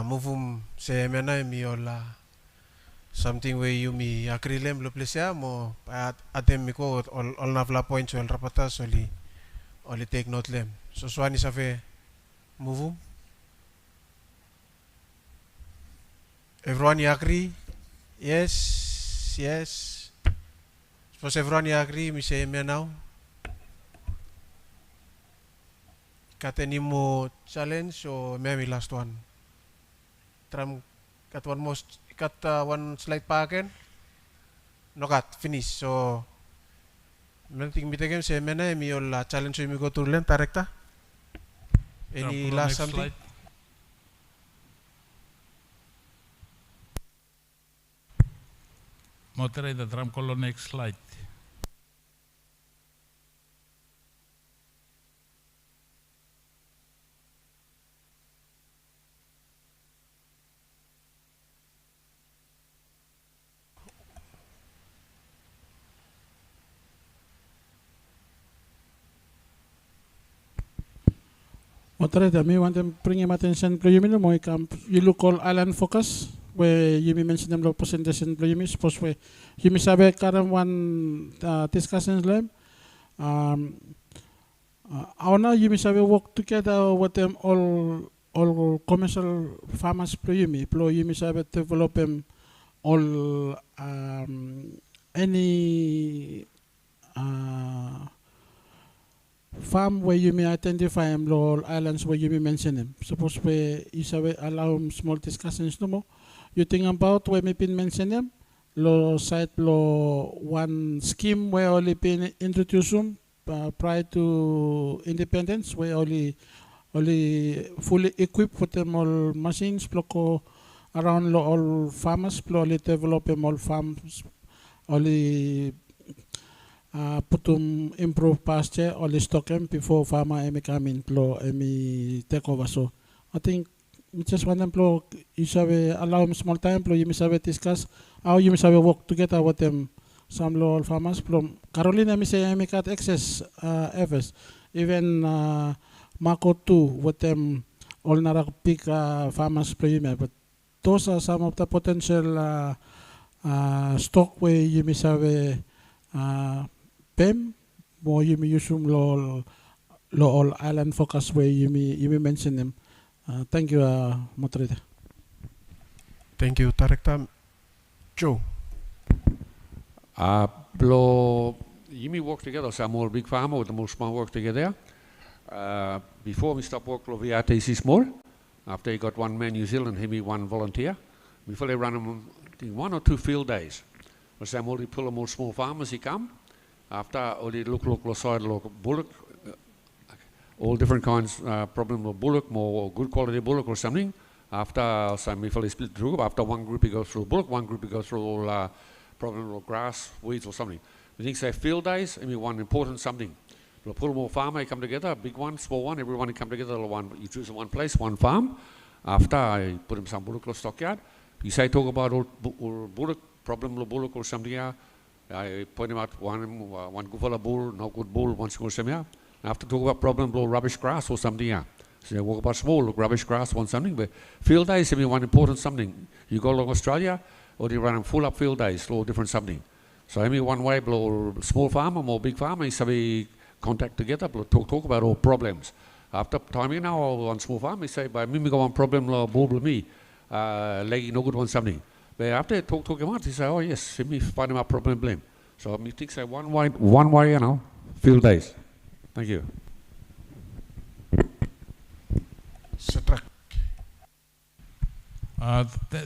Speaker 1: movum se mena mi ola something where you mi akrilem lo plesia mo atem mi ko all navla points all rapatas oli take note lem so swani safe movum everyone agree yes suppose everyone agree mi se mena kateni challenge or maybe last one Tram kat one slide pa akin. No kat finish. So nothing mitegem se mena mi ol challenge mi go turlen tarekta. Any last something? Slide.
Speaker 6: Moderator, drum call next slide.
Speaker 2: Moderator, me want to bring him attention. You look all island focus where you may mention them presentation. You suppose where you may have current one discussions lem. Now you may have work together with them all commercial farmers. You may have develop them all any. Farm where you may identify them, all islands where you may mention them. Suppose where you say allow small discussions no more. You think about where may been mention them. Law site law one scheme where only been introduced prior to independence, where only fully equipped with them all machines, block around all farmers, only develop them all farms, only putum improve pasture or stock em before farmer emi come in plo emi take over. So I think we just want them plo you sabe allow them small time plo you sabe discuss how you sabe work together with them some local farmers plo Carolina mi say emi cut excess efforts even Marco too with them all nara big farmers plo you but those are some of the potential stock where you may have PEM or you may use them all island focus where you may mention them. Thank you, moderator.
Speaker 1: Thank you, Director. Joe.
Speaker 7: You may work together, some more big farmer with the more small work together. Before we stop work, we RTC small. After he got one man New Zealand, he one volunteer. Before they run him 1 or 2 field days. But some already pull them more small farmers, he come. After already look side, look bullock, all different kinds problem of bullock, more good quality bullock or something. After some he split the group, after one group he goes through bullock, one group he goes through all problem of grass, weeds or something. We think say field days, one important something. We'll pull more farmer, come together, big one, small one, everyone come together, you choose one place, one farm. After I put him some bullock or stockyard, you say talk about all bullock, problem of bullock or something. I point him out one good fellow bull, no good bull, one school something. After talk about problem of rubbish grass or something. So they walk about small, look rubbish grass, one something. But field days, one important something. You go along Australia, or they run full up field days, all different something. So one way, blow small farmer, more big farmer, he contact together, talk about all problems. After time now on small farm, he say, by me go on problem bull with me, leggy no good one something. But after talk him out, he say, oh yes, me find him a problem blame. So me think say one way, field days. Thank you.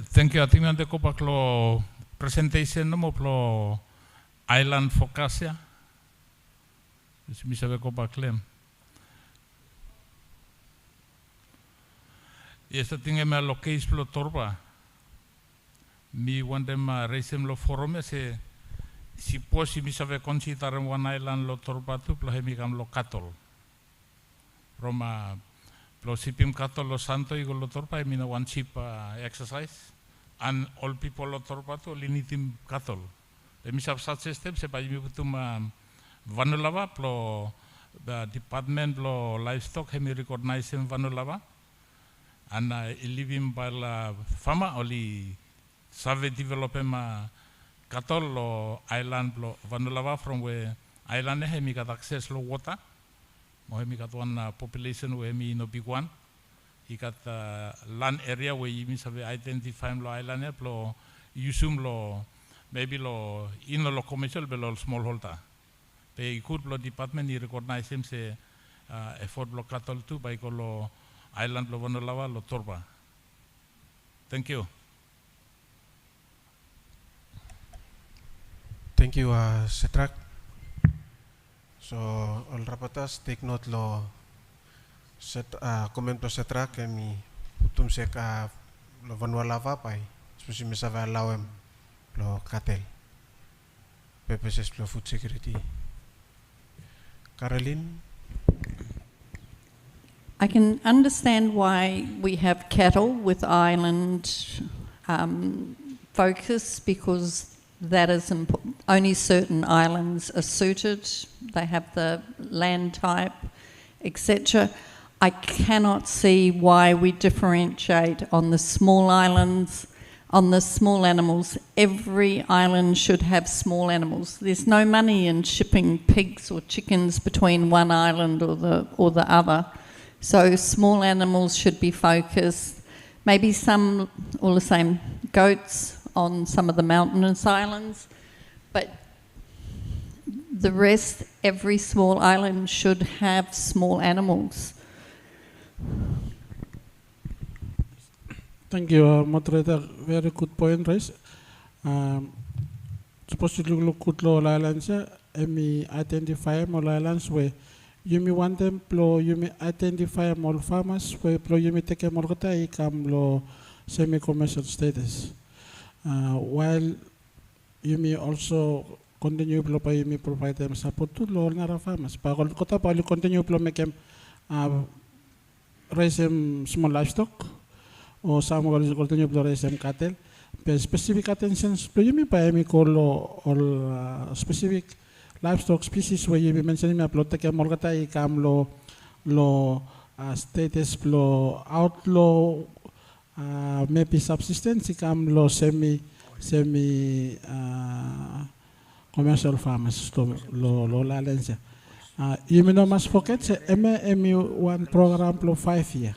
Speaker 6: Thank you. I think I'm going to presentation mo island focus ya. Bisa ko pa claim. Yes, I think I'm a location plo torba. Mi one them raisem lo forum se si posi mi sabe considerar one island lo torba tu plo hemi kam lo cattle. Roma plo sipim cattle lo santo igo lo torba mi na one cheap exercise and all people lo torba tu linitim cattle. Mi sab sat system se pa mi putum Vanulava plo the department plo livestock hemi recognize him Vanulava and living by la farmer only save develop him cattle lo island plo Vanulava from where island hemi got access lo water mo hemi got one population where hemi no big one he got land area where you save identify lo island plo usum lo maybe lo in lo commercial below small holder. They could blow department he recognize him say effort block cattle too by lo island lo Vanulava lo torba. Thank you.
Speaker 1: Thank you, Setrak. So all rapatas take note lo comment lo Setrak mi putum seka lo Vanulava pai. Especially me save allow him lo cattle. Purposes lo food security. Caroline?
Speaker 3: I can understand why we have cattle with island focus because that is important. Only certain islands are suited. They have the land type, etc. I cannot see why we differentiate on the small islands. On the small animals, every island should have small animals. There's no money in shipping pigs or chickens between one island or the other. So small animals should be focused. Maybe some, all the same, goats on some of the mountainous islands. But the rest, every small island should have small animals.
Speaker 2: Thank you, moderator. Very good point, raised. Suppose you look good low islands, me identify more islands where you may want them, you may identify more farmers where you may take a more come low semi-commercial status. While you may also continue plo pa yumi provide them support to lo nara farmers. Pa kota pa continue plo make them raise them small livestock or some continue plo raise them cattle. But specific attention plo yumi pa yumi call all specific livestock species where you mentioned me plo take molgata I kam lo status plo outlaw maybe subsistence ikam lo semi commercial farmers lo la lensa you know must forget emi one program plo 5 years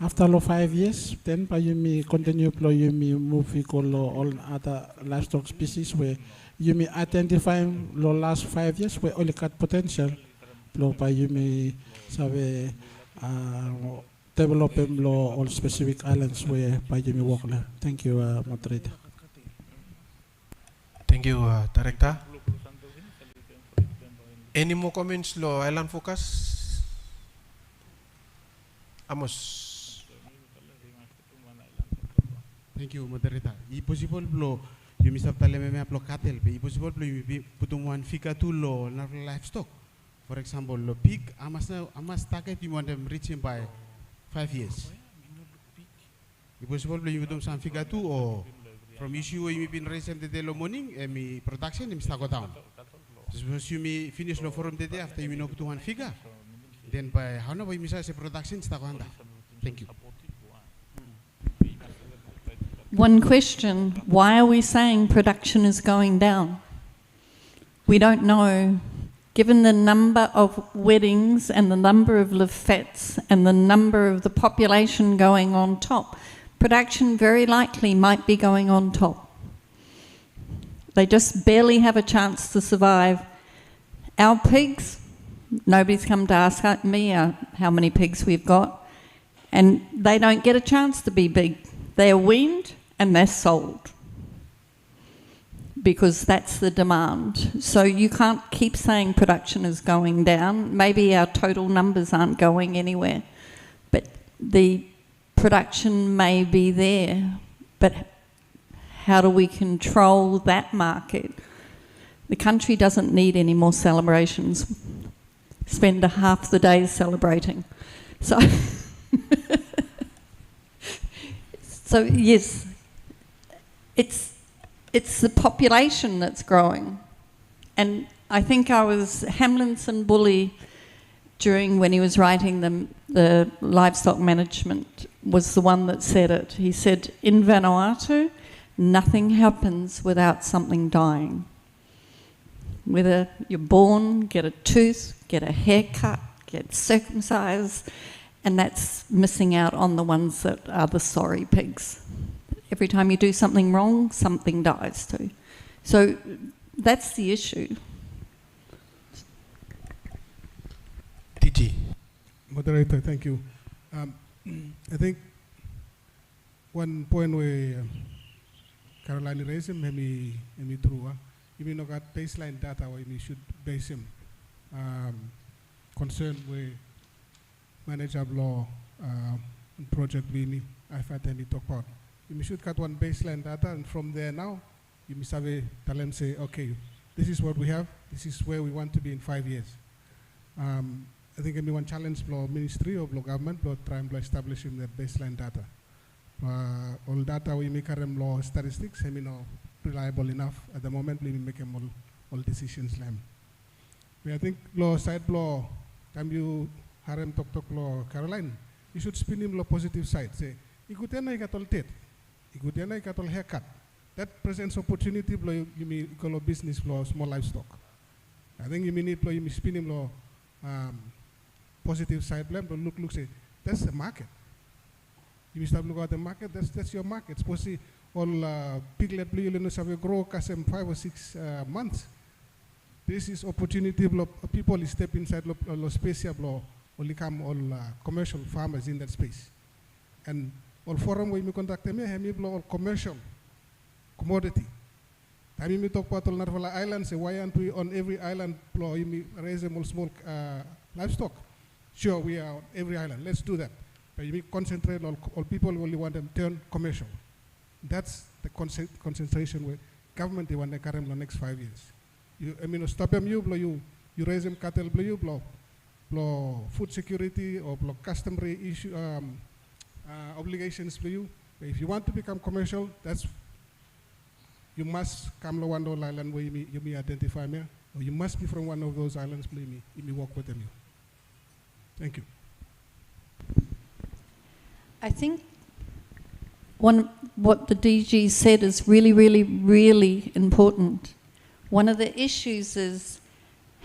Speaker 2: after lo 5 years then pa you me continue plo you me move lo all other livestock species where you me identify lo last 5 years where only got potential plo pa you me sabe develop all specific islands where by Jimmy Walker. Thank you, moderator.
Speaker 1: Thank you, Director. Any more comments, lo island focus? Amos.
Speaker 14: Thank you, moderator. Is possible lo you misap taleme me aplo cattle. Is possible lo you putung one fika tu lo livestock. For example, lo pig amas target you want them reaching by 5 years. Is possible you do some figure too or from issue you been raising the day morning and me production and start go down. Suppose you me finish the forum the day after you know to one figure. Then by how no we say production start going down. Thank you.
Speaker 3: One question, why are we saying production is going down? We don't know. Given the number of weddings and the number of live fets and the number of the population going on top, production very likely might be going on top. They just barely have a chance to survive. Our pigs, nobody's come to ask me how many pigs we've got, and they don't get a chance to be big. They're weaned and they're sold, because that's the demand. So you can't keep saying production is going down. Maybe our total numbers aren't going anywhere, but the production may be there. But how do we control that market? The country doesn't need any more celebrations. Spend half the day celebrating. So, so yes, it's the population that's growing. And I think I was Hamlinson Bully during when he was writing the livestock management was the one that said it. He said, in Vanuatu, nothing happens without something dying. Whether you're born, get a tooth, get a haircut, get circumcised, and that's missing out on the ones that are the sorry pigs. Every time you do something wrong, something dies too. So that's the issue.
Speaker 1: TG.
Speaker 15: Moderator, thank you. I think one point where Caroline raised him, maybe true. Even though got baseline data where we should base him concern with manager of law project we I've had any talk about. You should cut one baseline data, and from there now, you must have a talent say, okay, this is what we have, this is where we want to be in 5 years. I think one challenge for ministry or government for trying to establish that baseline data. All data we make them law statistics, not reliable enough at the moment. We make them all decisions. But I think law side law, time you harem talk law Caroline, you should spin him law positive side. Say, ikutena ikatol tet, ikutena ikatol haircut. That presents opportunity for you call a business for small livestock. I think you need to spin him law positive side blame, but look, say, that's the market. You start looking at the market, that's your market. Suppose all piglet blue you grow custom 5 or 6 months. This is opportunity for people step inside the space or become all commercial farmers in that space. And all forum where we conduct them, all commercial commodity. Time we talk about all Narvala Islands, say why aren't we on every island raise them all small livestock? Sure, we are on every island. Let's do that. But you concentrate on all people only want them turn commercial. That's the concentration where government they want to carry in the next 5 years. You, I mean, stop them you, you raise them cattle, you, food security or customary issue, obligations, you. If you want to become commercial, you must come to one of those islands where you may identify me, or you must be from one of those islands, you may work with them. Thank you.
Speaker 3: I think what the DG said is really, really, really important. One of the issues is,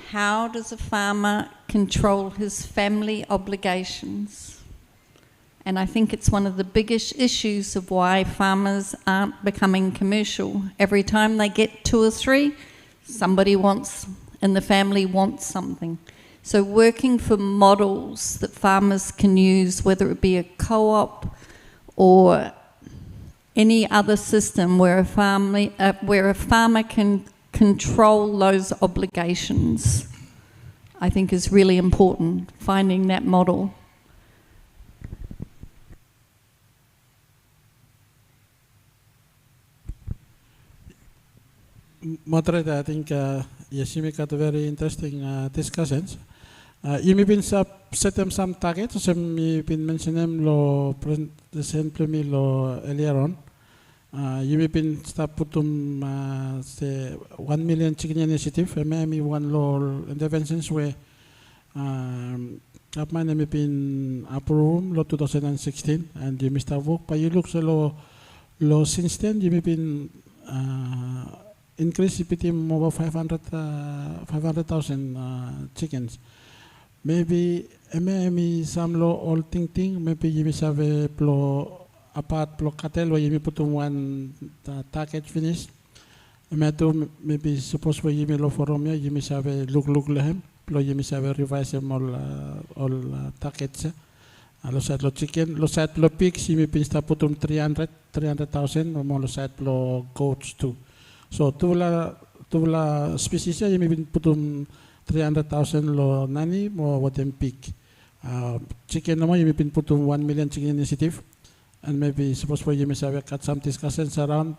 Speaker 3: how does a farmer control his family obligations? And I think it's one of the biggest issues of why farmers aren't becoming commercial. Every time they get 2 or 3, somebody in the family wants something. So working for models that farmers can use, whether it be a co-op or any other system where a farmer can control those obligations, I think is really important, finding that model.
Speaker 2: Moderator, I think yes, you got a very interesting discussions. You may been set them some targets, some you been mentioning them recently earlier on. You may been start put them say 1 million chicken initiative, maybe one law interventions where Kapman may been approved law 2016, and you may start work, but you look so law since then you may been increase between over 500,000 chickens. Maybe some law all thing maybe you may have a apart block cattle where you may put one target finish. Maybe suppose where you may law for Romeo, you may have a look lehem, you may have a revise all targets. Los at lo chicken, los at lo pigs, you may be start put 300,000 or more los at lo goats too. So tula species you may put 300,000 lo nani more what them pig. Chicken no more you may put 1 million chicken initiative, and maybe suppose for you may have cut some discussions around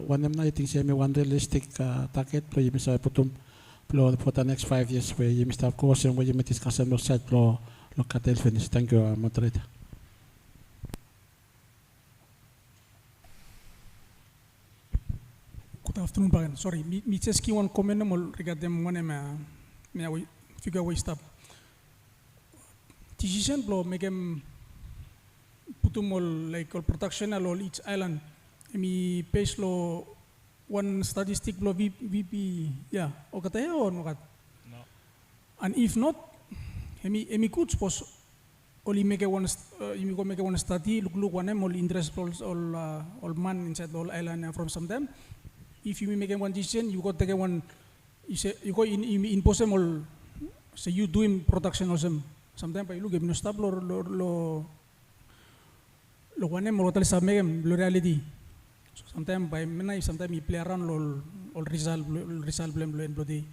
Speaker 2: one of I think me one realistic target for you may have put for the next 5 years where you may have course and where you may discuss and set lo cattle finish. Thank you, moderator.
Speaker 10: Good afternoon, Bagan. Sorry, me just key one comment regarding one me figure way stop. Decision blow make them put them all like all production all each island. Me pace lo one statistic blow VP yeah. Okay, or no? And if not, emi could suppose only make one make one study look one all interest all man inside all island from some them. If you make one decision, you got to take one. You say you go in possible. Say you doing production or sometimes you look at no stop lo one more tell make lo reality. So sometimes by many sometimes you play around all result blame lo bloody.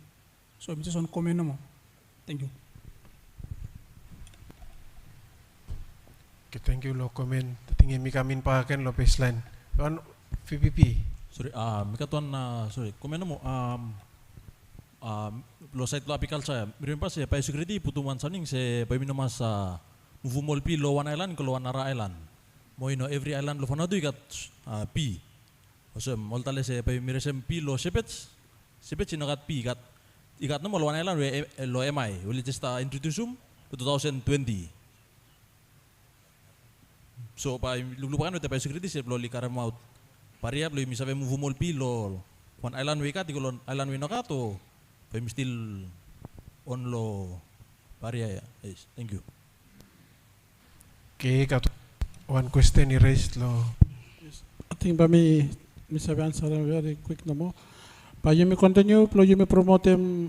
Speaker 10: So I'm just on comment no more. Thank you.
Speaker 1: Okay, thank you lo comment. Tingin mi kamin pa kan lo baseline. On VPP.
Speaker 16: Sorry, mikatuan sorry, komeno mo lo site lo apiculture. Mirin pa se biosecurity putuman saning se pamino sa muvumol pi lo one island ko lo Nara island. Mo ino every island lo fanado ikat pi. Osem moltale se pamiresem pi lo sepets inokat pi ikat no mo lo one island lo MI. Will just introduce 2020. So pa lulupakan with biosecurity se lo likaram out. Paria lo mi sabe muvumol pi lo one island we kat ko island we no kato. I'm still on lo paria. Yes, thank you.
Speaker 1: Okay, got one question you raised lo.
Speaker 2: I think by me sabe answer very quick no more. But you may continue, you may promote them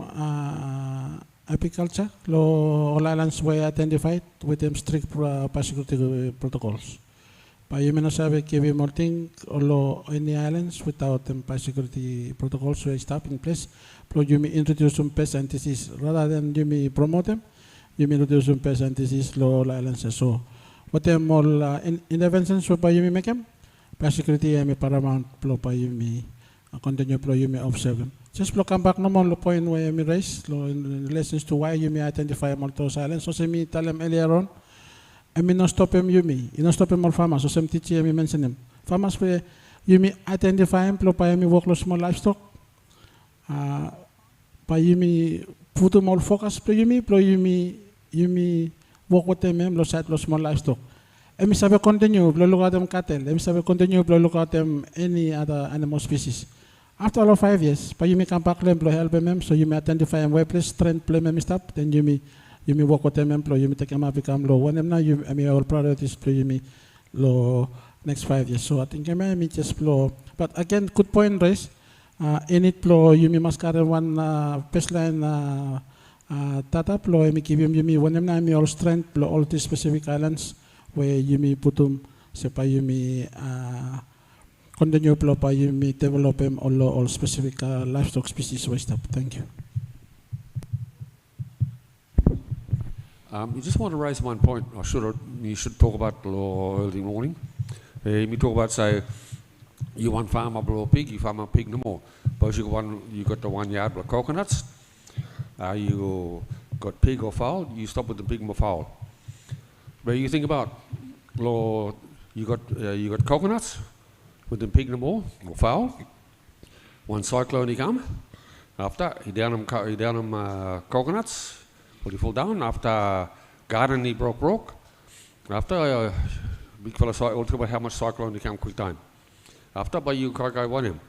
Speaker 2: apiculture. All islands were identified with them strict biosecurity protocols. But you may not have a KB molting or any islands without them biosecurity protocols were established in place. You may introduce some pests and disease rather than you may promote them. You may introduce some pests and disease all islands. So, what them all interventions by you may make them biosecurity may paramount by you may continue you may observe them. just come back no more the point where me raise in relation to why you may identify multiple silence. So say me tell them earlier on, I mean not stop him you me, you not stop him all farmers. So some teacher me mention him. Farmers where you may identify him, plo pa me work small livestock. Pa you me put them all focus plo you me work with them lo side lo small livestock. I sabe continue plo look at them cattle. I sabe continue plo look at them any other animal species. After all 5 years, pa you may come back them help them, so you may identify them where place strength play them stop, then you may work with them employ, you may take them up become low. When them now you all priorities play you may low next 5 years. So I think I may just blow. But again, good point raise. In it blow you may must carry one baseline data blow you may give you may when them now me all strength blow all these specific islands where you may put them say pa you may continue by you may develop them all specific livestock species waste up. Thank you.
Speaker 7: You just want to raise one point. You should talk about early morning. You talk about say you want farm up a pig, you farm a pig no more. But you got the 1 yard of coconuts. You got pig or fowl. You stop with the pig or fowl. But you think about you got coconuts. With them pig no more, or foul. One cyclone he come. After he down them coconuts, but he fall down. After garden he broke. After big fella all talk about how much cyclone he come quick time. After by you can't go one him.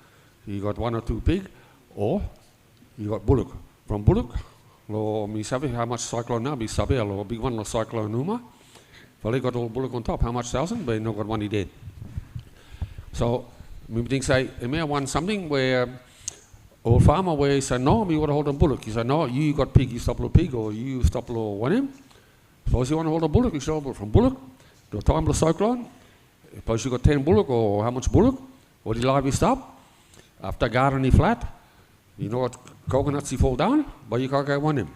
Speaker 7: You got 1 or 2 pig, or you got bullock. From bullock, lo me sabi how much cyclone now. Me sabi lo big one lo cyclone numa. Well he got all bullock on top. How much 1,000? But he no got one he dead. So, we think say, I may want something where old farmer where he said, no, we want to hold a bullock. He said, no, you got pig, you stop a pig, or you stop a one him. Suppose you want to hold a bullock, you should hold from bullock. The time of the cyclone. Suppose you got 10 bullock, or how much bullock? Or the live you stop. After garden he flat. You know what coconuts he fall down, but you can't go one him.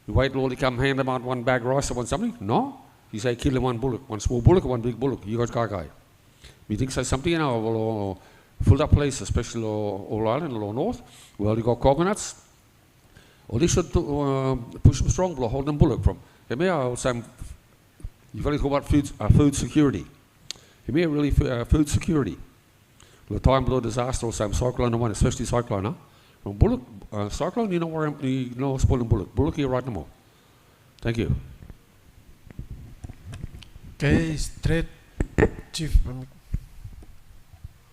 Speaker 7: You wait till he come hand him out one bag rice or one something? No. You say kill him one bullock, one small bullock or one big bullock. You got guy. We think say something now, filled up place, especially all island, all north. Well, you got coconuts. Or they should push them strong, hold them bullock from. You've only talk about food security. You may really food security. The time below disaster or some cyclone one, especially cyclone, huh? From bullock, cyclone, you know where you know spoiling bullock. Bullock here right no more. Thank you.
Speaker 1: Okay, straight chief.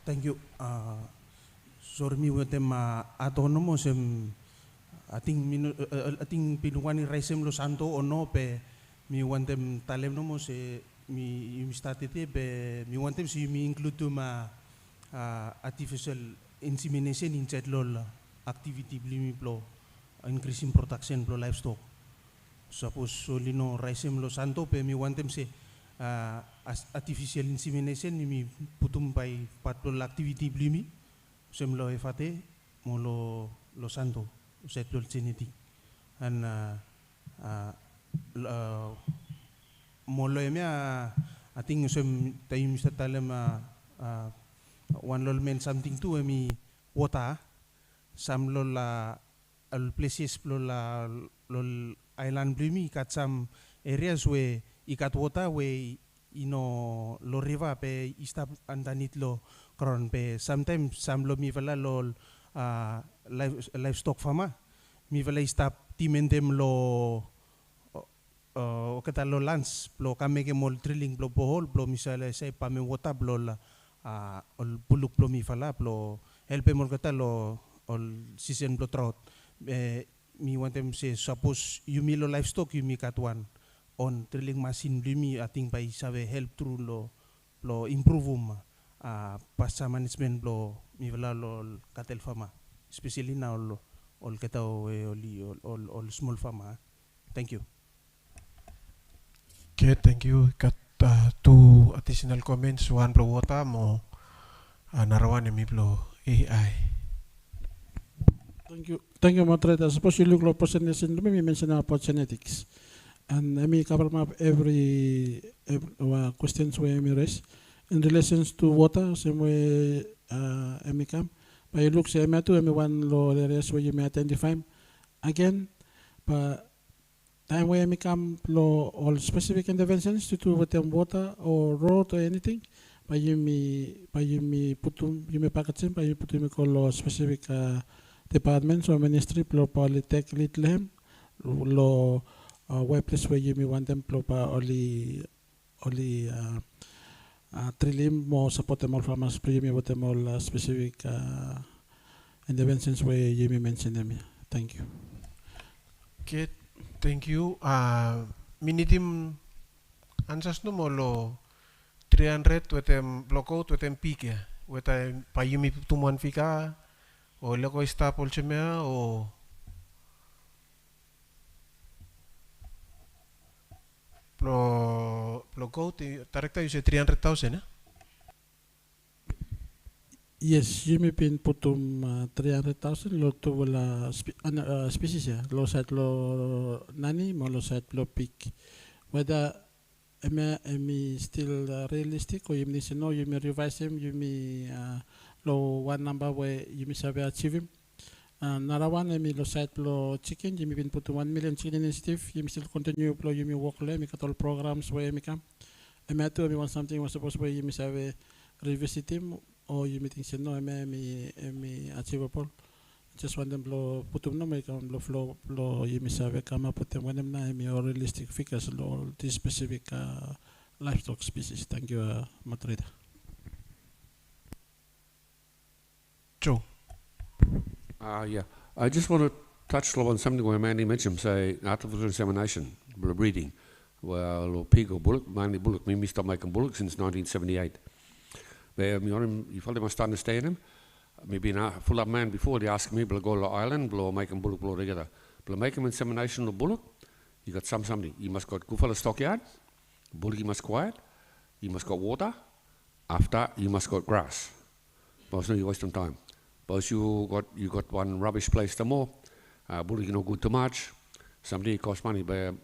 Speaker 9: Thank you. Sorry me with them autonomous I think pinuwani raisem lo santo o no pe mi want them talem no mo se mi started pe mi want them si mi include to ma artificial insemination in chat lol activity blimi plo increasing production plo livestock. Suppose solely no raisem lo santo pe mi want them se artificial insemination mi putum pai patlo activity blimi sem lo efate mo lo santo settled genetic and mo lo emia I think sem tayo Mr. Talem one lol men something to mi water sam lol al places lol island blimi kat some areas where ikat water we lo river pe istap andanit lo kron pe sometimes sam lo mi vala lo livestock farmer mi vala istap timendem lo o kata lo lands plo kame ke mol drilling plo bohol plo misale say pame water plo ol buluk plo mi vala plo helpe mol kata lo ol season plo trout mi wantem se suppose you mi lo livestock you mi katwan on drilling machine blimi ating by sabe help through lo improve pasta management lo mi vala lo cattle farmer especially now all keta all small farmer. Thank you.
Speaker 1: Okay, thank you. Got 2 additional comments. One plo water mo narawan mi plo AI.
Speaker 2: Thank you, moderator. Suppose you look at percentage, let me mention about genetics. And let me cover up every questions we may raise in relation to water. Same way, come But you look say me too, me one lo areas where you may identify again, but time where me come lo all specific interventions to do with them water or road or anything. But you me put you me packaging, but you put me call specific departments or ministry plo polytech little hem lo workplace where you me want them plo pa only trilim mo support them all farmers plo you me with them all specific interventions where you me mention them. Thank you.
Speaker 1: Okay, thank you. Minitim answers no molo 300 wetem blokout wetem peak ya. Wetem payumi tumuan fika o leko ista polchemea o blokout tarekta you say 300,000 eh?
Speaker 2: Yes, you may pin putum 300,000 lo to wala species ya. Lo site lo nani mo lo site lo peak. Whether am still realistic or you may say no, you may revise him, you may lo one number where you may have achieve him. Another one, am lo site lo chicken, you may pin put 1 million chicken initiative, you may still continue lo you may work le, me cut all programs where me come. Am want something was supposed where you may have revisit him or you may think say no, am achievable. Just want them blow put them no make them blow flow blow you miss have come up with them when them na more realistic figures or this specific livestock species. Thank you, moderator.
Speaker 1: Joe.
Speaker 7: Yeah, I just want to touch on something where Mandy mentioned, say artificial insemination, breeding. Well, pig or bullock, mainly bullock. We stopped making bullock since 1978. You probably must understand him. Maybe a full up man before they asked me to go to the island, blow make them bullock blow together. Blow make them insemination of bullock. You got something. You must got good for the stockyard. Bullock you must quiet. You must got water. After you must got grass. But no, you waste some time. But you got one rubbish place to more. Bullock you no good too much. Somebody cost money, but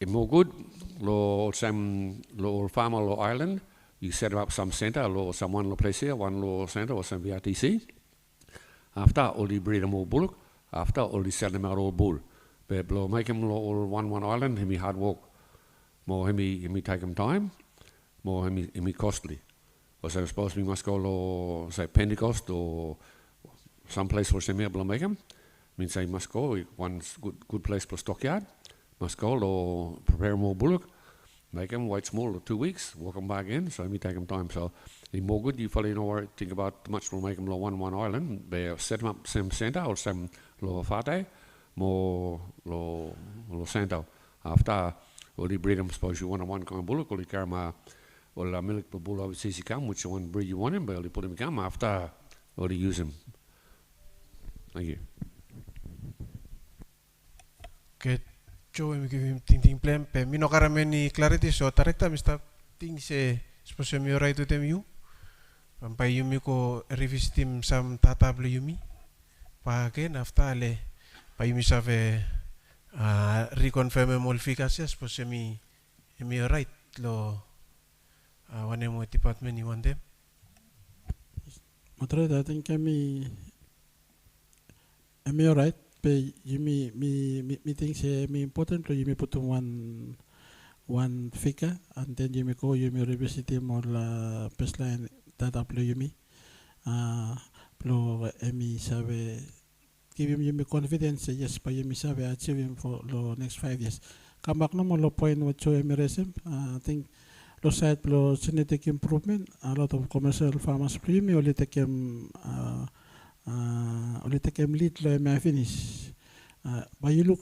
Speaker 7: it's more good. Lo farmer lo island. You set up some center, or someone place here, one center or some VRTC. After all you breed them all bullock, after all you sell them out all bull. But make them all one island, him hard work. More him take them time, more him costly. Or so I suppose we must go say Pentecost or some place where they make them. Means say must go one good place for stockyard. Must go or prepare more bullock. Make them wait small 2 weeks, walk them back in, so we take them time. So the more good you probably know think about much will make them one island. They set them up some center or some lo fate, more lo center. After all you breed them, suppose you want a one kind of bullock, or you carry my or milk the bull overseas you come, which one breed you want him, but you put him come after or you use him. Thank you.
Speaker 1: Good. Joe, we give him ting plan. Pe mino karameni clarity so tarekta Mr. Ting se suppose mi right to them you. Pampai yumi ko revisit him some tatable yumi. Pa again after le pa yumi save reconfirm mo efficacia suppose mi right lo one mo department ni one them.
Speaker 2: Moderator, I think I'm alright. But you me think say me important. You me put one figure and then you me go you me revisit him or la baseline that up you me. Plo me sabe give him you me confidence yes, but you me sabe achieve him for the next 5 years. Come back no more lo point what you me resume. I think lo side plo genetic improvement. A lot of commercial farmers play me only take him. Only take him lead lo may finish. But you look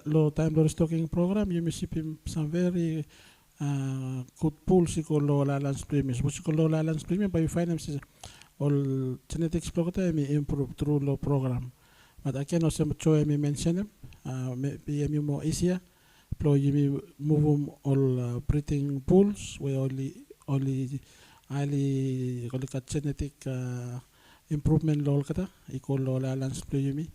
Speaker 2: low time lo stocking program, you may see him some very good pools you low lands premiums. Which you low lands premium, but you find them all genetics program may improve through low program. But I can also show me mention them. Maybe more easier. You may move them all breeding pools where only highly genetic improvement lol kata equal lol balance play yumi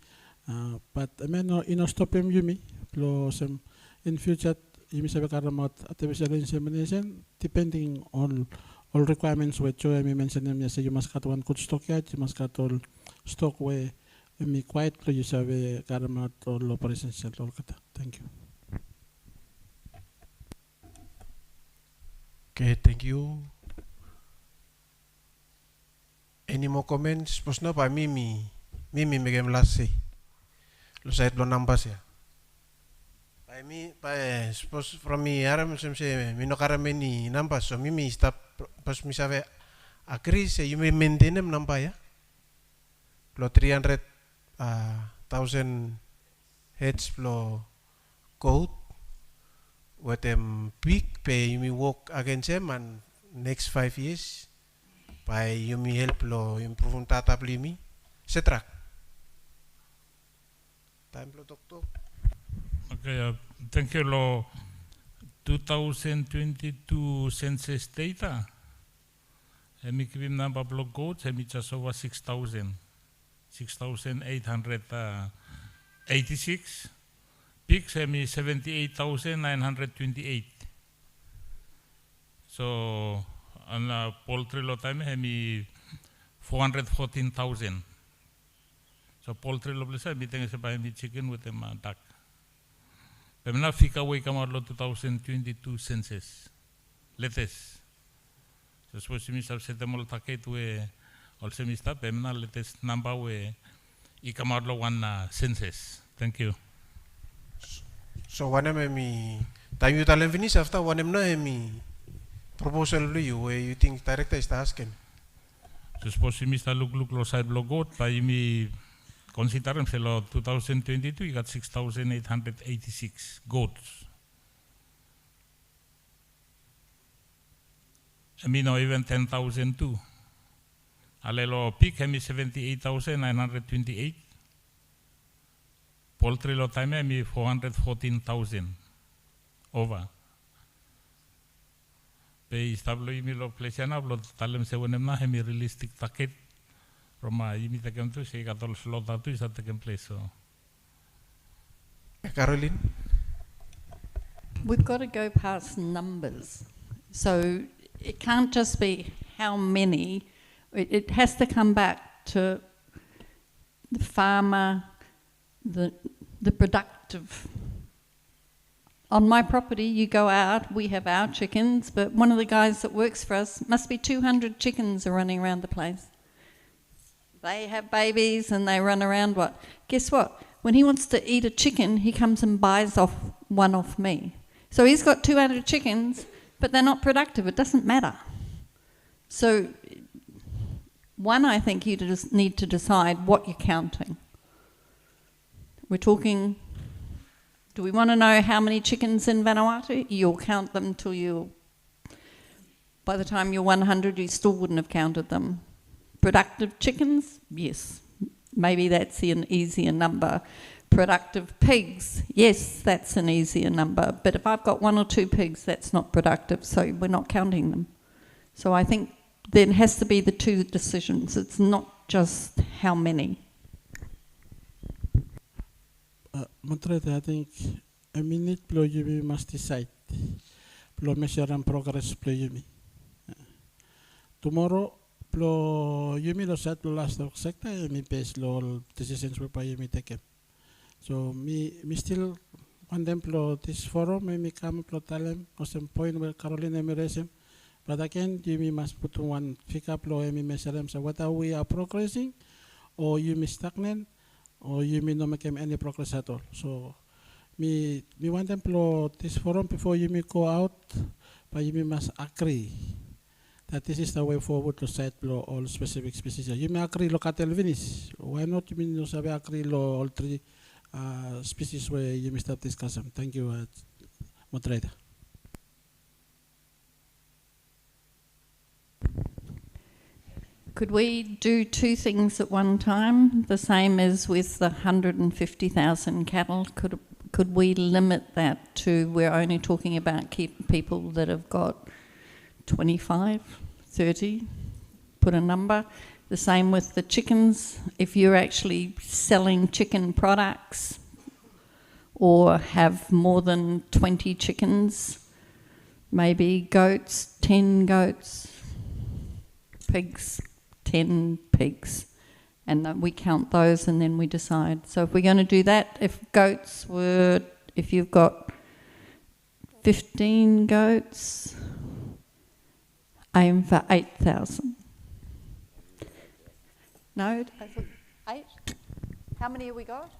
Speaker 2: but I mean no stop him yumi plus in future yumi sabe karamat artificial insemination depending on all requirements where Joe me mentioned them, you must cut one good stock yard, you must cut all stock where me quiet you have a caramat all operations all kata. Thank you.
Speaker 1: Okay, thank you. Any more comments? Pues no, pa Mimi megem lasi. Lo sait lo numbers ya. Pa mi pa suppose from me aram se mi no karame ni numbers so Mimi stop pas mi save agree se you may maintain them number ya. Lo 300,000 heads lo goat with them big pay you may work against them and next 5 years by you may help lo improve tata plimi setrak time lo doctor.
Speaker 6: Okay, thank you lo 2022 census data. Hemi kivim number block goats hemi just over 6,886. Pigs hemi 78,928. So on poultry lo time hemi 414,000. So poultry lo blesa hemi tenga sepa hemi chicken with them duck. Pemna fika way kamar lo 2022 census. Latest. So suppose mi sab setemol taket we also mi sta pemna latest number we I kamar lo one census. Thank you.
Speaker 1: So one me time you tell finish after one na me proposal to you where you think director is asking.
Speaker 6: So suppose mi sta look lo side lo goat pa mi consider se lo 2022 you got 6,886 goats. I mean no even 10,000 too. Alelo pig hemi 78,928. Poultry lo time hemi 414,000 over. Pe istablo imi lo plesiana lo talem se wonem na hemi realistic target. Roma imi takem tu se katol slot tu isa takem place so.
Speaker 1: Caroline.
Speaker 3: We've got to go past numbers. So it can't just be how many. It has to come back to the farmer, the productive. On my property, you go out, we have our chickens, but one of the guys that works for us, must be 200 chickens are running around the place. They have babies and they run around what? Guess what? When he wants to eat a chicken, he comes and buys one off me. So he's got 200 chickens, but they're not productive. It doesn't matter. So one, I think you just need to decide what you're counting. We're talking, do we want to know how many chickens in Vanuatu? You'll count them till by the time you're 100, you still wouldn't have counted them. Productive chickens? Yes. Maybe that's an easier number. Productive pigs? Yes, that's an easier number. But if I've got 1 or 2 pigs, that's not productive, so we're not counting them. So I think there has to be the 2 decisions. It's not just how many.
Speaker 2: Moderator, I think a minute blow you must decide. Blow measure and progress blow you. Tomorrow blow you lo set blow last sector me base lo decisions we pay me take. So me still want them blow this forum me come blow tell them or some point where Caroline me raise him. But again, you must put one pick up blow me measure them. So whether we are progressing or you me stagnant or you may not make any progress at all. So me want them to this forum before you may go out, but you must agree that this is the way forward to set all specific species. You may agree look at finish. Why not you mean you agree all 3 species where you may start discussing. Thank you, moderator.
Speaker 3: Could we do 2 things at one time? The same as with the 150,000 cattle. Could we limit that to we're only talking about people that have got 25, 30, put a number. The same with the chickens. If you're actually selling chicken products or have more than 20 chickens, maybe goats, 10 goats. pigs, 10 pigs, and we count those and then we decide. So if we're going to do that, if you've got 15 goats, aim for 8,000. No, I thought 8? How many have we got?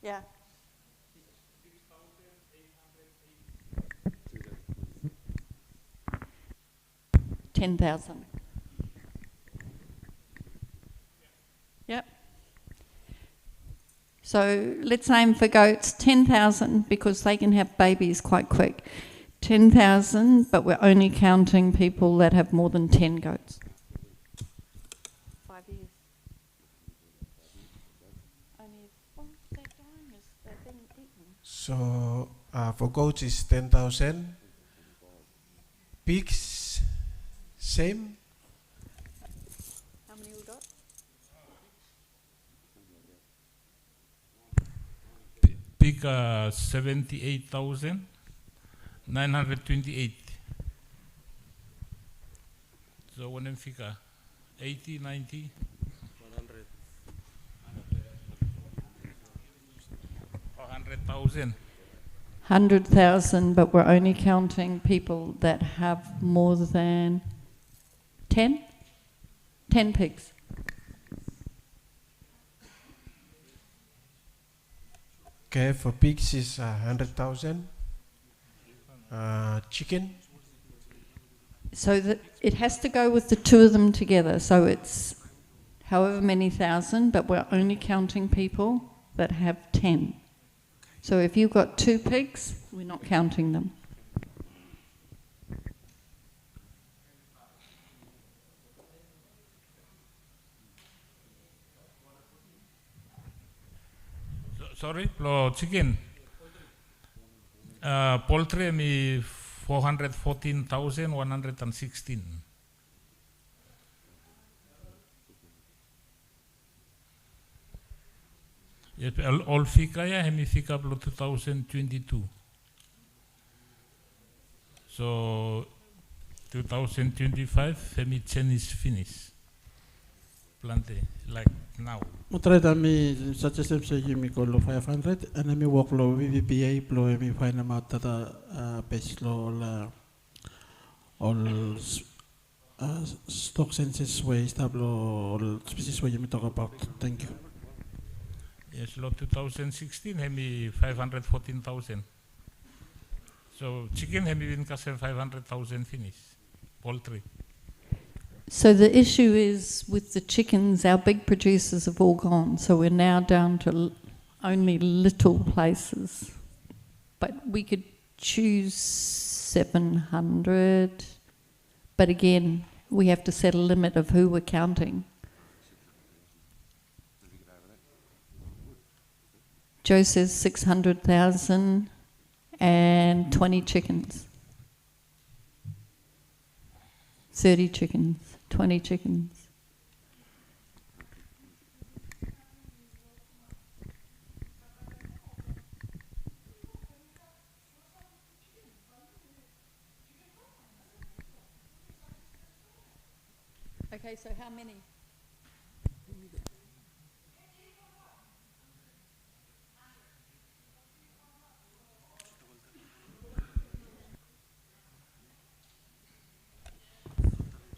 Speaker 3: Yeah. 10,000. Yep. So let's aim for goats 10,000 because they can have babies quite quick. 10,000, but we're only counting people that have more than 10 goats. 5 years.
Speaker 1: So for goats is 10,000. Pigs, same.
Speaker 3: How many we got?
Speaker 6: Pig 78,928. So when fica 80, 90, 100,000.
Speaker 3: 100,000, but we're only counting people that have more than 10? 10 pigs.
Speaker 1: Okay, for pigs is 100,000. Chicken.
Speaker 3: So that it has to go with the two of them together. So it's however many thousand, but we're only counting people that have 10. So if you've got 2 pigs, we're not counting them.
Speaker 6: Sorry, lo chicken. Poultry me 414,116. Yes, all fika ya hemi fika lo 2022. So 2025 hemi 10 is finished. Plante like now.
Speaker 2: Mutreta mi suggestion say mi ko 500 and mi work lo VVPA plo mi find out that page lo la all stock census way stablo all species way mi talk about. Thank you.
Speaker 6: Yes, lo 2016 hemi 514,000. So chicken hemi win kase 500,000 finish. Poultry.
Speaker 3: So the issue is with the chickens, our big producers have all gone. So we're now down to only little places. But we could choose 700. But again, we have to set a limit of who we're counting. Joe says 600,000 and 20 chickens. 30 chickens, 20 chickens. Okay, so how many?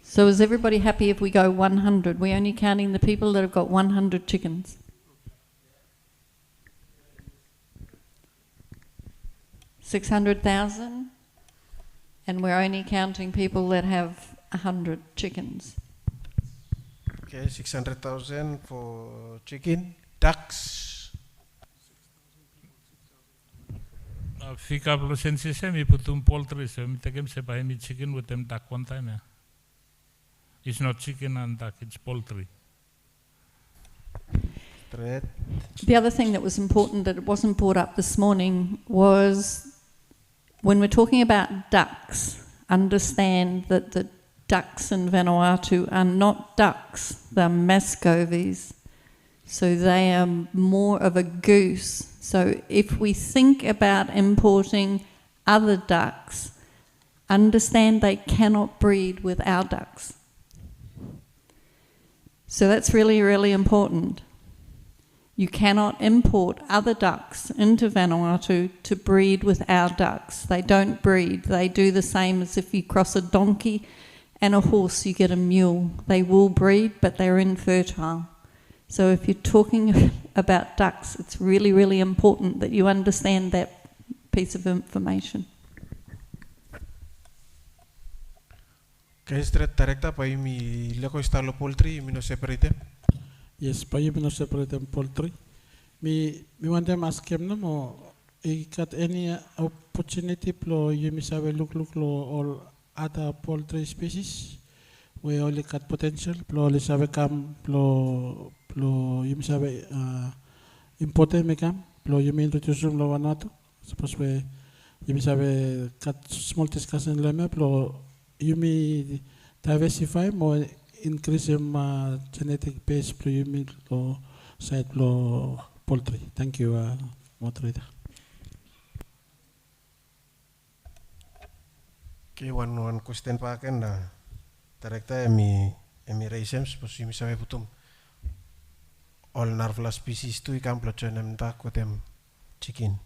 Speaker 3: So is everybody happy if we go 100? We're only counting the people that have got 100 chickens. $600,000, and we're only counting people that have 100 chickens.
Speaker 1: Okay, 600,000 for chicken. Ducks.
Speaker 6: Fica plo census mi putum poultry so mi takem se pa mi chicken with them duck one time. Yeah. It's not chicken and duck, it's poultry.
Speaker 3: The other thing that was important that it wasn't brought up this morning was when we're talking about ducks, understand that the ducks in Vanuatu are not ducks, they're Muscovies. So they are more of a goose. So if we think about importing other ducks, understand they cannot breed with our ducks. So that's really, really important. You cannot import other ducks into Vanuatu to breed with our ducks. They don't breed. They do the same as if you cross a donkey and a horse, you get a mule. They will breed, but they're infertile. So if you're talking about ducks, it's really, really important that you understand that piece of information.
Speaker 1: Okay, straight directa pa mi leko stalo poultry mi no separate.
Speaker 2: Yes, pa you no separate them poultry. Me want them ask him no more. He got any opportunity plo you miss have look lo all other poultry species. We only got potential plo only have come plo you miss have important me come plo you mean introduce them lo Vanuatu. Suppose we you miss have got small discussion leme plo you may diversify more increase genetic base plo you mean lo side plo poultry. Thank you, moderator.
Speaker 1: Okay, one question pa akin na directa emi raisems pos mi sabe putum all narvala species tu ikam plochonem ta kotem chicken.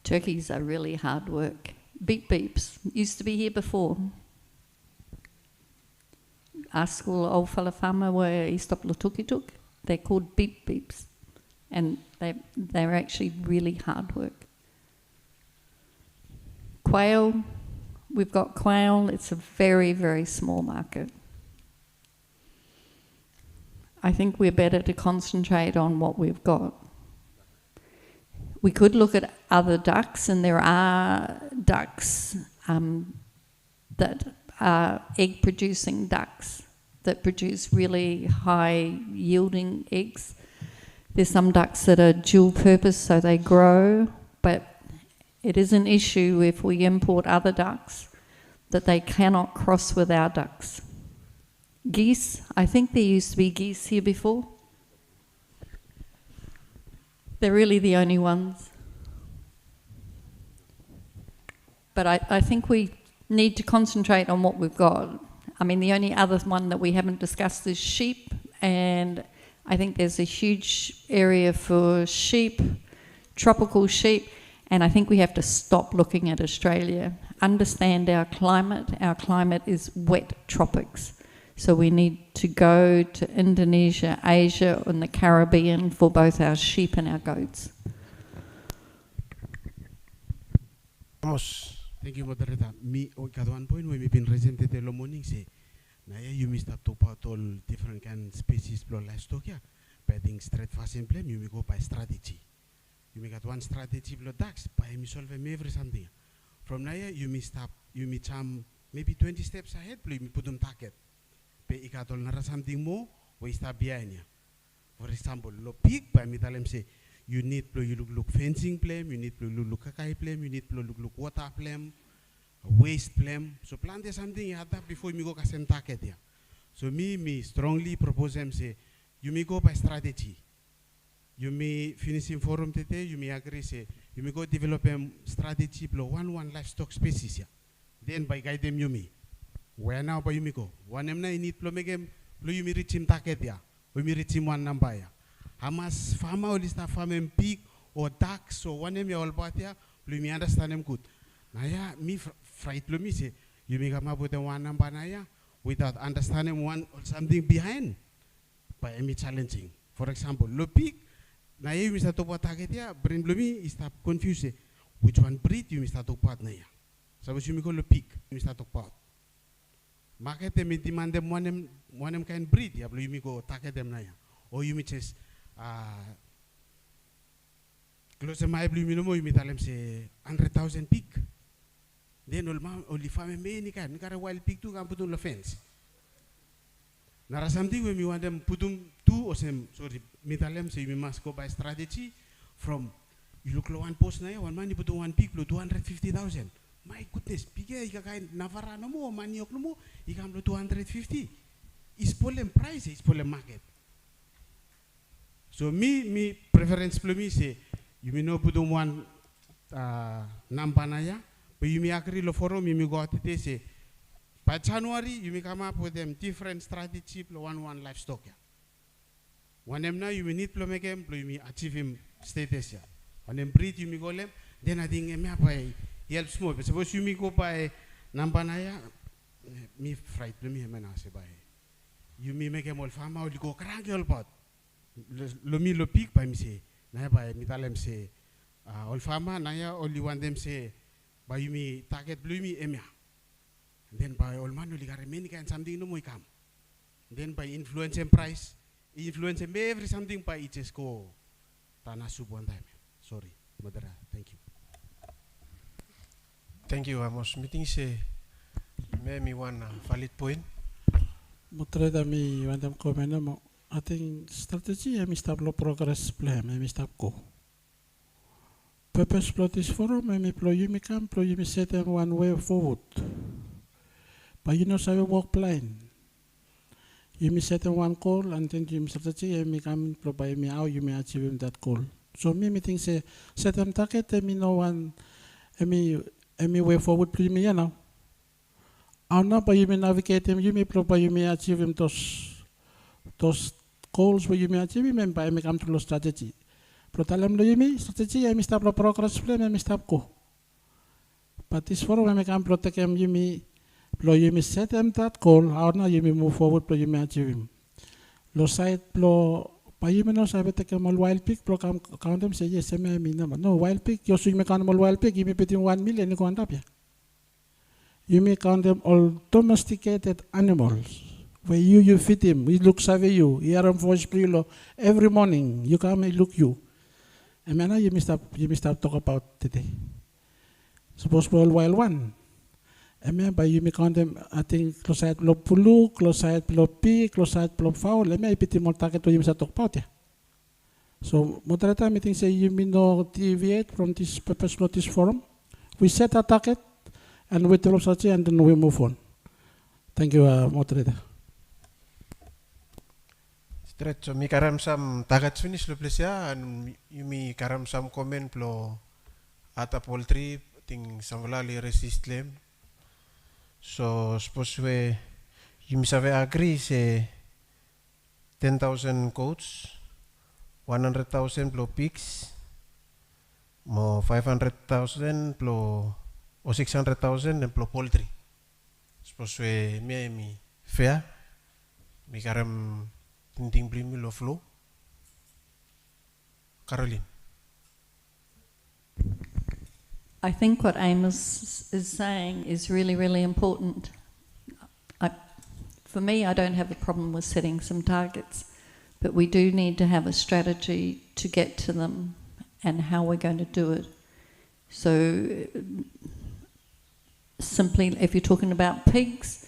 Speaker 3: Turkeys are really hard work. Beep beeps used to be here before. Ask all old fella farmer where he stopped Lutukituk. They're called beep beeps, and they're actually really hard work. Quail, we've got quail. It's a very, very small market. I think we're better to concentrate on what we've got. We could look at other ducks, and there are ducks that are egg-producing ducks that produce really high-yielding eggs. There's some ducks that are dual-purpose, so they grow, but it is an issue if we import other ducks that they cannot cross with our ducks. Geese, I think there used to be geese here before. They're really the only ones. But I think we need to concentrate on what we've got. I mean, the only other one that we haven't discussed is sheep, and I think there's a huge area for sheep, tropical sheep, and I think we have to stop looking at Australia. Understand our climate. Our climate is wet tropics. So we need to go to Indonesia, Asia, and the Caribbean for both our sheep and our goats.
Speaker 14: Thank you, moderator. Me, at one point when we've been presented the morning, say, "Now you must have top out all different kind of species of livestock. Yeah, but I think straight fast and plain, you may go by strategy. You may get one strategy of ducks, by me solve every something. From now you may stop, you may jump maybe 20 steps ahead, but you put them target. But you got all something more, we stop behind you. For example, lo pig, by me tell them say, you need to look fencing plan, you need to look kakai plan, you need to look water plan, waste plan. So plan there something you have that before you go and target there. So me strongly propose them say, you may go by strategy. You may finish in forum today, you may agree say, you may go develop a strategy for one livestock species. Yeah. Then by guide them you may. Where now by you may go? One em na you need to make him, you may reach him target there. We may reach him one number here. Hamas farmer or list farm pig or ducks or one em you all about here, you may understand them good. Now yeah, me fright me say, you may come up with one number now yeah, without understanding one or something behind. By me challenging. For example, lo pig, now you may start to target here, brain bloomy is start confused. Which one breed you may start to part now? Suppose you may go lo pig, you may start to part. Market them demand them one kind breed, yeah, you may go target them now. Or you may just close the my blue minimum, you may tell them say 100,000 pig. Then only farm many kind, you got a wild pig to come put on the fence. Now something when you want them put them two or some sorry, me tell them say you must go by strategy from you look low one post now, one man you put on one pig, 250,000. My goodness, pigya ika kain Navara no mo, maniok no mo, ika 250. Is problem price, is problem market. So me preference for me say, you may not put on one number na ya, but you may agree lo forum, you may go out say, By January, you may come up with them different strategy plo one livestock. When them now you may need plo make them plo you may achieve him status ya. When them breed you may go them, then I think me apa help small. But suppose you may go by nampanaya, me fright plo me menase by. You may make them all farm out you go cranky all pot. Lo me lo pick by me say, na by me tell them say, all farmer naya only want them say, by you may target plo me emya. Then by all man you got many kind something no more come. Then by influence and price, influence and every something by it just go. Tana sub one time. Sorry, Madara. Thank you.
Speaker 1: Thank you, Amos. Meeting say, me one valid point.
Speaker 2: Moderator, me want them comment mo. I think strategy I stop lo progress plan, I stop go. Purpose plot this forum, I plo you me come, plo you me set them one way forward. But you know, so I work plan. You may set one goal and then you strategy and me come provide me how you may achieve that goal. So me think say set them target and me no one me way forward please me now. How now but you may navigate them, you may provide you may achieve him those goals where you may achieve him and by me come to the strategy. Protalam lo you may strategy I may stop the progress plan and me stop go. But this forum I may come protect him you may Plo you may set them that goal, how now you may move forward, plo you may achieve him. Lo side plo, pa you may no sabi take a wild pig, plo count them say yes, I mean no wild pig, you may count them wild pig, you may put in 1 million, you can't up ya. You may count them all domesticated animals, where you feed him, he looks over you, he are on voice prilo, every morning, you come and look you. And now you may stop talk about today. Suppose for all wild one. By you may count them, I think, close side plo pulu, close side plo pig, close side plo fowl, I pity more target to you talk about ya. So, moderator, I think say you may no deviate from this purpose plot this forum. We set a target and we tell such and then we move on. Thank you, moderator.
Speaker 1: Straight, so mi karam sam target finish lo please ya, and you mi karam sam comment plo ata poultry, ting samvalali resist lem. So, suppose you may agree, say 10,000 goats, 100,000 plo pigs, mo 500,000 plo or 600,000 and plo poultry. Suppose me fair, me karam tinting blimmy lo flow. Caroline.
Speaker 3: I think what Amos is saying is really, really important. For me, I don't have a problem with setting some targets, but we do need to have a strategy to get to them and how we're going to do it. So simply, if you're talking about pigs,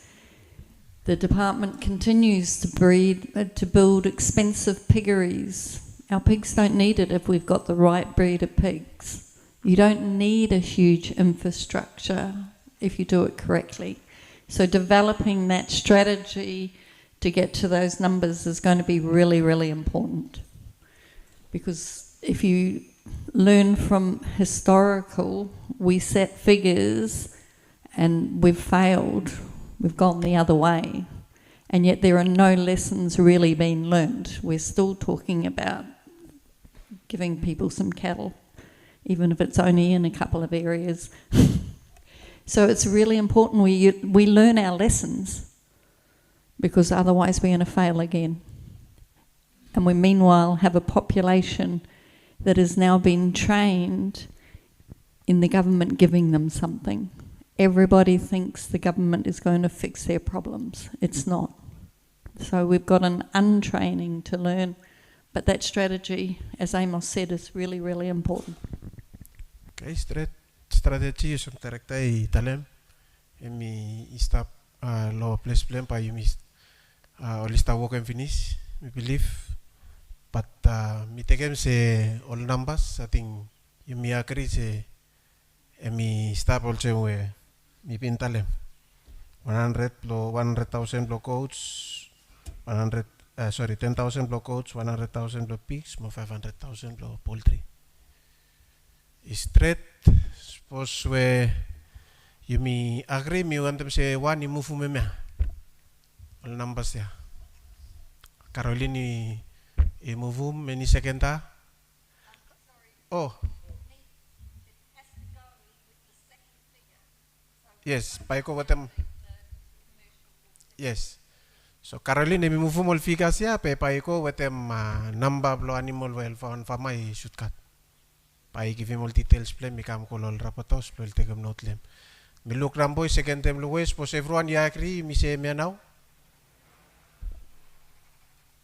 Speaker 3: the department continues to build expensive piggeries. Our pigs don't need it if we've got the right breed of pigs. You don't need a huge infrastructure if you do it correctly. So developing that strategy to get to those numbers is going to be really, really important. Because if you learn from historical, we set figures and we've failed, we've gone the other way. And yet there are no lessons really being learned. We're still talking about giving people some cattle, even if it's only in a couple of areas. So it's really important we learn our lessons, because otherwise we're going to fail again. And we meanwhile have a population that has now been trained in the government giving them something. Everybody thinks the government is going to fix their problems. It's not. So we've got an untraining to learn, but that strategy, as Amos said, is really, really important.
Speaker 1: Okay, strategy is directa I talem. Mi stop lo place plan pa you mi lista work and finish. We believe, but mi take say all numbers. I think you mi agree say mi stop also we mi pin talem 100,000 block coats, 10,000 block coats, 100,000 block pigs, 500,000 block poultry. Straight, suppose Yumi agree mi want them say one you move me all numbers ya. Caroline I move many second ta. Oh. Yes, paiko watem. Yes. So Caroline mi move mol figures ya pe paiko watem number blo animal welfare on fama I should cut. Pai give him all details play mi kam kolol rapatos play take him note lem. Mi look ramboy second time Luis pos everyone ya agree mi say me now.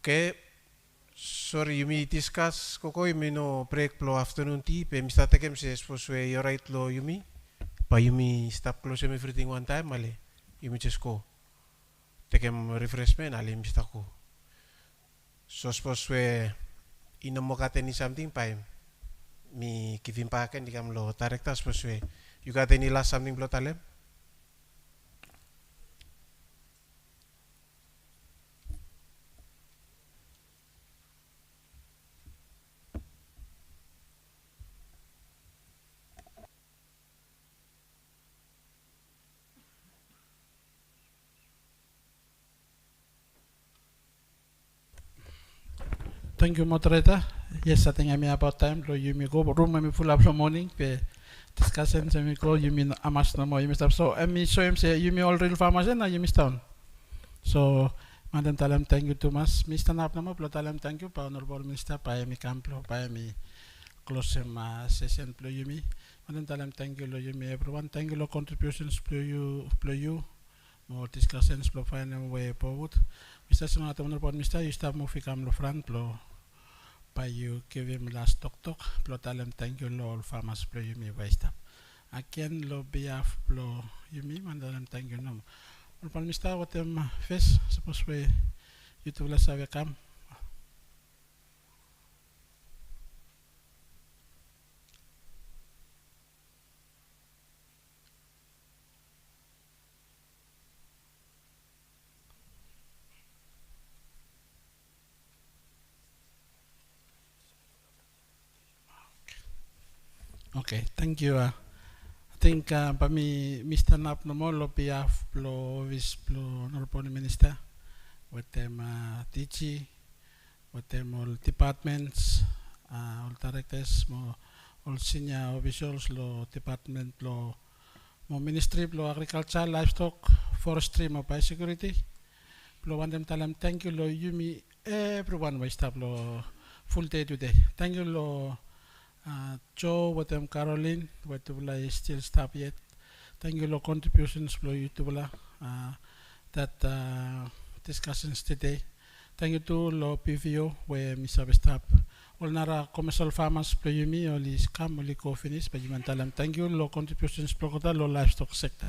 Speaker 1: Okay. Sorry, you me discuss koko you me no break plo afternoon tea pe mi start takem se suppose we you right lo you me. Pa you me stop close everything one time ale. You me just go. Takem refreshment ale mi start ko. So suppose we inomokate ni something pa mi giving back and dikam lo director suppose we you got any last something blo talem?
Speaker 2: Thank you, moderator. Yes, I think I'm about time. You may go room and full up the morning. Discussion, me go. You mean amas no more. You must have so. I mean, so I'm say you may all real farmers and you missed down. So, Madam Talam, thank you too much. Mr. Napnamo, Talam, thank you. Honorable Minister, by me camplo, by me close session. Play you me. Madam Talam, thank you. You me everyone. Thank you. Contributions. Play you. More discussions. Play find way forward. Mr. Senator, Honorable Minister, you start moving camlo front. Play. By you give him last talk, plotalem thank you all farmers play you me waste up. Again, lo behalf plo you me, mandalem thank you no. Honorable Minister, what face suppose we you to let's have a come. Okay, thank you. I think pami Mr. Nap no more lo behalf plo vis plo Honorable Minister with them teaching, with them all departments, all directors, all senior officials lo department lo mo ministry lo agriculture, livestock, forestry, mo biosecurity. Plo want them talam thank you lo you me everyone wa staff lo full day today. Thank you lo Joe, with them Caroline, with the still stop yet. Thank you, lo contributions for you to that discussions today. Thank you to lo PVO, where Mr. Stop. All nara commercial farmers play you me, only come, only go finish, but you want tell them thank you, lo contributions for lo livestock sector.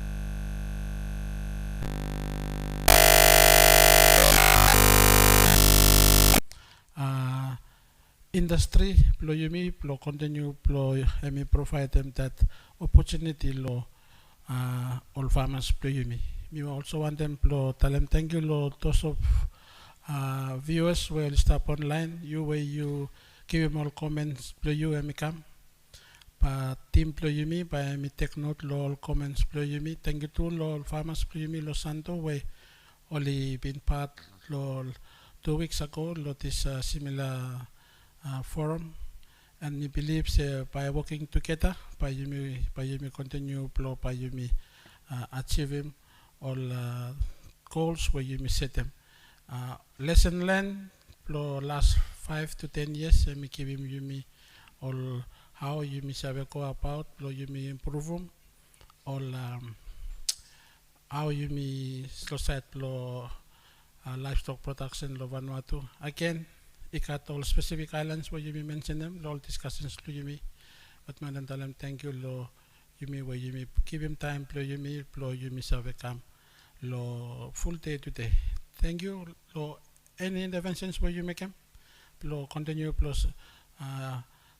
Speaker 2: Industry plo yumi plo continue plo emi provide them that opportunity lo all farmers plo yumi. We also want them plo tell them thank you lo those of viewers will stop online. You where you give them all comments plo you emi come. Pa team plo yumi pa emi take note lo all comments plo yumi. Thank you to lo all farmers plo yumi lo santo where only been part lo 2 weeks ago lo this similar forum, and we believe by working together, by you continue plo, by you achieving all goals where you set them. Lesson learned plo last 5 to 10 years, and we give him you all how you go about plo you improve them, all how you society plo livestock production lo Vanuatu. Again, ikat all specific islands where you mention them, all discussions to you but Madam Talam, thank you lo you where you give him time plo you serve come lo full day today. Thank you lo any interventions where you make them lo continue plus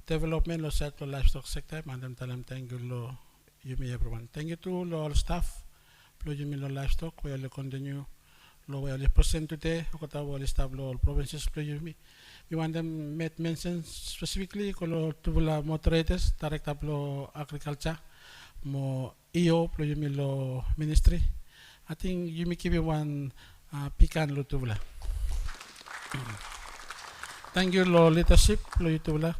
Speaker 2: development lo set lo livestock sector. Madam Talam, thank you lo you everyone. Thank you to lo all staff plo you lo livestock where you continue lo where you present today okota where staff lo all provinces plo you we want them made mention specifically kolo to la moderators director plo agriculture mo iyo plo yumi lo ministry. I think yumi kibi one pikan lo tuvla. Thank you lo leadership lo tuvla.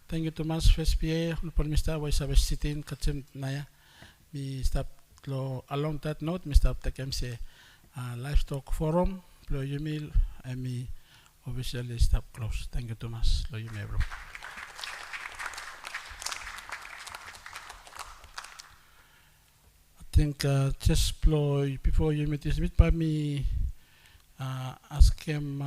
Speaker 2: Thank you to mas first PA lo Mr. Wai sabe sitin kacem naya. Mi stop lo along that note mi stop takem se livestock forum lo yumi mi officially stop close. Thank you Thomas lo yumi bro. I think just before you meet by me ask him